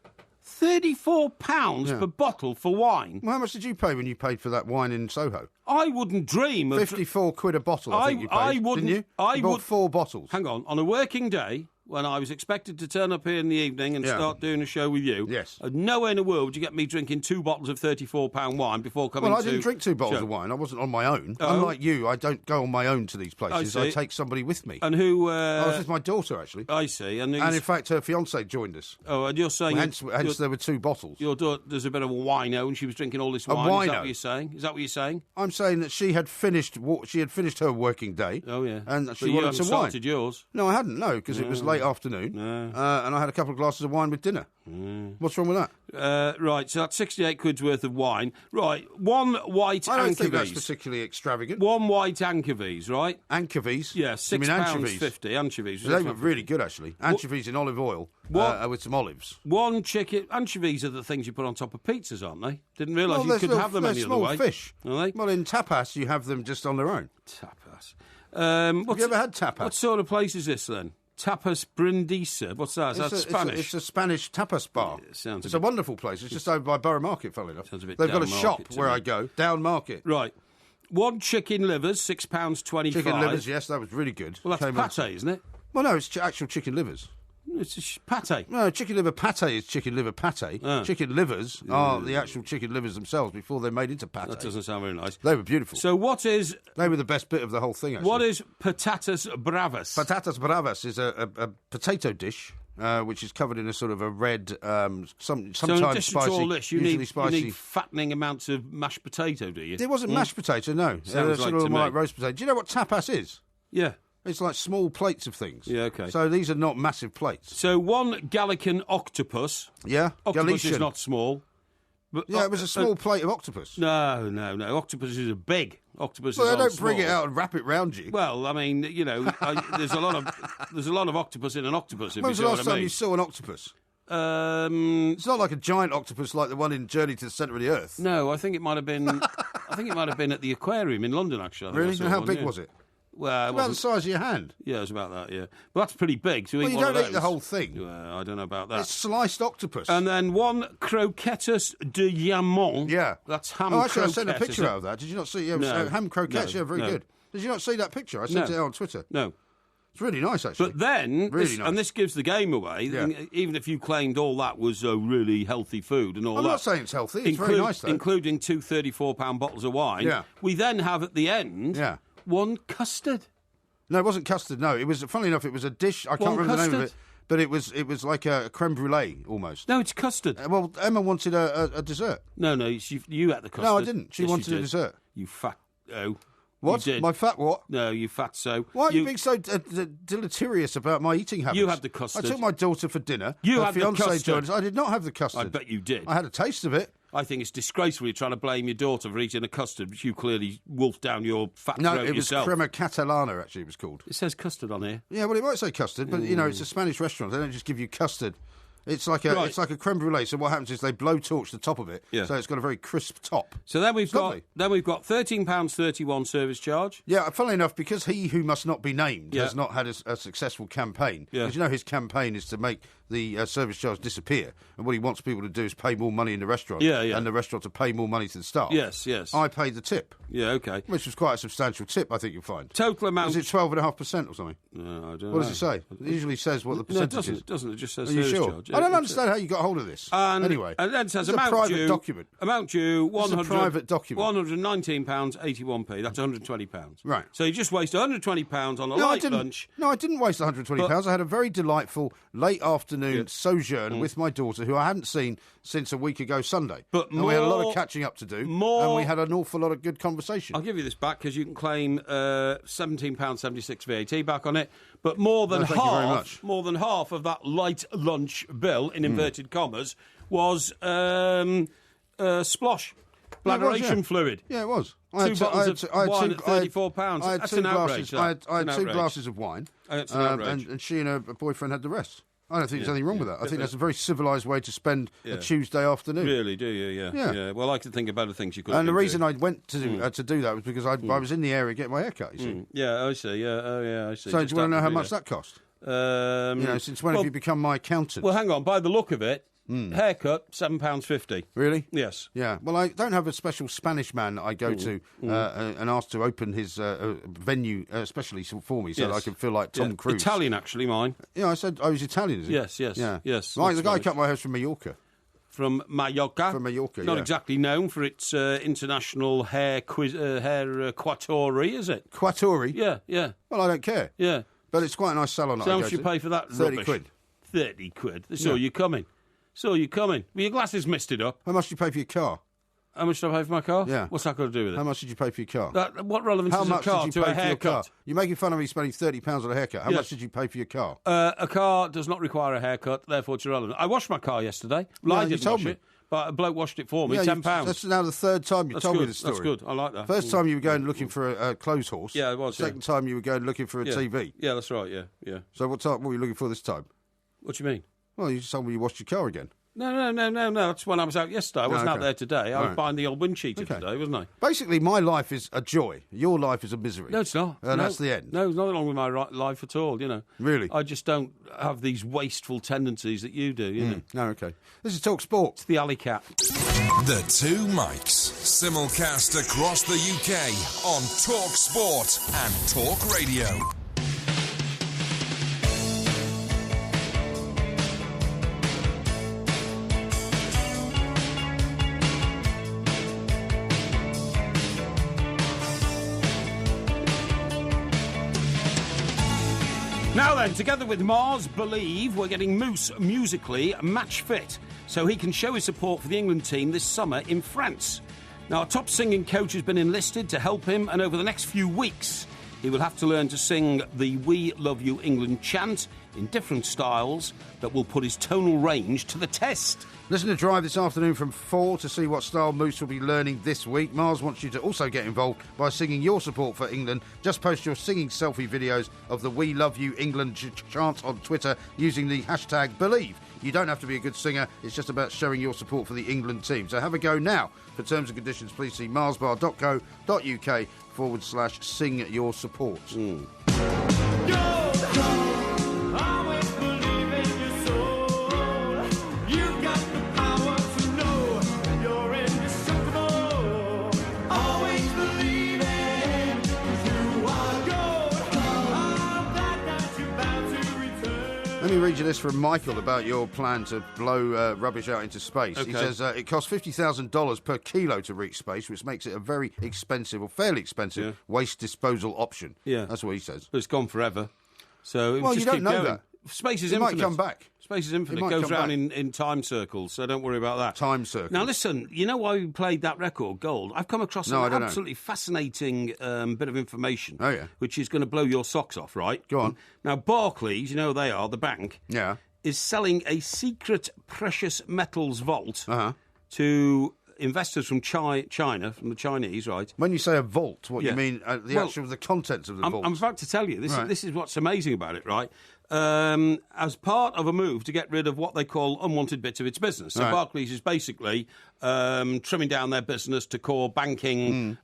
Speaker 6: £34 per bottle for wine?
Speaker 7: Well, how much did you pay when you paid for that wine in Soho?
Speaker 6: I wouldn't dream of...
Speaker 7: 54 quid a bottle, I think you paid, didn't you? You bought 4 bottles.
Speaker 6: Hang on. On a working day, when I was expected to turn up here in the evening and start doing a show with you, nowhere in the world would you get me drinking 2 bottles of £34 wine before coming to...
Speaker 7: Well, I didn't drink 2 bottles of wine. I wasn't on my own.
Speaker 6: Oh.
Speaker 7: Unlike you, I don't go on my own to these places.
Speaker 6: I
Speaker 7: I
Speaker 6: see.
Speaker 7: take somebody with me.
Speaker 6: And who...
Speaker 7: I was with my daughter, actually.
Speaker 6: I see. And
Speaker 7: in fact, her fiancé joined us.
Speaker 6: Oh, and you're saying...
Speaker 7: Hence there were 2 bottles.
Speaker 6: Your daughter's a bit of a wino and she was drinking all this wine.
Speaker 7: A wino?
Speaker 6: Is that what you're saying? Is that what you're saying?
Speaker 7: I'm saying that she had finished her working day.
Speaker 6: Oh, yeah.
Speaker 7: And she
Speaker 6: But you
Speaker 7: wanted
Speaker 6: haven't
Speaker 7: some wine.
Speaker 6: started yours.
Speaker 7: No, I hadn't, no, because it was late afternoon. And I had a couple of glasses of wine with dinner. What's wrong with that?
Speaker 6: Right, so that's 68 quid's worth of wine. Right, 1 white
Speaker 7: I don't
Speaker 6: anchovies.
Speaker 7: think that's particularly extravagant.
Speaker 6: 1 white anchovies, right?
Speaker 7: Anchovies?
Speaker 6: Yeah,
Speaker 7: You mean anchovies?
Speaker 6: £6.50 anchovies.
Speaker 7: They were really good, actually. Anchovies in olive oil with some olives.
Speaker 6: 1 chicken... Anchovies are the things you put on top of pizzas, aren't they? Didn't realise you could have them any other way.
Speaker 7: They're small fish.
Speaker 6: Are they?
Speaker 7: Well, in tapas, you have them just on their own.
Speaker 6: Tapas.
Speaker 7: Have you ever had tapas?
Speaker 6: What sort of place is this, then? Tapas Brindisa. What's that? Is that Spanish?
Speaker 7: It's a Spanish tapas bar.
Speaker 6: Yeah,
Speaker 7: it's a wonderful place. It's just over by Borough Market, funnily enough.
Speaker 6: Sounds a bit
Speaker 7: They've got a
Speaker 6: down
Speaker 7: shop
Speaker 6: market to
Speaker 7: where
Speaker 6: me.
Speaker 7: I go, down market.
Speaker 6: Right. 1 chicken livers, £6.25.
Speaker 7: Chicken livers, yes, that was really good.
Speaker 6: Well, that's pate, isn't it?
Speaker 7: Well, no, it's actual chicken livers.
Speaker 6: It's a pate.
Speaker 7: No, chicken liver pate is chicken liver pate. Chicken livers are the actual chicken livers themselves before they're made into pate.
Speaker 6: That doesn't sound very nice.
Speaker 7: They were beautiful.
Speaker 6: So what is...
Speaker 7: They were the best bit of the whole thing, actually.
Speaker 6: What is patatas bravas?
Speaker 7: Patatas bravas is a potato dish, which is covered in a sort of a red, sometimes
Speaker 6: so in addition
Speaker 7: spicy,
Speaker 6: to all this, you
Speaker 7: usually
Speaker 6: need,
Speaker 7: spicy.
Speaker 6: you need fattening amounts of mashed potato, do you?
Speaker 7: It wasn't mashed potato, no.
Speaker 6: Sounds
Speaker 7: sort
Speaker 6: like
Speaker 7: of
Speaker 6: to
Speaker 7: more
Speaker 6: me.
Speaker 7: like roast potato. Do you know what tapas is?
Speaker 6: Yeah.
Speaker 7: It's like small plates of things.
Speaker 6: Yeah, okay.
Speaker 7: So these are not massive plates.
Speaker 6: So 1 Galician octopus.
Speaker 7: Yeah,
Speaker 6: Octopus
Speaker 7: Galician.
Speaker 6: is not small. But,
Speaker 7: Yeah, it was a small plate of octopus.
Speaker 6: No. Octopuses are big. Octopuses.
Speaker 7: Well, they don't
Speaker 6: aren't
Speaker 7: bring it
Speaker 6: small.
Speaker 7: out and wrap it round you.
Speaker 6: Well, I mean, there's a lot of octopus in an octopus. If
Speaker 7: When was
Speaker 6: you
Speaker 7: the
Speaker 6: see
Speaker 7: last
Speaker 6: what I
Speaker 7: time
Speaker 6: mean.
Speaker 7: you saw an octopus?
Speaker 6: It's
Speaker 7: not like a giant octopus like the one in Journey to the Centre of the Earth.
Speaker 6: No, I think it might have been. I think it might have been at the aquarium in London. Actually, I think I
Speaker 7: Really?
Speaker 6: saw
Speaker 7: And how
Speaker 6: one,
Speaker 7: big
Speaker 6: yeah.
Speaker 7: was it?
Speaker 6: Well, it
Speaker 7: About the
Speaker 6: wasn't-
Speaker 7: size of your hand.
Speaker 6: Yeah, it was about that. Yeah, well, that's pretty big. To
Speaker 7: Well,
Speaker 6: eat
Speaker 7: you
Speaker 6: one
Speaker 7: don't
Speaker 6: of
Speaker 7: eat the
Speaker 6: those.
Speaker 7: whole thing.
Speaker 6: Well, I don't know about that.
Speaker 7: It's sliced octopus.
Speaker 6: And then one croquettes de Yamon.
Speaker 7: Yeah.
Speaker 6: That's ham.
Speaker 7: Oh, actually, I sent a
Speaker 6: croquettes,
Speaker 7: picture
Speaker 6: is it?
Speaker 7: out of that. Did you not see? Yeah, it was,
Speaker 6: No.
Speaker 7: ham croquettes.
Speaker 6: No.
Speaker 7: Yeah, very
Speaker 6: No.
Speaker 7: good. Did you not see that picture? I sent
Speaker 6: No.
Speaker 7: it out on Twitter.
Speaker 6: No.
Speaker 7: It's really nice, actually.
Speaker 6: But then,
Speaker 7: Really nice.
Speaker 6: and this gives the game away,
Speaker 7: Yeah.
Speaker 6: even if you claimed all that was really healthy food and all
Speaker 7: I'm
Speaker 6: that.
Speaker 7: not saying it's healthy. It's very nice, though.
Speaker 6: Including two 34-pound bottles of wine.
Speaker 7: Yeah.
Speaker 6: We then have at the end one custard.
Speaker 7: No, it wasn't custard. No, it was. Funnily enough, it was a dish. I can't
Speaker 6: One
Speaker 7: remember the name of
Speaker 6: custard?
Speaker 7: it, but it was like a creme brulee almost.
Speaker 6: No, it's custard.
Speaker 7: Well, Emma wanted a dessert.
Speaker 6: No, you had the custard.
Speaker 7: No, I didn't. She
Speaker 6: Yes, you
Speaker 7: wanted a
Speaker 6: did.
Speaker 7: dessert.
Speaker 6: You fat. Oh.
Speaker 7: What?
Speaker 6: You did.
Speaker 7: My fat what?
Speaker 6: No, you fat so.
Speaker 7: Why are you being so deleterious about my eating habits?
Speaker 6: You had the custard.
Speaker 7: I took my daughter for dinner.
Speaker 6: You
Speaker 7: Her
Speaker 6: had the
Speaker 7: fiancé
Speaker 6: custard.
Speaker 7: joined us. I did not have the custard.
Speaker 6: I bet you did.
Speaker 7: I had a taste of it.
Speaker 6: I think it's disgraceful you're trying to blame your daughter for eating a custard, which you clearly wolfed down your fat
Speaker 7: No,
Speaker 6: throat
Speaker 7: it was
Speaker 6: yourself.
Speaker 7: crema catalana, actually, it was called.
Speaker 6: It says custard on here.
Speaker 7: Yeah, well, it might say custard, but, it's a Spanish restaurant. They don't just give you custard. It's like a
Speaker 6: Right.
Speaker 7: it's like a creme brulee. So what happens is they blowtorch the top of it,
Speaker 6: Yeah.
Speaker 7: so it's got a very crisp top.
Speaker 6: So then we've
Speaker 7: It's
Speaker 6: got
Speaker 7: lovely.
Speaker 6: £13.31 service charge.
Speaker 7: Yeah, funnily enough, because he who must not be named
Speaker 6: Yeah.
Speaker 7: has not had a successful campaign.
Speaker 6: Yeah.
Speaker 7: Because his campaign is to make the service charge disappear, and what he wants people to do is pay more money in the restaurant,
Speaker 6: Yeah, yeah.
Speaker 7: and the restaurant to pay more money to the staff.
Speaker 6: Yes, yes.
Speaker 7: I paid the tip,
Speaker 6: Yeah, okay.
Speaker 7: which was quite a substantial tip, I think you'll find.
Speaker 6: Total amount.
Speaker 7: Is it 12.5% or something?
Speaker 6: No, I don't know.
Speaker 7: What does it say? It usually says what the
Speaker 6: No, it
Speaker 7: percentage
Speaker 6: doesn't.
Speaker 7: is.
Speaker 6: It doesesn't. It just says
Speaker 7: Are you
Speaker 6: service
Speaker 7: sure?
Speaker 6: charge.
Speaker 7: I don't understand how you got hold of this. Anyway,
Speaker 6: And then it says
Speaker 7: it's a
Speaker 6: amount
Speaker 7: private
Speaker 6: due.
Speaker 7: document.
Speaker 6: Amount due
Speaker 7: This is a
Speaker 6: 100,
Speaker 7: private document.
Speaker 6: £119.81p. That's £120.
Speaker 7: Right.
Speaker 6: So you just waste £120 on a
Speaker 7: No, I
Speaker 6: light
Speaker 7: didn't.
Speaker 6: lunch.
Speaker 7: No, I didn't waste £120. I had a very delightful late afternoon sojourn with my daughter, who I hadn't seen since a week ago Sunday.
Speaker 6: But
Speaker 7: and we had a lot
Speaker 6: more-
Speaker 7: of catching up to do,
Speaker 6: more-
Speaker 7: and we had an awful lot of good conversation.
Speaker 6: I'll give you this back because you can claim £17.76 VAT back on it. But more than
Speaker 7: No, thank you very
Speaker 6: half,
Speaker 7: much.
Speaker 6: more than half of that light lunch bill, in inverted commas, was splosh, bladderation fluid.
Speaker 7: Yeah, it was.
Speaker 6: Two bottles of wine at £34.
Speaker 7: I had
Speaker 6: That's
Speaker 7: two
Speaker 6: an
Speaker 7: glasses.
Speaker 6: outrage, that.
Speaker 7: I had
Speaker 6: It's an
Speaker 7: two
Speaker 6: outrage.
Speaker 7: glasses of wine,
Speaker 6: It's an outrage.
Speaker 7: and she and her boyfriend had the rest. I don't think there's anything wrong with that. I think
Speaker 6: Yeah.
Speaker 7: that's a very civilised way to spend
Speaker 6: Yeah.
Speaker 7: a Tuesday afternoon.
Speaker 6: Really, do you? Yeah.
Speaker 7: Yeah.
Speaker 6: Well, I like to think about the things you could.
Speaker 7: And the reason I went to do that was because I was in the area getting my hair cut. You see.
Speaker 6: Yeah, I see. Yeah, oh yeah, I see.
Speaker 7: So
Speaker 6: Just
Speaker 7: do you want to know how
Speaker 6: happened
Speaker 7: much
Speaker 6: be
Speaker 7: that cost?
Speaker 6: there.
Speaker 7: Since when
Speaker 6: well,
Speaker 7: have you become my accountant?
Speaker 6: Well, hang on. By the look of it, haircut £7.50.
Speaker 7: Really?
Speaker 6: Yes.
Speaker 7: Yeah. Well, I don't have a special Spanish man that I go to and ask to open his venue especially for me, so that I can feel like Tom Cruise.
Speaker 6: Italian, actually, mine.
Speaker 7: Yeah, I said I was Italian. Is it?
Speaker 6: Yes, yes,
Speaker 7: yeah.
Speaker 6: yes.
Speaker 7: Right, the guy
Speaker 6: Spanish.
Speaker 7: cut my hair from Mallorca.
Speaker 6: From Mallorca.
Speaker 7: From Mallorca,
Speaker 6: Not
Speaker 7: yeah.
Speaker 6: exactly known for its international hair quattori, is it?
Speaker 7: Quattori?
Speaker 6: Yeah, yeah.
Speaker 7: Well, I don't care.
Speaker 6: Yeah.
Speaker 7: But it's quite a nice salon.
Speaker 6: So how much you pay for that
Speaker 7: 30
Speaker 6: rubbish?
Speaker 7: quid.
Speaker 6: 30 quid. Saw you coming. Saw you coming. Well, your glasses misted up.
Speaker 7: How much did you pay for your car?
Speaker 6: How much did I pay for my car?
Speaker 7: Yeah.
Speaker 6: What's that got to do with it?
Speaker 7: How much did you pay for your car?
Speaker 6: What relevance
Speaker 7: How
Speaker 6: has
Speaker 7: much
Speaker 6: a car
Speaker 7: did you
Speaker 6: to
Speaker 7: pay
Speaker 6: a
Speaker 7: for your car?
Speaker 6: haircut?
Speaker 7: You're making fun of me spending £30 on a haircut. How
Speaker 6: Yes.
Speaker 7: much did you pay for your car?
Speaker 6: A car does not require a haircut, therefore it's irrelevant. I washed my car yesterday. Well,
Speaker 7: Yeah,
Speaker 6: I
Speaker 7: you
Speaker 6: didn't
Speaker 7: told
Speaker 6: wash
Speaker 7: me.
Speaker 6: it, but a bloke washed it for me.
Speaker 7: Yeah,
Speaker 6: £10.
Speaker 7: That's now the third time you
Speaker 6: That's
Speaker 7: told me
Speaker 6: good.
Speaker 7: this story.
Speaker 6: That's good. I like that.
Speaker 7: First time you were going looking for a clothes horse.
Speaker 6: Yeah, it was, yeah.
Speaker 7: Second time you were going looking for a
Speaker 6: Yeah.
Speaker 7: TV.
Speaker 6: Yeah, that's right. Yeah, yeah.
Speaker 7: So what were you looking for this time?
Speaker 6: What do you mean?
Speaker 7: Well, you just told me you washed your car again.
Speaker 6: No. That's when I was out yesterday. I wasn't out
Speaker 7: okay.
Speaker 6: there today. I was
Speaker 7: Right.
Speaker 6: buying the old wind cheater
Speaker 7: Okay.
Speaker 6: today, wasn't I?
Speaker 7: Basically, my life is a joy. Your life is a misery.
Speaker 6: No, it's not.
Speaker 7: And
Speaker 6: No.
Speaker 7: that's the end.
Speaker 6: No, there's nothing wrong with my life at all, you know.
Speaker 7: Really?
Speaker 6: I just don't have these wasteful tendencies that you do, you know.
Speaker 7: No, okay. This is Talk Sport.
Speaker 6: It's the alley cat.
Speaker 3: The Two Mics, simulcast across the UK on Talk Sport and Talk Radio.
Speaker 6: Now then, together with Mars Believe, we're getting Moose musically match fit so he can show his support for the England team this summer in France. Now, a top singing coach has been enlisted to help him, and over the next few weeks, He will have to learn to sing the We Love You England chant in different styles that will put his tonal range to the test.
Speaker 7: Listen to Drive this afternoon from 4 to see what style Moose will be learning this week. Mars wants you to also get involved by singing your support for England. Just post your singing selfie videos of the We Love You England chant on Twitter using the hashtag Believe. You don't have to be a good singer, it's just about showing your support for the England team. So have a go now. For terms and conditions, please see marsbar.co.uk/sing your support. Let me read you this from Michael about your plan to blow rubbish out into space.
Speaker 6: Okay.
Speaker 7: He says it costs $50,000 per kilo to reach space, which makes it a very expensive, or fairly expensive, waste disposal option.
Speaker 6: Yeah.
Speaker 7: That's what he says.
Speaker 6: But it's gone forever. So it
Speaker 7: Well,
Speaker 6: just
Speaker 7: you don't
Speaker 6: keep
Speaker 7: know
Speaker 6: going.
Speaker 7: that.
Speaker 6: Space is
Speaker 7: It
Speaker 6: infinite.
Speaker 7: might come back.
Speaker 6: Space is
Speaker 7: It
Speaker 6: infinite.
Speaker 7: might
Speaker 6: It goes
Speaker 7: come
Speaker 6: round
Speaker 7: back.
Speaker 6: in time circles, so don't worry about that.
Speaker 7: Time circles.
Speaker 6: Now, listen, you know why we played that record, Gold? I've come across
Speaker 7: No, I
Speaker 6: an
Speaker 7: don't know.
Speaker 6: absolutely fascinating bit of information.
Speaker 7: Oh, yeah.
Speaker 6: Which is going to blow your socks off, right?
Speaker 7: Go on.
Speaker 6: Now, Barclays, you know who they are, the bank,
Speaker 7: Yeah.
Speaker 6: is selling a secret precious metals vault
Speaker 7: Uh-huh.
Speaker 6: to investors from China, from the Chinese, right?
Speaker 7: When you say a vault, what
Speaker 6: Yeah.
Speaker 7: you mean the contents of the vault?
Speaker 6: I'm about to tell you.
Speaker 7: Right.
Speaker 6: This is what's amazing about it, right? As part of a move to get rid of what they call unwanted bits of its business. So
Speaker 7: Right.
Speaker 6: Barclays is basically trimming down their business to core banking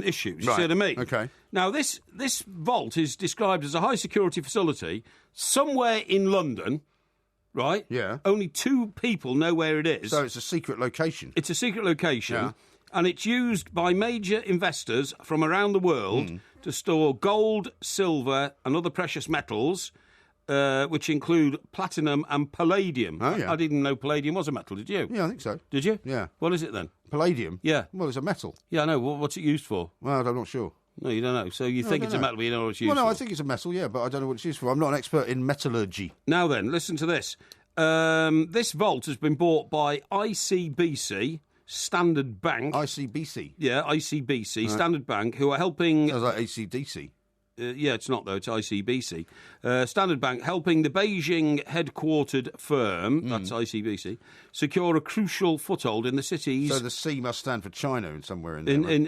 Speaker 6: issues. You see what I mean?
Speaker 7: Okay.
Speaker 6: Now, this vault is described as a high-security facility somewhere in London, right?
Speaker 7: Yeah.
Speaker 6: Only 2 people know where it is.
Speaker 7: So it's a secret location.
Speaker 6: It's a secret location,
Speaker 7: Yeah.
Speaker 6: and it's used by major investors from around the world to store gold, silver, and other precious metals, which include platinum and palladium.
Speaker 7: Oh, yeah.
Speaker 6: I didn't know palladium was a metal, did you?
Speaker 7: Yeah, I think so.
Speaker 6: Did you?
Speaker 7: Yeah.
Speaker 6: What is it then?
Speaker 7: Palladium?
Speaker 6: Yeah.
Speaker 7: Well, it's a metal.
Speaker 6: Yeah, I know. What's it used for?
Speaker 7: Well, I'm not sure.
Speaker 6: No, you don't know. So you
Speaker 7: No,
Speaker 6: think
Speaker 7: I
Speaker 6: it's a
Speaker 7: don't know.
Speaker 6: metal, but you don't know what it's used
Speaker 7: Well, no,
Speaker 6: for.
Speaker 7: I think it's a metal, yeah, but I don't know what it's used for. I'm not an expert in metallurgy.
Speaker 6: Now then, listen to this. This vault has been bought by ICBC, Standard Bank.
Speaker 7: ICBC?
Speaker 6: Yeah, ICBC, Standard Bank, who are helping...
Speaker 7: Sounds like ACDC.
Speaker 6: Yeah, it's not, though. It's ICBC. Standard Bank helping the Beijing headquartered firm, that's ICBC, secure a crucial foothold in the cities.
Speaker 7: So the C must stand for China in somewhere in there. right?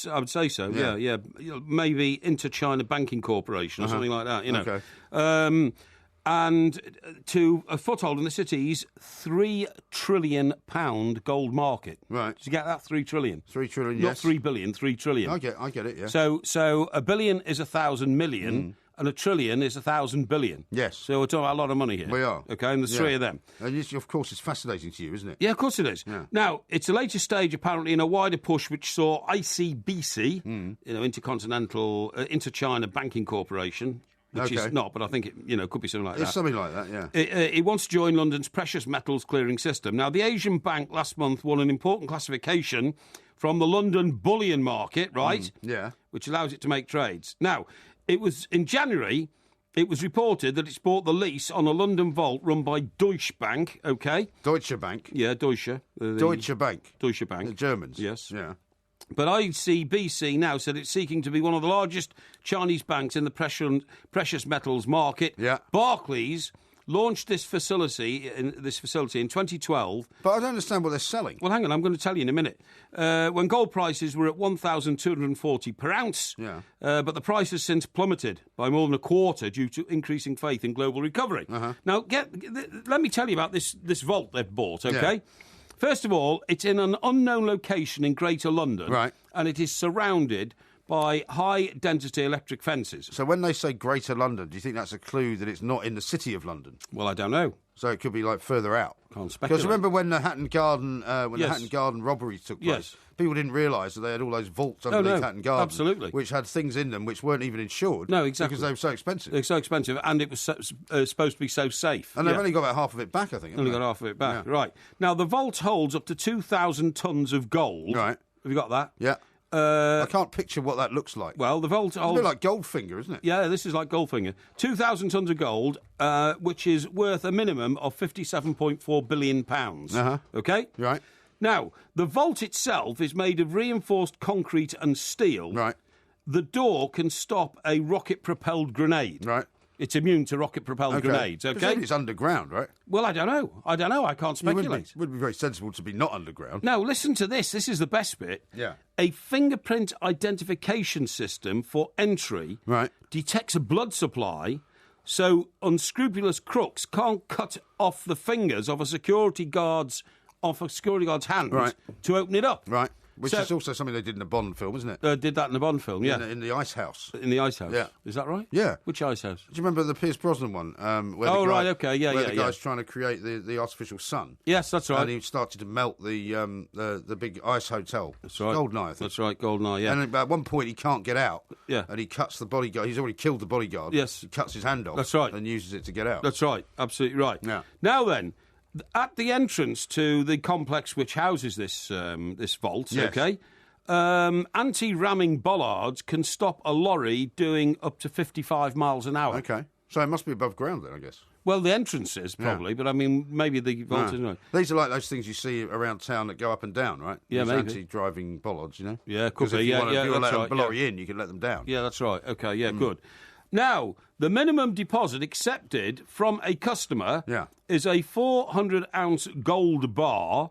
Speaker 6: I would say so.
Speaker 7: Yeah.
Speaker 6: Yeah. You know, maybe Inter-China Banking Corporation or something like that. You know.
Speaker 7: Okay.
Speaker 6: And to a foothold in the city's £3 trillion gold market.
Speaker 7: Right.
Speaker 6: Did you get that? 3 trillion.
Speaker 7: 3 trillion,
Speaker 6: Not
Speaker 7: yes.
Speaker 6: 3 billion, 3 trillion.
Speaker 7: I get it, yeah.
Speaker 6: So a billion is 1,000 million, and a trillion is 1,000 billion.
Speaker 7: Yes.
Speaker 6: So we're talking about a lot of money here.
Speaker 7: We are.
Speaker 6: Okay, and there's
Speaker 7: Yeah.
Speaker 6: 3 of them.
Speaker 7: And this, of course, it's fascinating to you, isn't it?
Speaker 6: Yeah, of course it is.
Speaker 7: Yeah.
Speaker 6: Now, it's a later stage, apparently, in a wider push which saw ICBC, Inter-China Banking Corporation, which is not, but I think it could be something like that.
Speaker 7: It's something like that, yeah.
Speaker 6: It wants to join London's precious metals clearing system. Now, the Asian Bank last month won an important classification from the London bullion market, right?
Speaker 7: Yeah.
Speaker 6: Which allows it to make trades. Now, it was in January. It was reported that it's bought the lease on a London vault run by Deutsche Bank. Okay.
Speaker 7: Deutsche Bank.
Speaker 6: Yeah, Deutsche.
Speaker 7: Deutsche Bank.
Speaker 6: Deutsche Bank.
Speaker 7: The Germans.
Speaker 6: Yes.
Speaker 7: Yeah.
Speaker 6: But ICBC now said it's seeking to be one of the largest Chinese banks in the precious metals market.
Speaker 7: Yeah.
Speaker 6: Barclays launched this facility in 2012.
Speaker 7: But I don't understand what they're selling.
Speaker 6: Well, hang on, I'm going to tell you in a minute. When gold prices were at 1,240 per ounce,
Speaker 7: Yeah.
Speaker 6: But the price has since plummeted by more than a quarter due to increasing faith in global recovery. Now, let me tell you about this vault they've bought, okay?
Speaker 7: Yeah.
Speaker 6: First of all, it's in an unknown location in Greater London,
Speaker 7: Right.
Speaker 6: and it is surrounded by high-density electric fences.
Speaker 7: So when they say Greater London, do you think that's a clue that it's not in the city of London?
Speaker 6: Well, I don't know.
Speaker 7: So it could be like further out.
Speaker 6: Can't speculate.
Speaker 7: Because remember when the Hatton Garden, the
Speaker 6: Yes.
Speaker 7: Hatton Garden robberies took place,
Speaker 6: Yes.
Speaker 7: people didn't realise that they had all those vaults underneath
Speaker 6: no,
Speaker 7: Hatton Garden,
Speaker 6: absolutely.
Speaker 7: which had things in them which weren't even insured.
Speaker 6: No, exactly.
Speaker 7: Because they were so expensive.
Speaker 6: They're so expensive, and it was supposed to be so safe.
Speaker 7: And they've only got about half of it back, I think.
Speaker 6: Only
Speaker 7: haven't
Speaker 6: got half of it back.
Speaker 7: Yeah.
Speaker 6: Right. Now, the vault holds up to 2,000 tonnes of gold.
Speaker 7: Right.
Speaker 6: Have you got that?
Speaker 7: Yeah. I can't picture what that looks like.
Speaker 6: Well, the vault
Speaker 7: It's a
Speaker 6: holds...
Speaker 7: bit like Goldfinger, isn't it?
Speaker 6: Yeah, this is like Goldfinger. 2,000 tonnes of gold, which is worth a minimum of £57.4 billion. OK?
Speaker 7: Right.
Speaker 6: Now, the vault itself is made of reinforced concrete and steel.
Speaker 7: Right.
Speaker 6: the door can stop a rocket-propelled grenade.
Speaker 7: Right.
Speaker 6: It's immune to rocket-propelled grenades, okay?
Speaker 7: Presumably it's underground, right?
Speaker 6: Well, I don't know. I can't speculate.
Speaker 7: It would be very sensible to be not underground.
Speaker 6: Now, listen to this. This is the best bit.
Speaker 7: Yeah.
Speaker 6: A fingerprint identification system for entry detects a blood supply, so unscrupulous crooks can't cut off the fingers of a security guard's hands to open it up.
Speaker 7: Right. Which is also something they did in a Bond film, isn't it?
Speaker 6: Did that in the Bond film, yeah.
Speaker 7: In the Ice House.
Speaker 6: In the Ice House?
Speaker 7: Yeah.
Speaker 6: Is that right?
Speaker 7: Yeah.
Speaker 6: Which Ice House?
Speaker 7: Do you remember the Pierce Brosnan one? Where the guy's trying to create the artificial sun.
Speaker 6: Yes, that's right.
Speaker 7: And he started to melt the big ice hotel.
Speaker 6: That's right.
Speaker 7: Goldeneye, I think.
Speaker 6: That's right, Goldeneye, yeah.
Speaker 7: And at one point he can't get out.
Speaker 6: Yeah.
Speaker 7: And he cuts the bodyguard. He's already killed the bodyguard.
Speaker 6: Yes.
Speaker 7: He cuts his hand off.
Speaker 6: That's right.
Speaker 7: And uses it to get out.
Speaker 6: That's right. Absolutely right.
Speaker 7: Yeah.
Speaker 6: Now then, at the entrance to the complex which houses this this vault, okay, anti-ramming bollards can stop a lorry doing up to 55 miles an hour.
Speaker 7: Okay. So it must be above ground then, I guess.
Speaker 6: Well, the entrance is probably, but I mean, maybe the vault is not.
Speaker 7: These are like those things you see around town that go up and down, right?
Speaker 6: Yeah,
Speaker 7: These
Speaker 6: maybe.
Speaker 7: anti-driving bollards, you know?
Speaker 6: Yeah, could be.
Speaker 7: If you want to let
Speaker 6: right,
Speaker 7: a lorry in, you can let them down.
Speaker 6: Yeah, that's right. Okay, yeah, good. Now, the minimum deposit accepted from a customer is a 400-ounce gold bar,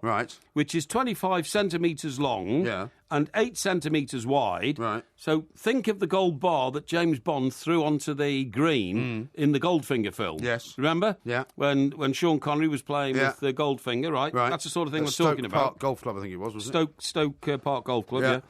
Speaker 6: which is 25 centimetres long and 8 centimetres wide.
Speaker 7: Right.
Speaker 6: So think of the gold bar that James Bond threw onto the green in the Goldfinger film.
Speaker 7: Yes.
Speaker 6: Remember?
Speaker 7: Yeah.
Speaker 6: When Sean Connery was playing with the Goldfinger, right? That's the sort of thing we're talking about.
Speaker 7: Park Golf Club, I think it was, wasn't it?
Speaker 6: Stoke Park Golf Club, yeah.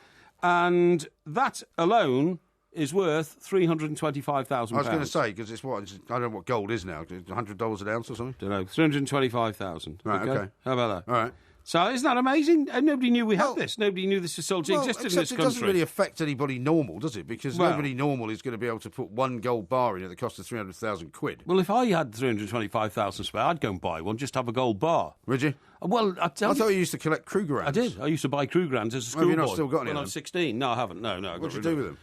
Speaker 6: And that alone is worth £325,000.
Speaker 7: I was going to say, because I don't know what gold is now. $100 an ounce or something?
Speaker 6: Don't know. $325,000.
Speaker 7: Right, okay.
Speaker 6: How about that?
Speaker 7: All right.
Speaker 6: So isn't that amazing? Nobody knew we had this. Nobody knew this facility existed in this country.
Speaker 7: It doesn't really affect anybody normal, does it? Because nobody normal is going to be able to put one gold bar in at the cost of £300,000.
Speaker 6: Well, if I had $325,000 spare, I'd go and buy one, just have a gold bar.
Speaker 7: Would you?
Speaker 6: Well, I
Speaker 7: thought you used to collect Krugerrands.
Speaker 6: I did. I used to buy Krugerrands as a schoolboy.
Speaker 7: Have you not still got any
Speaker 6: when I was 16. No, I haven't. No.
Speaker 7: What did you do with them?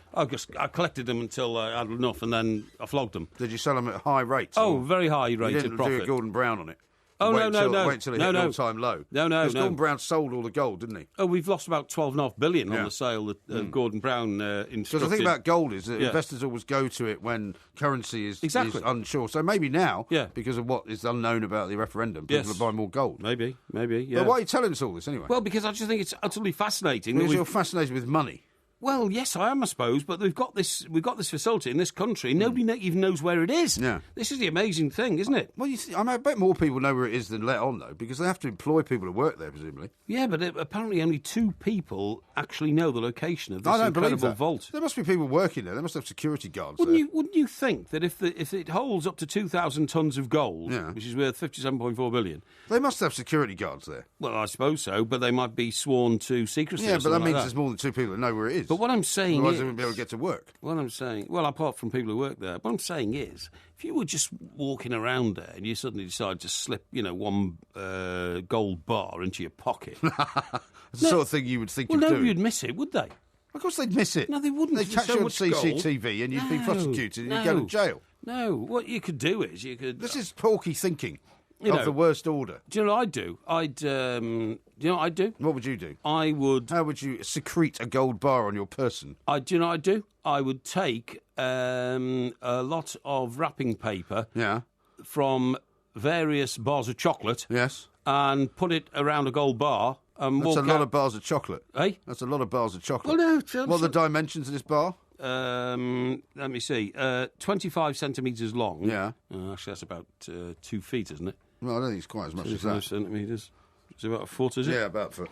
Speaker 6: I collected them until I had enough, and then I flogged them.
Speaker 7: Did you sell them at high rates?
Speaker 6: Oh, very high rated
Speaker 7: you didn't
Speaker 6: profit.
Speaker 7: do a Gordon Brown on it?
Speaker 6: Oh,
Speaker 7: Wait until it hit an
Speaker 6: no.
Speaker 7: all-time low.
Speaker 6: No.
Speaker 7: Because Gordon Brown sold all the gold, didn't he?
Speaker 6: Oh, we've lost about $12.5 billion on the sale that Gordon Brown instructed.
Speaker 7: Because the thing about gold is that investors always go to it when currency is unsure. So maybe now, because of what is unknown about the referendum, people will buy more gold.
Speaker 6: Maybe, yeah.
Speaker 7: But why are you telling us all this anyway?
Speaker 6: Well, because I just think it's utterly fascinating.
Speaker 7: Because you're fascinated with money.
Speaker 6: Well, yes, I am, I suppose, but we've got this facility in this country. Nobody even knows where it is.
Speaker 7: Yeah.
Speaker 6: This is the amazing thing, isn't it?
Speaker 7: Well, I bet more people know where it is than let on, though, because they have to employ people to work there, presumably.
Speaker 6: Yeah, but apparently only 2 people actually know the location of this incredible vault.
Speaker 7: There must be people working there. They must have security guards there.
Speaker 6: Wouldn't you think that if it holds up to 2,000 tonnes of gold, which is worth $57.4 billion...
Speaker 7: They must have security guards there.
Speaker 6: Well, I suppose so, but they might be sworn to secrecy.
Speaker 7: Yeah, but that means there's more than 2 people that know where it is.
Speaker 6: But what I'm saying
Speaker 7: Otherwise they wouldn't be able to get to work.
Speaker 6: What I'm saying... Well, apart from people who work there, what I'm saying is, if you were just walking around there and you suddenly decide to slip, one gold bar into your pocket...
Speaker 7: That's the sort of thing you would think you'd do.
Speaker 6: Well, nobody would miss it, would they?
Speaker 7: Of course they'd miss it.
Speaker 6: No, they wouldn't.
Speaker 7: They'd catch you on CCTV and you'd be prosecuted and you'd go to jail.
Speaker 6: No, what you could do is
Speaker 7: This is Porky thinking of the worst order.
Speaker 6: Do you know what I'd do? do you know what I'd do?
Speaker 7: What would you do?
Speaker 6: I would...
Speaker 7: How would you secrete a gold bar on your person?
Speaker 6: Do you know what I'd do? I would take a lot of wrapping paper from various bars of chocolate and put it around a gold bar.
Speaker 7: That's a lot of bars of chocolate.
Speaker 6: Eh?
Speaker 7: That's a lot of bars of chocolate.
Speaker 6: Well, no,
Speaker 7: what are the dimensions of this bar?
Speaker 6: Let me see. 25 centimetres long.
Speaker 7: Yeah.
Speaker 6: Actually, that's about 2 feet, isn't it?
Speaker 7: Well, I don't think it's quite as much as that.
Speaker 6: 25 centimetres. It's about a foot, is it?
Speaker 7: Yeah, about a foot.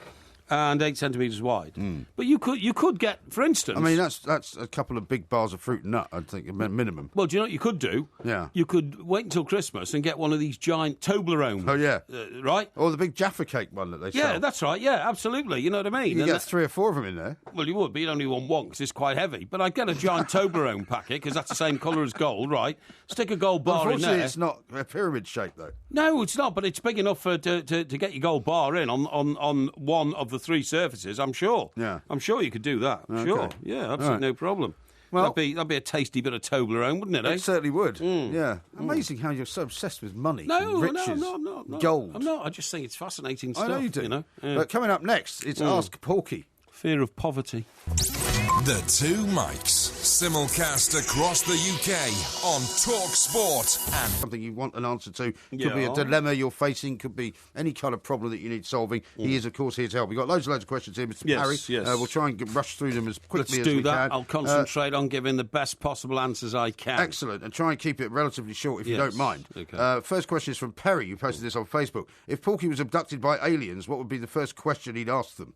Speaker 6: And 8 centimetres wide. But you could get, for instance...
Speaker 7: I mean, that's a couple of big bars of fruit and nut, I'd think, minimum.
Speaker 6: Well, do you know what you could do?
Speaker 7: Yeah.
Speaker 6: You could wait until Christmas and get one of these giant Toblerone.
Speaker 7: Oh, yeah.
Speaker 6: Right?
Speaker 7: Or the big Jaffa cake one that they sell.
Speaker 6: Yeah, that's right. Yeah, absolutely. You know what I mean?
Speaker 7: You get 3 or 4 of them in there.
Speaker 6: Well, you would, but you'd only want one because it's quite heavy. But I'd get a giant Toblerone packet because that's the same colour as gold, right? Stick a gold bar in there.
Speaker 7: Unfortunately, it's not a pyramid shape, though.
Speaker 6: No, it's not, but it's big enough to get your gold bar in on one of the 3 surfaces, I'm sure.
Speaker 7: Yeah.
Speaker 6: I'm sure you could do that.
Speaker 7: Okay.
Speaker 6: Sure. Yeah, absolutely no problem. Well, that'd be a tasty bit of Toblerone, wouldn't it?
Speaker 7: It certainly would. Yeah. Amazing how you're so obsessed with money, riches,
Speaker 6: no,
Speaker 7: gold.
Speaker 6: I'm not. I just think it's fascinating stuff.
Speaker 7: I know you do.
Speaker 6: Yeah.
Speaker 7: But coming up next, it's Ask Porky.
Speaker 6: Fear of poverty.
Speaker 3: The Two Mics, simulcast across the UK on Talk Sport and...
Speaker 7: Something you want an answer to. Could be a dilemma you're facing, could be any kind of problem that you need solving. He is, of course, here to help. We've got loads and loads of questions here, Mr. Parry.
Speaker 6: Yes.
Speaker 7: We'll try and rush through them as quickly as we can.
Speaker 6: Let's do that. I'll concentrate on giving the best possible answers I can.
Speaker 7: Excellent. And try and keep it relatively short if you don't mind.
Speaker 6: Okay.
Speaker 7: First question is from Perry, who posted this on Facebook. If Porky was abducted by aliens, what would be the first question he'd ask them?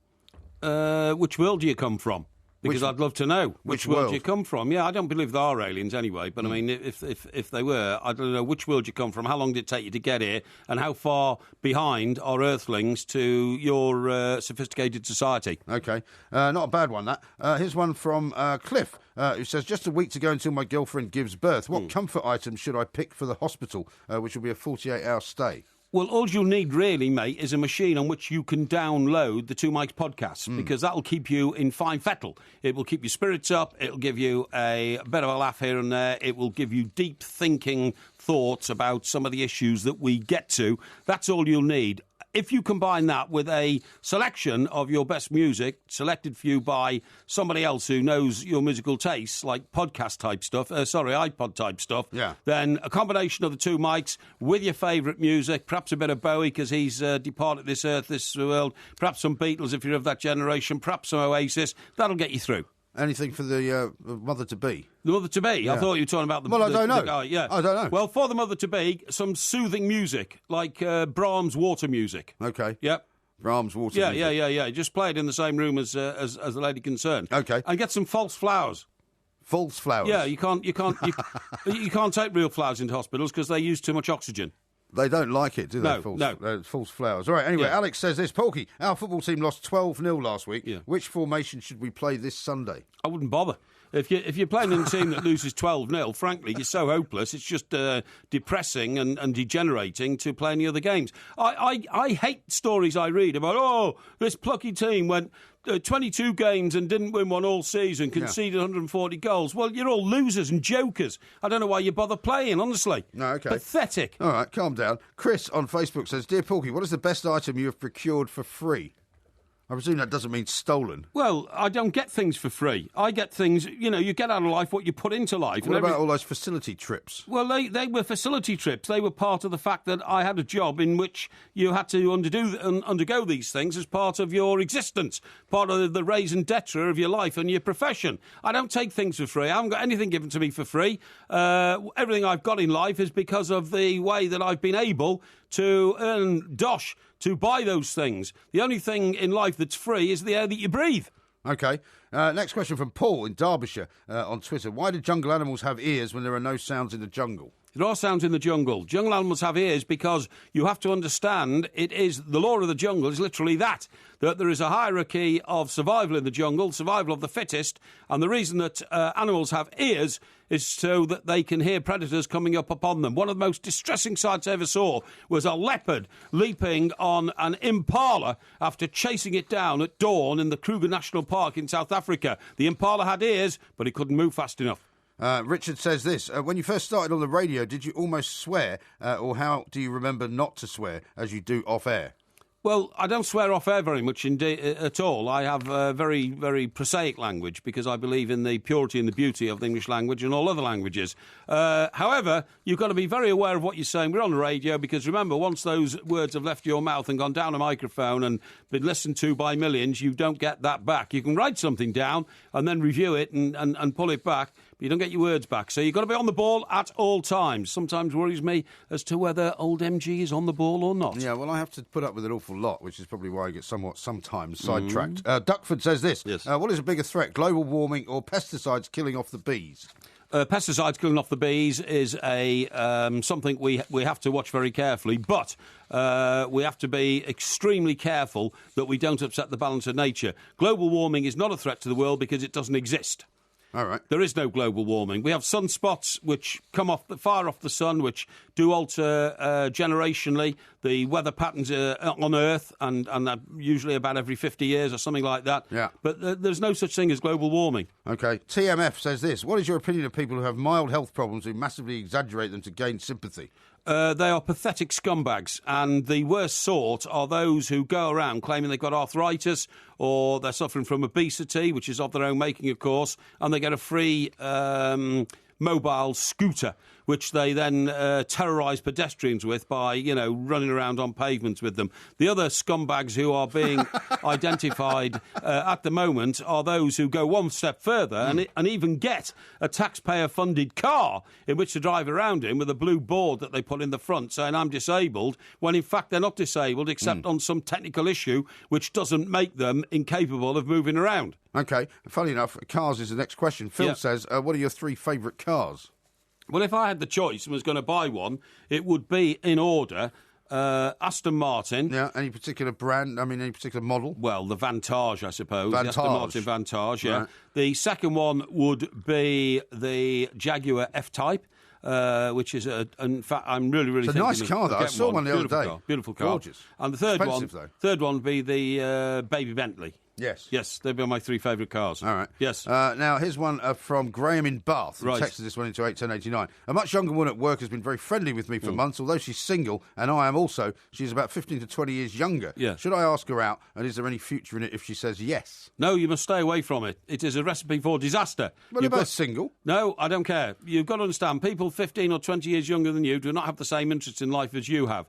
Speaker 6: Which world do you come from? Because I'd love to know which world you come from. Yeah, I don't believe there are aliens anyway, but I mean, if they were, I don't know which world you come from, how long did it take you to get here, and how far behind are Earthlings to your sophisticated society.
Speaker 7: OK. Not a bad one, that. Here's one from Cliff, who says, just a week to go until my girlfriend gives birth. What comfort items should I pick for the hospital, which will be a 48-hour stay?
Speaker 6: Well, all you'll need really, mate, is a machine on which you can download the Two Mics podcasts, because that'll keep you in fine fettle. It will keep your spirits up. It'll give you a bit of a laugh here and there. It will give you deep thinking thoughts about some of the issues that we get to. That's all you'll need. If you combine that with a selection of your best music, selected for you by somebody else who knows your musical tastes, like podcast-type stuff, iPod-type stuff, then a combination of the Two Mics with your favourite music, perhaps a bit of Bowie because he's departed this earth, this world, perhaps some Beatles if you're of that generation, perhaps some Oasis, that'll get you through.
Speaker 7: Anything for the mother-to-be?
Speaker 6: The mother-to-be? Yeah. I thought you were talking about the...
Speaker 7: Well, I don't know.
Speaker 6: The guy, yeah.
Speaker 7: I don't know.
Speaker 6: Well, for the mother-to-be, some soothing music, like Brahms' water music.
Speaker 7: OK.
Speaker 6: Yep.
Speaker 7: Brahms' water music.
Speaker 6: Yeah. Just play it in the same room as the lady concerned.
Speaker 7: OK.
Speaker 6: And get some false flowers.
Speaker 7: False flowers?
Speaker 6: Yeah, you can't take real flowers into hospitals because they use too much oxygen.
Speaker 7: They don't like it, do they?
Speaker 6: No.
Speaker 7: False flowers. All right, anyway, Alex says this. Porky, our football team lost 12-0 last week. Yeah. Which formation should we play this Sunday?
Speaker 6: I wouldn't bother. If you're playing in a team that loses 12-0, frankly, you're so hopeless. It's just depressing and degenerating to play any other games. I hate stories I read about, this plucky team went 22 games and didn't win one all season, conceded 140 goals. Well, you're all losers and jokers. I don't know why you bother playing, honestly.
Speaker 7: No, OK.
Speaker 6: Pathetic.
Speaker 7: All right, calm down. Chris on Facebook says, Dear Porky, what is the best item you have procured for free? I presume that doesn't mean stolen.
Speaker 6: Well, I don't get things for free. I get things, you get out of life what you put into life.
Speaker 7: What about all those facility trips?
Speaker 6: Well, they were facility trips. They were part of the fact that I had a job in which you had to undergo these things as part of your existence, part of the raison d'etre of your life and your profession. I don't take things for free. I haven't got anything given to me for free. Everything I've got in life is because of the way that I've been able to earn dosh to buy those things. The only thing in life that's free is the air that you breathe.
Speaker 7: OK. Next question from Paul in Derbyshire on Twitter. Why do jungle animals have ears when there are no sounds in the jungle?
Speaker 6: There are sounds in the jungle. Jungle animals have ears because you have to understand it is the law of the jungle is literally that there is a hierarchy of survival in the jungle, survival of the fittest, and the reason that animals have ears is so that they can hear predators coming up upon them. One of the most distressing sights I ever saw was a leopard leaping on an impala after chasing it down at dawn in the Kruger National Park in South Africa. The impala had ears, but it couldn't move fast enough.
Speaker 7: Richard says this. When you first started on the radio, did you almost swear, or how do you remember not to swear, as you do off-air?
Speaker 6: Well, I don't swear off-air very much at all. I have very, very prosaic language because I believe in the purity and the beauty of the English language and all other languages. However, you've got to be very aware of what you're saying. We're on the radio because, remember, once those words have left your mouth and gone down a microphone and been listened to by millions, you don't get that back. You can write something down and then review it and pull it back, but you don't get your words back. So you've got to be on the ball at all times. Sometimes worries me as to whether old MG is on the ball or not.
Speaker 7: Yeah, well, I have to put up with an awful lot, which is probably why I get sometimes sidetracked. Duckford says this.
Speaker 6: Yes.
Speaker 7: What is a bigger threat, global warming or pesticides killing off the bees?
Speaker 6: Pesticides killing off the bees is something we have to watch very carefully, but we have to be extremely careful that we don't upset the balance of nature. Global warming is not a threat to the world because it doesn't exist.
Speaker 7: All right.
Speaker 6: There is no global warming. We have sunspots which come far off the sun, which do alter generationally the weather patterns on Earth, and usually about every 50 years or something like that.
Speaker 7: Yeah.
Speaker 6: But there's no such thing as global warming.
Speaker 7: OK. TMF says this. What is your opinion of people who have mild health problems who massively exaggerate them to gain sympathy?
Speaker 6: They are pathetic scumbags, and the worst sort are those who go around claiming they've got arthritis or they're suffering from obesity, which is of their own making, of course, and they get a free mobile scooter, which they then terrorise pedestrians with by, running around on pavements with them. The other scumbags who are being identified at the moment are those who go one step further and even get a taxpayer-funded car in which to drive around in with a blue board that they put in the front saying, I'm disabled, when in fact they're not disabled except on some technical issue which doesn't make them incapable of moving around.
Speaker 7: OK, funny enough, cars is the next question. Phil says, what are your 3 favourite cars?
Speaker 6: Well, if I had the choice and was going to buy one, it would be, in order, Aston Martin.
Speaker 7: Yeah, any particular brand? I mean, any particular model?
Speaker 6: Well, the Vantage, I suppose.
Speaker 7: Vantage.
Speaker 6: The Aston Martin Vantage, yeah.
Speaker 7: Right.
Speaker 6: The second one would be the Jaguar F-Type. Which is, in fact, I'm really
Speaker 7: it's a nice car, though. I saw one the other day.
Speaker 6: Beautiful car.
Speaker 7: Gorgeous.
Speaker 6: And the third
Speaker 7: Expensive,
Speaker 6: one would be the Baby Bentley.
Speaker 7: Yes.
Speaker 6: Yes, they'd be my 3 favourite cars.
Speaker 7: All right.
Speaker 6: Yes.
Speaker 7: Now, here's one from Graham in Bath, who
Speaker 6: Right.
Speaker 7: texted this one into 81089. A much younger woman at work has been very friendly with me for months, although she's single, and I am also. She's about 15 to 20 years younger.
Speaker 6: Yeah.
Speaker 7: Should I ask her out, and is there any future in it if she says yes?
Speaker 6: No, you must stay away from it. It is a recipe for disaster.
Speaker 7: Well,
Speaker 6: You've
Speaker 7: about
Speaker 6: got-
Speaker 7: single.
Speaker 6: No, I don't care. You've got to understand, people 15 or 20 years younger than you do not have the same interests in life as you have.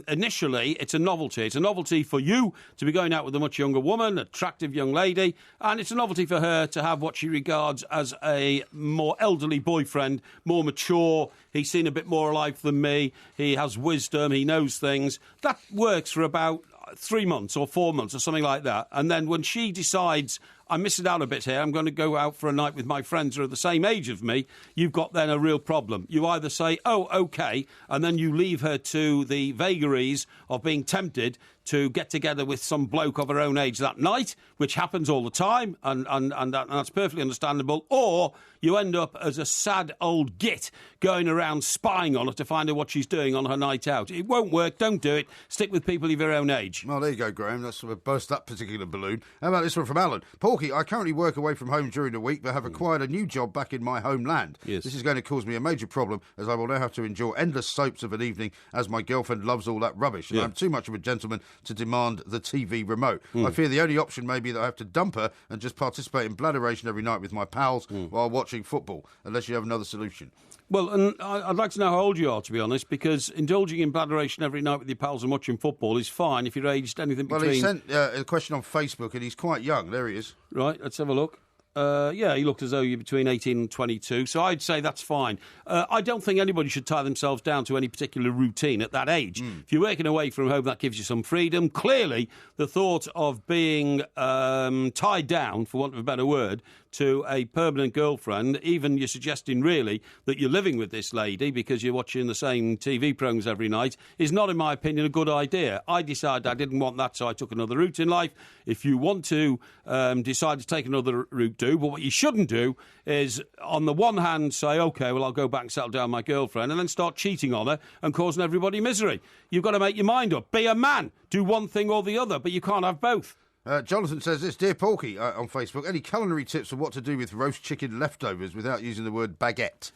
Speaker 6: Initially, it's a novelty. It's a novelty for you to be going out with a much younger woman, attractive young lady, and it's a novelty for her to have what she regards as a more elderly boyfriend, more mature. He's seen a bit more life than me. He has wisdom. He knows things. That works for about 3 months or 4 months or something like that. And then when she decides, I'm missing out a bit here, I'm going to go out for a night with my friends who are the same age of me, you've got then a real problem. You either say, oh, OK, and then you leave her to the vagaries of being tempted to get together with some bloke of her own age that night, which happens all the time, and that's perfectly understandable, or you end up as a sad old git going around spying on her to find out what she's doing on her night out. It won't work. Don't do it. Stick with people of your own age.
Speaker 7: Well, there you go, Graham. That's sort of burst that particular balloon. How about this one from Alan? Porky, I currently work away from home during the week, but have acquired a new job back in my homeland.
Speaker 6: Yes.
Speaker 7: This is going to cause me a major problem, as I will now have to endure endless soaps of an evening, as my girlfriend loves all that rubbish, and I'm too much of a gentleman to demand the TV remote. I fear the only option may be that I have to dump her and just participate in bladderation every night with my pals while watching football, unless you have another solution.
Speaker 6: Well, and I'd like to know how old you are, to be honest, because indulging in bladderation every night with your pals and watching football is fine if you're aged anything between...
Speaker 7: Well, he sent a question on Facebook, and he's quite young. There he is.
Speaker 6: Right, let's have a look. Yeah, he looked as though you're between 18 and 22, so I'd say that's fine. I don't think anybody should tie themselves down to any particular routine at that age. If you're working away from home, that gives you some freedom. Clearly, the thought of being tied down, for want of a better word, to a permanent girlfriend, even you're suggesting really that you're living with this lady because you're watching the same TV programmes every night, is not, in my opinion, a good idea. I decided I didn't want that, so I took another route in life. If you want to decide to take another route, do. But what you shouldn't do is, on the one hand, say, OK, well, I'll go back and settle down my girlfriend, and then start cheating on her and causing everybody misery. You've got to make your mind up. Be a man. Do one thing or the other, but you can't have both.
Speaker 7: Jonathan says this, Dear Porky, on Facebook, any culinary tips for what to do with roast chicken leftovers without using the word baguette?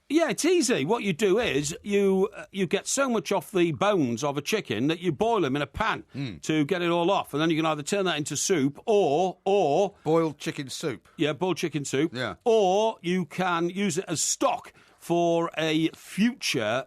Speaker 6: Yeah, it's easy. What you do is you get so much off the bones of a chicken that you boil them in a pan to get it all off, and then you can either turn that into soup or
Speaker 7: boiled chicken soup.
Speaker 6: Yeah, boiled chicken soup.
Speaker 7: Yeah.
Speaker 6: Or you can use it as stock for a future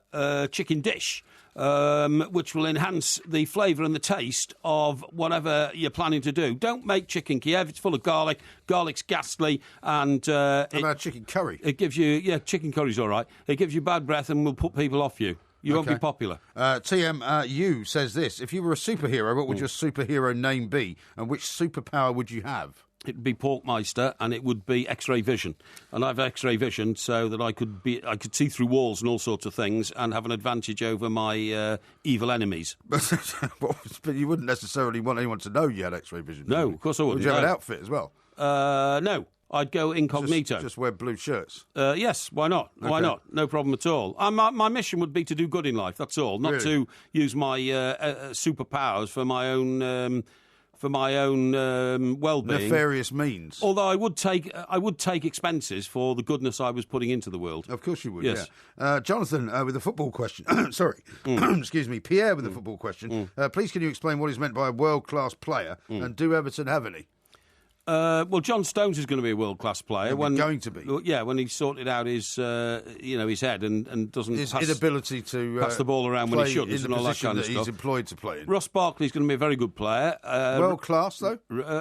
Speaker 6: chicken dish. Which will enhance the flavour and the taste of whatever you're planning to do. Don't make chicken Kiev. It's full of garlic. Garlic's ghastly. And
Speaker 7: how about chicken curry?
Speaker 6: It gives you... Yeah, chicken curry's all right. It gives you bad breath and will put people off you. You won't be popular.
Speaker 7: TMU says this. If you were a superhero, what would your superhero name be? And which superpower would you have?
Speaker 6: It would be Porkmeister, and it would be X-ray vision. And I have X-ray vision so that I could see through walls and all sorts of things and have an advantage over my evil enemies.
Speaker 7: But you wouldn't necessarily want anyone to know you had X-ray vision.
Speaker 6: No, of course I wouldn't.
Speaker 7: Would you have an outfit as well?
Speaker 6: No. I'd go incognito.
Speaker 7: Just wear blue shirts?
Speaker 6: Yes, why not? Okay. Why not? No problem at all. My mission would be to do good in life, that's all. Not to use my superpowers for my own... for my own well-being.
Speaker 7: Nefarious means.
Speaker 6: Although I would take expenses for the goodness I was putting into the world.
Speaker 7: Of course you would,
Speaker 6: yes.
Speaker 7: Yeah. Jonathan, with a football question. Sorry. Excuse me. Pierre with a football question. Please can you explain what is meant by a world-class player, and do Everton have any?
Speaker 6: Well, John Stones is going to be a world-class player.
Speaker 7: Going to be.
Speaker 6: Yeah, when he's sorted out his head and doesn't
Speaker 7: his inability to
Speaker 6: pass the ball around when he shouldn't and all that kind of stuff.
Speaker 7: He's employed to play in.
Speaker 6: Ross Barkley's going to be a very good player.
Speaker 7: World-class, though?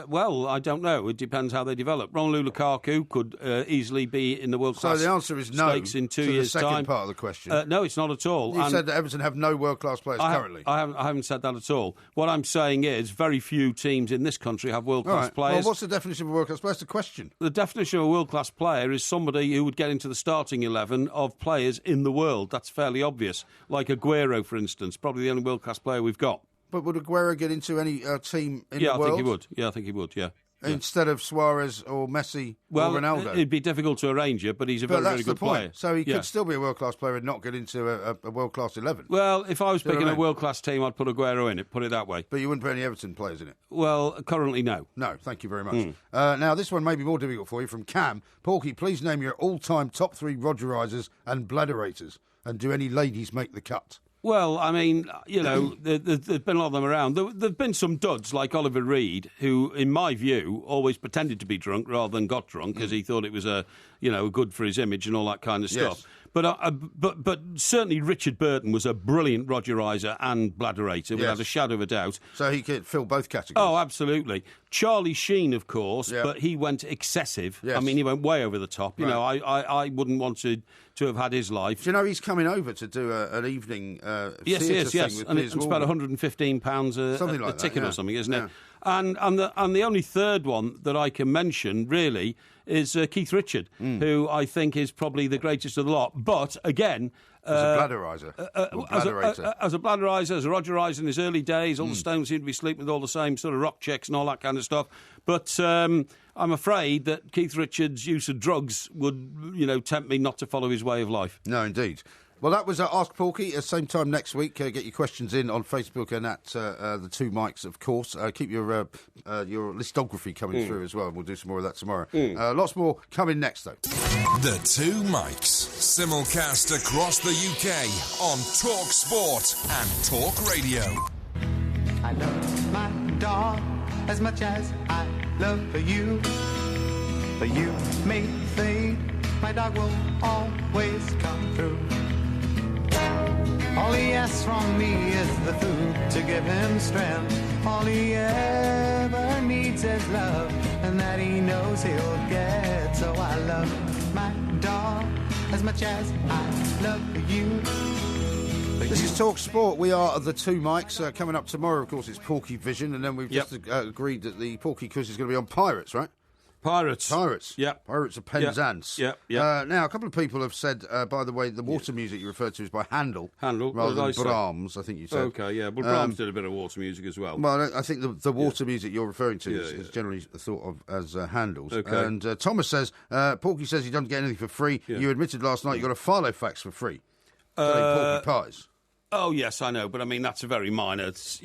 Speaker 6: Well, I don't know. It depends how they develop. Romelu Lukaku could easily be in the world-class
Speaker 7: So the answer is no
Speaker 6: stakes in 2 years' time.
Speaker 7: The second part of the question.
Speaker 6: No, it's not at all.
Speaker 7: You said that Everton have no world-class players currently.
Speaker 6: I haven't said that at all. What I'm saying is very few teams in this country have world-class players.
Speaker 7: Well, what's the definition of a world-class player? That's the question.
Speaker 6: The definition of a world-class player is somebody who would get into the starting 11 of players in the world. That's fairly obvious. Like Aguero, for instance, probably the only world-class player we've got.
Speaker 7: But would Aguero get into any team in the world?
Speaker 6: Yeah, I think he would. Yeah, I think he would, yeah.
Speaker 7: Instead of Suarez or Messi or Ronaldo?
Speaker 6: It'd be difficult to arrange it, but he's a very, very good player.
Speaker 7: So he could still be a world-class player and not get into a world-class 11.
Speaker 6: Well, if I was picking a world-class team, I'd put Aguero in it, put it that way.
Speaker 7: But you wouldn't put any Everton players in it?
Speaker 6: Well, currently, no.
Speaker 7: No, thank you very much. Now, this one may be more difficult for you, from Cam. Porky, please name your all-time top 3 Rogerisers and Bladderators, and do any ladies make the cut?
Speaker 6: Well, I mean, there's been a lot of them around. There've been some duds like Oliver Reed, who, in my view, always pretended to be drunk rather than got drunk because he thought it was good for his image and all that kind of stuff.
Speaker 7: Yes.
Speaker 6: But certainly Richard Burton was a brilliant Rogeriser and Bladderator, without a shadow of a doubt.
Speaker 7: So he could fill both categories.
Speaker 6: Oh, absolutely. Charlie Sheen, of course, but he went excessive.
Speaker 7: Yes.
Speaker 6: I mean, he went way over the top. You know, I wouldn't want to have had his life.
Speaker 7: Do you know he's coming over to do an evening
Speaker 6: yes,
Speaker 7: thing
Speaker 6: and it's about £115 a ticket or something, isn't it? And the only third one that I can mention, really, is Keith Richard, who I think is probably the greatest of the lot. But, again...
Speaker 7: As a Bladderiser.
Speaker 6: As a Bladderiser, as a Rogeriser in his early days, all the Stones seemed to be sleeping with all the same sort of rock chicks and all that kind of stuff. But I'm afraid that Keith Richards' use of drugs would, tempt me not to follow his way of life.
Speaker 7: No, indeed. Well, that was Ask Porky. At the same time next week, get your questions in on Facebook and at the 2 Mics, of course. Keep your listography coming through as well. We'll do some more of that tomorrow. Lots more coming next, though.
Speaker 3: The 2 Mics, simulcast across the UK on Talk Sport and Talk Radio.
Speaker 12: I love my dog as much as I love you. But you may fade, my dog will always come through. All he asks from me is the food to give him strength. All he ever needs is love, and that he knows he'll get. So I love my dog as much as I love you.
Speaker 7: This is Talk Sport. We are the 2 Mics. Coming up tomorrow, of course, it's Porky Vision, and then we've just agreed that the Porky quiz is going to be on Pirates, right?
Speaker 6: Pirates.
Speaker 7: Yeah. Pirates of Penzance.
Speaker 6: Yeah.
Speaker 7: Now, a couple of people have said, by the way, the water music you referred to is by Handel.
Speaker 6: Rather
Speaker 7: than Brahms, I think you said.
Speaker 6: Okay, yeah. But Brahms did a bit of water music as well.
Speaker 7: Well, I think the water music you're referring to is generally thought of as Handel's.
Speaker 6: Okay.
Speaker 7: And Thomas says, Porky says he doesn't get anything for free. Yeah. You admitted last night you got a Filofax for free. Porky Pies.
Speaker 6: Oh yes, I know, but I mean that's a very minor. It's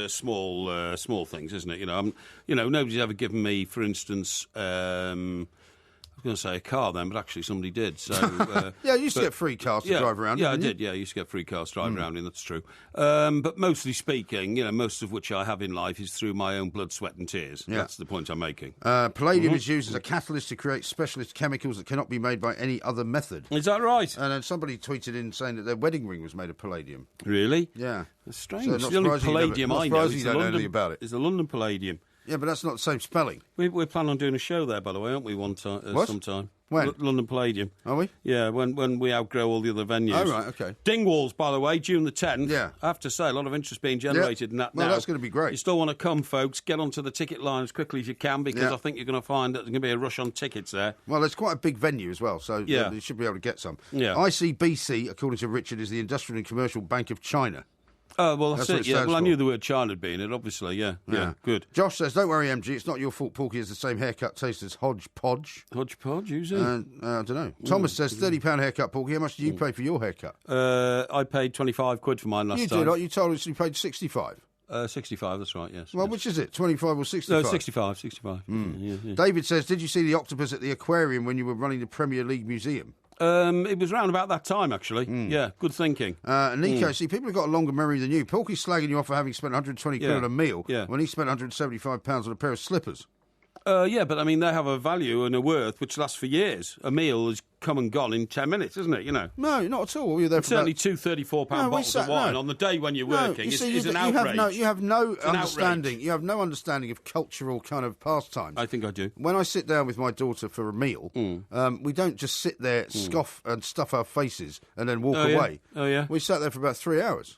Speaker 6: small things, isn't it? Nobody's ever given me, for instance, I was going to say a car then, but actually somebody did. So
Speaker 7: yeah, you used to get free cars to drive around.
Speaker 6: Yeah, I did. Yeah, I used to get free cars to drive around in. That's true. But mostly speaking, most of which I have in life is through my own blood, sweat, and tears. Yeah. That's the point I'm making.
Speaker 7: Palladium is used as a catalyst to create specialist chemicals that cannot be made by any other method.
Speaker 6: Is that right?
Speaker 7: And then somebody tweeted in saying that their wedding ring was made of palladium.
Speaker 6: Really?
Speaker 7: Yeah.
Speaker 6: That's strange.
Speaker 7: So
Speaker 6: the only palladium I know
Speaker 7: is the
Speaker 6: London Palladium.
Speaker 7: Yeah, but that's not the same spelling.
Speaker 6: We're planning on doing a show there, by the way, aren't we? Sometime.
Speaker 7: When?
Speaker 6: London Palladium.
Speaker 7: Are we?
Speaker 6: Yeah, when we outgrow all the other venues.
Speaker 7: Oh, right, OK.
Speaker 6: Dingwalls, by the way, June the 10th.
Speaker 7: Yeah.
Speaker 6: I have to say, a lot of interest being generated in that now.
Speaker 7: Well, that's going to be great.
Speaker 6: You still want to come, folks, get onto the ticket line as quickly as you can, because I think you're going to find that there's going to be a rush on tickets there.
Speaker 7: Well, it's quite a big venue as well, so you should be able to get some.
Speaker 6: Yeah.
Speaker 7: ICBC, according to Richard, is the Industrial and Commercial Bank of China.
Speaker 6: Oh, well, that's it, yeah. Well, I knew the word China had been it, obviously, yeah. Good.
Speaker 7: Josh says, don't worry, MG, it's not your fault Porky has the same haircut taste as Hodgepodge.
Speaker 6: Hodgepodge, who's it?
Speaker 7: I don't know. Thomas says, £30 haircut, Porky. How much did you pay for your haircut?
Speaker 6: I paid £25 for mine last time.
Speaker 7: You did, you told us you paid 65.
Speaker 6: 65, that's right, yes.
Speaker 7: Well,
Speaker 6: yes.
Speaker 7: which is it, 25 or 65?
Speaker 6: No, 65. Yeah.
Speaker 7: David says, did you see the octopus at the aquarium when you were running the Premier League Museum?
Speaker 6: It was round about that time, actually. Yeah, good thinking.
Speaker 7: Nico, see, people have got a longer memory than you. Porky's slagging you off for having spent 120 quid on a meal when he spent £175 on a pair of slippers.
Speaker 6: Yeah, but I mean, they have a value and a worth which lasts for years. A meal has come and gone in 10 minutes, isn't it? You know.
Speaker 7: No, not at all. You're there for
Speaker 6: certainly
Speaker 7: about...
Speaker 6: two £34 bottles of wine on the day when you're working is an outrage.
Speaker 7: You have no understanding. You have no understanding of cultural kind of pastimes.
Speaker 6: I think I do.
Speaker 7: When I sit down with my daughter for a meal, we don't just sit there, scoff and stuff our faces and then walk away.
Speaker 6: Oh, yeah?
Speaker 7: We sat there for about 3 hours.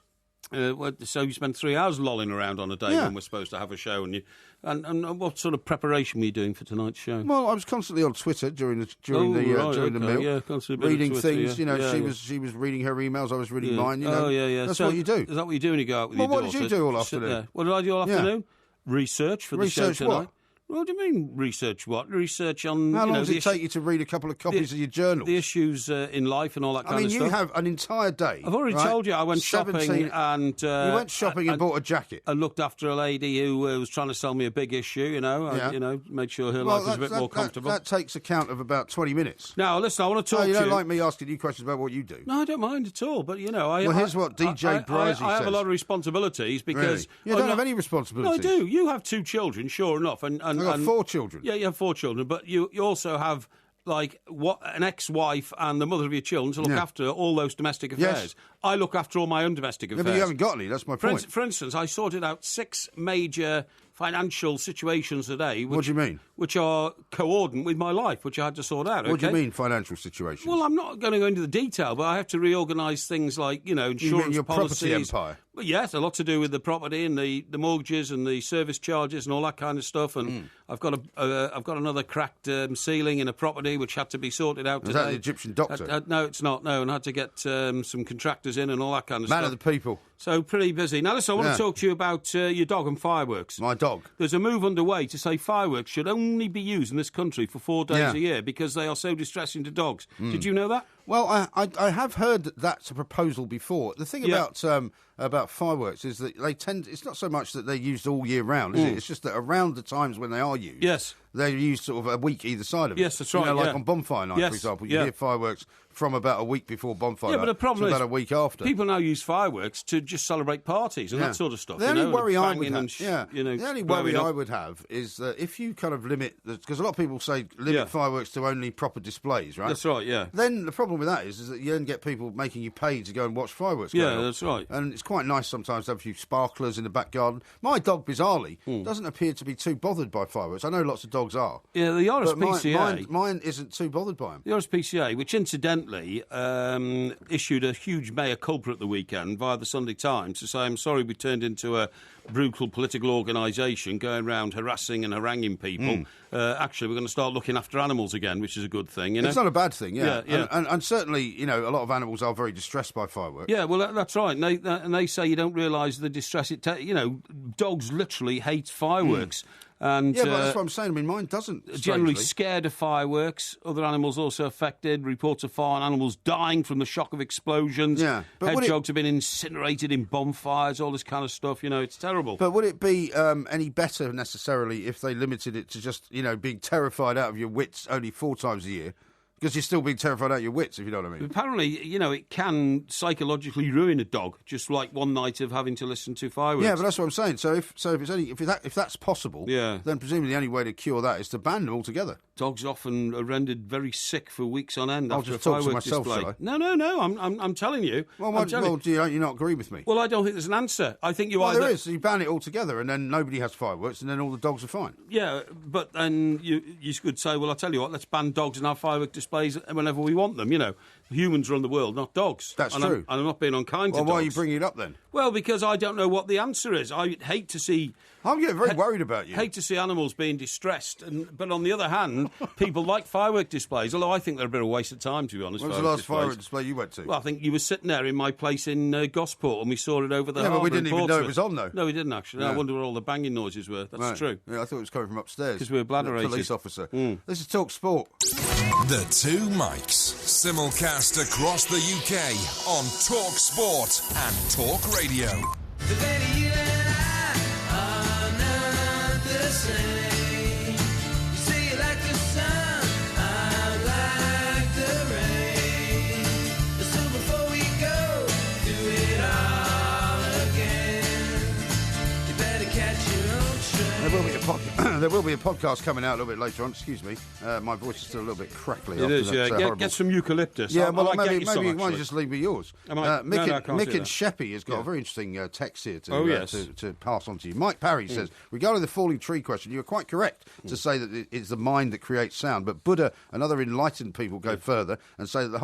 Speaker 6: So you spend 3 hours lolling around on a day when we're supposed to have a show, and what sort of preparation were you doing for tonight's show?
Speaker 7: Well, I was constantly on Twitter during the meal, reading things.
Speaker 6: You know,
Speaker 7: she was reading her emails, I was reading mine. You know, that's
Speaker 6: so
Speaker 7: what you do.
Speaker 6: Is that what you do when you go out with your daughter?
Speaker 7: What did you do all afternoon?
Speaker 6: What did I do all afternoon? Research for the show tonight.
Speaker 7: What?
Speaker 6: What do you mean, research what? Research on...
Speaker 7: How long does it take you to read a couple of copies of your journal?
Speaker 6: The issues in life and all that kind of stuff.
Speaker 7: I mean, you have an entire day.
Speaker 6: I've already told you I went shopping and...
Speaker 7: you went shopping and bought a jacket.
Speaker 6: I looked after a lady who was trying to sell me a big issue, you know. Made sure her life was a bit more comfortable.
Speaker 7: That takes account of about 20 minutes.
Speaker 6: Now, listen, I want to talk to you...
Speaker 7: You don't like me asking you questions about what you do?
Speaker 6: No, I don't mind at all, but, you know...
Speaker 7: here's what DJ Brizey says.
Speaker 6: I have a lot of responsibilities because...
Speaker 7: Really? You don't have any responsibilities?
Speaker 6: No, I do. You have 2 children, sure enough. I've
Speaker 7: got 4 children.
Speaker 6: Yeah, you have 4 children, but you also have an ex-wife and the mother of your children to look after all those domestic affairs.
Speaker 7: Yes.
Speaker 6: I look after all my own domestic affairs.
Speaker 7: Yeah, but you haven't got any. That's my point.
Speaker 6: For instance, I sorted out 6 major financial situations today.
Speaker 7: What do you mean?
Speaker 6: Which are coordinate with my life, which I had to sort out.
Speaker 7: What do you mean, financial situations?
Speaker 6: Well, I'm not going to go into the detail, but I have to reorganise things like, insurance
Speaker 7: you mean your
Speaker 6: policies.
Speaker 7: Property empire?
Speaker 6: But yes, a lot to do with the property and the mortgages and the service charges and all that kind of stuff. And I've got another cracked ceiling in a property which had to be sorted out today.
Speaker 7: Is that the Egyptian doctor?
Speaker 6: No, it's not. No, and I had to get some contractors in and all that kind of stuff.
Speaker 7: Man of the people.
Speaker 6: So pretty busy. Now, listen, I want to talk to you about your dog and fireworks.
Speaker 7: My dog.
Speaker 6: There's a move underway to say fireworks should only be used in this country for 4 days a year because they are so distressing to dogs. Did you know that?
Speaker 7: Well, I have heard that that's a proposal before. The thing about fireworks is that they tend... It's not so much that they're used all year round, is it? It's just that around the times when they are used, they're used sort of a week either side of it.
Speaker 6: Yes, that's right.
Speaker 7: Like on bonfire night, for example, you hear fireworks from about a week before bonfire night.
Speaker 6: But the problem is
Speaker 7: about a week after.
Speaker 6: People now use fireworks to just celebrate parties and that sort of stuff.
Speaker 7: The only worry I would have,
Speaker 6: the
Speaker 7: only worry I would have is that if you kind of limit, because a lot of people say limit fireworks to only proper displays, right?
Speaker 6: That's right. Yeah.
Speaker 7: Then the problem with that is that you then get people making you pay to go and watch fireworks.
Speaker 6: Yeah, that's right.
Speaker 7: And it's quite nice sometimes to have a few sparklers in the back garden. My dog, bizarrely, doesn't appear to be too bothered by fireworks. I know lots of dogs are.
Speaker 6: Yeah, the RSPCA...
Speaker 7: But mine isn't too bothered by them.
Speaker 6: The RSPCA, which incidentally issued a huge mea culpa at the weekend via the Sunday Times to say, I'm sorry we turned into a brutal political organisation going around harassing and haranguing people. Actually, we're going to start looking after animals again, which is a good thing.
Speaker 7: It's not a bad thing, And certainly, a lot of animals are very distressed by fireworks.
Speaker 6: Yeah, well, that's right. And they say you don't realise the distress it takes. Dogs literally hate fireworks. And,
Speaker 7: but that's what I'm saying. I mean, mine doesn't.
Speaker 6: Generally scared of fireworks. Other animals also affected. Reports of farm animals dying from the shock of explosions.
Speaker 7: Yeah, but
Speaker 6: hedgehogs have been incinerated in bonfires. All this kind of stuff. It's terrible.
Speaker 7: But would it be any better necessarily if they limited it to just being terrified out of your wits only 4 times a year? Because you're still being terrified out of your wits, if you know what I mean.
Speaker 6: Apparently, it can psychologically ruin a dog, just like one night of having to listen to fireworks.
Speaker 7: Yeah, but that's what I'm saying. So if that's possible, then presumably the only way to cure that is to ban them altogether.
Speaker 6: Dogs often are rendered very sick for weeks on end
Speaker 7: I'll
Speaker 6: after
Speaker 7: just
Speaker 6: a
Speaker 7: talk
Speaker 6: fireworks
Speaker 7: to myself,
Speaker 6: display.
Speaker 7: shall I?
Speaker 6: No. I'm telling you.
Speaker 7: Well, do you not agree with me?
Speaker 6: Well, I don't think there's an answer. I think
Speaker 7: there is. You ban it altogether, and then nobody has fireworks, and then all the dogs are fine.
Speaker 6: Yeah, but then you could say, well, I'll tell you what, let's ban dogs and have firework displays whenever we want them. Humans run the world, not dogs.
Speaker 7: That's true.
Speaker 6: I'm not being unkind to dogs.
Speaker 7: Well, why are you bringing it up then?
Speaker 6: Well, because I don't know what the answer is. I hate to see...
Speaker 7: I'm getting very worried about you.
Speaker 6: Hate to see animals being distressed, but on the other hand, people like firework displays, although I think they're a bit of a waste of time, to be honest.
Speaker 7: When was the last firework display you went to? Well,
Speaker 6: I think you were sitting there in my place in Gosport, and we saw it over the harbour.
Speaker 7: Yeah, but we didn't even know it was on, though.
Speaker 6: No, we didn't, actually.
Speaker 7: Yeah.
Speaker 6: I wonder where all the banging noises were. That's true.
Speaker 7: Yeah, I thought it was coming from upstairs.
Speaker 6: Because we were bladderated.
Speaker 7: Police officer. This is Talk Sport.
Speaker 3: The Two Mics, simulcast across the UK on Talk Sport and Talk Radio.
Speaker 8: The lady you and I say. You say you like the sun, I like the rain. So before we go, do it all again. You better catch your own train.
Speaker 7: There will be a podcast coming out a little bit later on. Excuse me, my voice is still a little bit crackly.
Speaker 6: It is, yeah. Get some eucalyptus.
Speaker 7: Yeah,
Speaker 6: well,
Speaker 7: maybe you might just leave me yours. Mick and Sheppy has got a very interesting text here to pass on to you. Mike Parry says, regarding the falling tree question, you are quite correct to say that it's the mind that creates sound, but Buddha and other enlightened people go further and say that the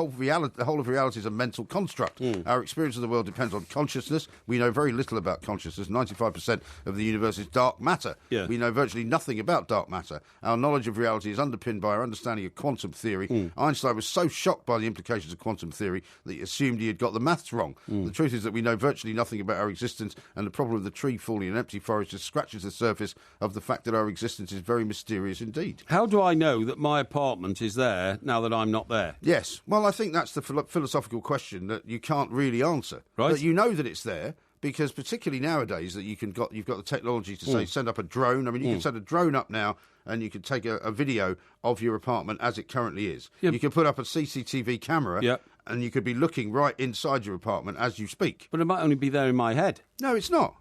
Speaker 7: whole of reality is a mental construct. Our experience of the world depends on consciousness. We know very little about consciousness. 95% of the universe is dark matter.
Speaker 6: Yeah.
Speaker 7: We know virtually nothing about dark matter. Our knowledge of reality is underpinned by our understanding of quantum theory. Einstein was so shocked by the implications of quantum theory that he assumed he had got the maths wrong. The truth is that we know virtually nothing about our existence, and the problem of the tree falling in an empty forest just scratches the surface of the fact that our existence is very mysterious indeed.
Speaker 6: How do I know that my apartment is there now that I'm not there?
Speaker 7: Yes. Well, I think that's the philosophical question that you can't really answer.
Speaker 6: Right.
Speaker 7: That you know that it's there, because particularly nowadays that you've got the technology to say send up a drone. I mean, you can send a drone up now and you can take a video of your apartment as it currently is. Yep. You can put up a CCTV camera and you could be looking right inside your apartment as you speak.
Speaker 6: But it might only be there in my head.
Speaker 7: No, it's not.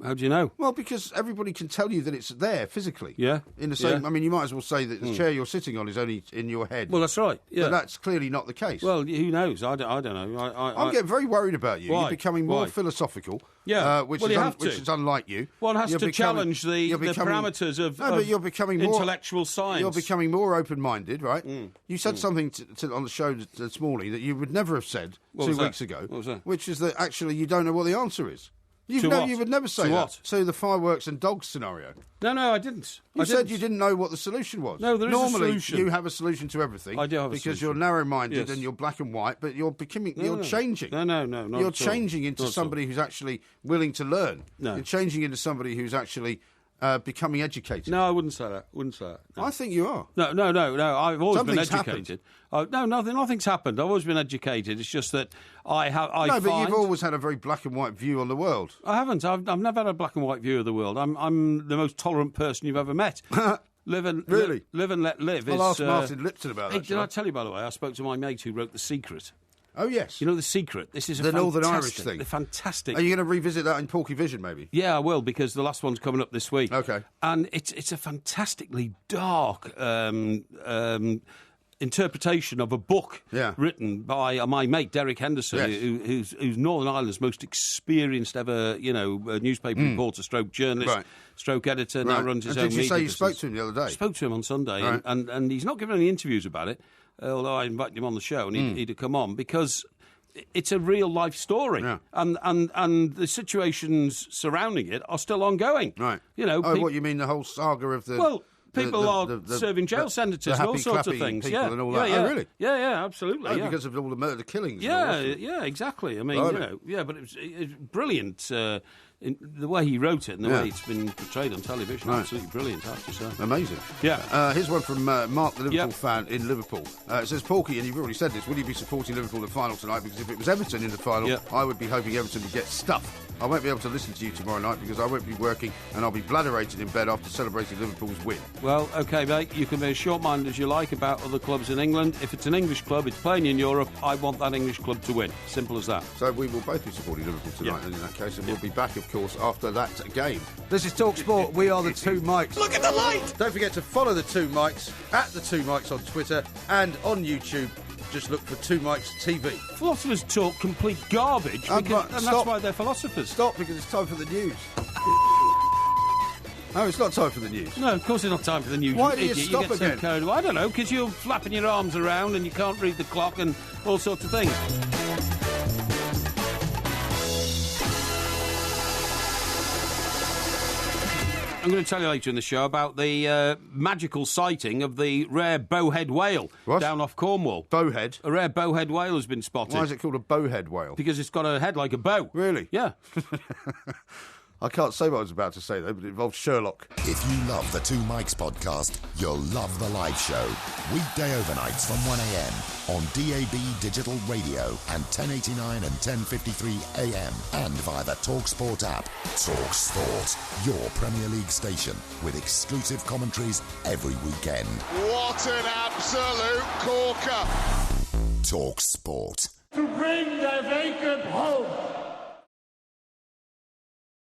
Speaker 6: How do you know?
Speaker 7: Well, because everybody can tell you that it's there physically.
Speaker 6: Yeah.
Speaker 7: In the same, I mean, you might as well say that the chair you're sitting on is only in your head.
Speaker 6: Well, that's right. Yeah.
Speaker 7: But that's clearly not the case.
Speaker 6: Well, who knows? I don't know.
Speaker 7: I'm getting very worried about you.
Speaker 6: Why?
Speaker 7: You're becoming more philosophical.
Speaker 6: Yeah.
Speaker 7: Which
Speaker 6: is
Speaker 7: unlike you.
Speaker 6: One has to challenge the parameters of
Speaker 7: but you're becoming
Speaker 6: intellectual science.
Speaker 7: You're becoming more open-minded, right? You said something on the show this morning that you would never have said 2 weeks ago.
Speaker 6: What was that?
Speaker 7: Which is that actually you don't know what the answer is. You would never say that.
Speaker 6: What?
Speaker 7: So the fireworks and dogs scenario.
Speaker 6: No, I didn't.
Speaker 7: You said you didn't know what the solution was.
Speaker 6: No, there is a
Speaker 7: Normally,
Speaker 6: solution.
Speaker 7: you have a solution to everything.
Speaker 6: I do have a
Speaker 7: because
Speaker 6: solution.
Speaker 7: you're narrow-minded
Speaker 6: Yes.
Speaker 7: and you're black and white, but you're changing.
Speaker 6: No, not
Speaker 7: You're
Speaker 6: at all.
Speaker 7: changing into
Speaker 6: Not at
Speaker 7: somebody who's actually willing to learn.
Speaker 6: No.
Speaker 7: You're changing into somebody who's actually becoming educated.
Speaker 6: No, I wouldn't say that. No.
Speaker 7: I think you are.
Speaker 6: No. I've always
Speaker 7: Something's
Speaker 6: been educated. No, nothing's happened. I've always been educated. It's just that but
Speaker 7: you've always had a very black and white view on the world.
Speaker 6: I haven't. I've never had a black and white view of the world. I'm the most tolerant person you've ever met. Live and let live.
Speaker 7: I'll ask Martin Lipton about that.
Speaker 6: Did I tell you, by the way, I spoke to my mate who wrote The Secret.
Speaker 7: Oh, yes.
Speaker 6: You know The Secret? This is
Speaker 7: the Northern Irish thing.
Speaker 6: The fantastic.
Speaker 7: Are you going to revisit that in Porky Vision, maybe?
Speaker 6: Yeah, I will, because the last one's coming up this week.
Speaker 7: Okay.
Speaker 6: And it's a fantastically dark interpretation of a book written by my mate Derek Henderson, who's Northern Ireland's most experienced ever, newspaper reporter, stroke journalist, stroke editor, now runs his own media.
Speaker 7: Did you say you spoke to him the other day?
Speaker 6: I spoke to him on Sunday, and he's not given any interviews about it, although I invited him on the show, and he'd have come on, because it's a real life story, and the situations surrounding it are still ongoing.
Speaker 7: Right. What you mean, the whole saga of the...
Speaker 6: Well, people are serving jail sentences and all sorts of things.
Speaker 7: And all that.
Speaker 6: Yeah.
Speaker 7: Oh, really?
Speaker 6: Yeah, absolutely.
Speaker 7: Because of all the murder killings.
Speaker 6: Yeah, exactly. I mean, but it's brilliant. The way he wrote it and the way it's been portrayed on television, absolutely brilliant, I have to say.
Speaker 7: Amazing.
Speaker 6: Yeah.
Speaker 7: Here's one from Mark, the Liverpool fan in Liverpool. It says, Porky, and you've already said this, will you be supporting Liverpool in the final tonight? Because if it was Everton in the final, I would be hoping Everton would get stuffed. I won't be able to listen to you tomorrow night because I won't be working and I'll be bladderated in bed after celebrating Liverpool's win.
Speaker 6: Well, OK, mate, you can be as short-minded as you like about other clubs in England. If it's an English club, it's playing in Europe, I want that English club to win. Simple as that.
Speaker 7: So we will both be supporting Liverpool tonight then in that case, and we'll be back, of course, after that game. This is Talk Sport. We are the Two Mikes.
Speaker 6: Look at the light!
Speaker 7: Don't forget to follow the Two Mikes at the Two Mikes on Twitter and on YouTube. Just look for Two Mikes TV.
Speaker 6: Philosophers talk complete garbage, and that's why they're philosophers.
Speaker 7: Stop, because it's time for the news. No, it's not time for the news.
Speaker 6: No, of course it's not time for the news.
Speaker 7: Why do you stop
Speaker 6: get
Speaker 7: again?
Speaker 6: So carried away. I don't know, because you're flapping your arms around and you can't read the clock and all sorts of things. I'm going to tell you later in the show about the magical sighting of the rare bowhead whale down off Cornwall.
Speaker 7: Bowhead?
Speaker 6: A rare bowhead whale has been spotted.
Speaker 7: Why is it called a bowhead whale?
Speaker 6: Because it's got a head like a bow.
Speaker 7: Really?
Speaker 6: Yeah.
Speaker 7: I can't say what I was about to say, though, but it involves Sherlock.
Speaker 5: If you love the Two Mikes podcast, you'll love the live show. Weekday overnights from 1am on DAB Digital Radio and 1089 and 1053 AM and via the TalkSport app. TalkSport, your Premier League station with exclusive commentaries every weekend.
Speaker 13: What an absolute corker!
Speaker 5: TalkSport.
Speaker 1: To bring the vacant home.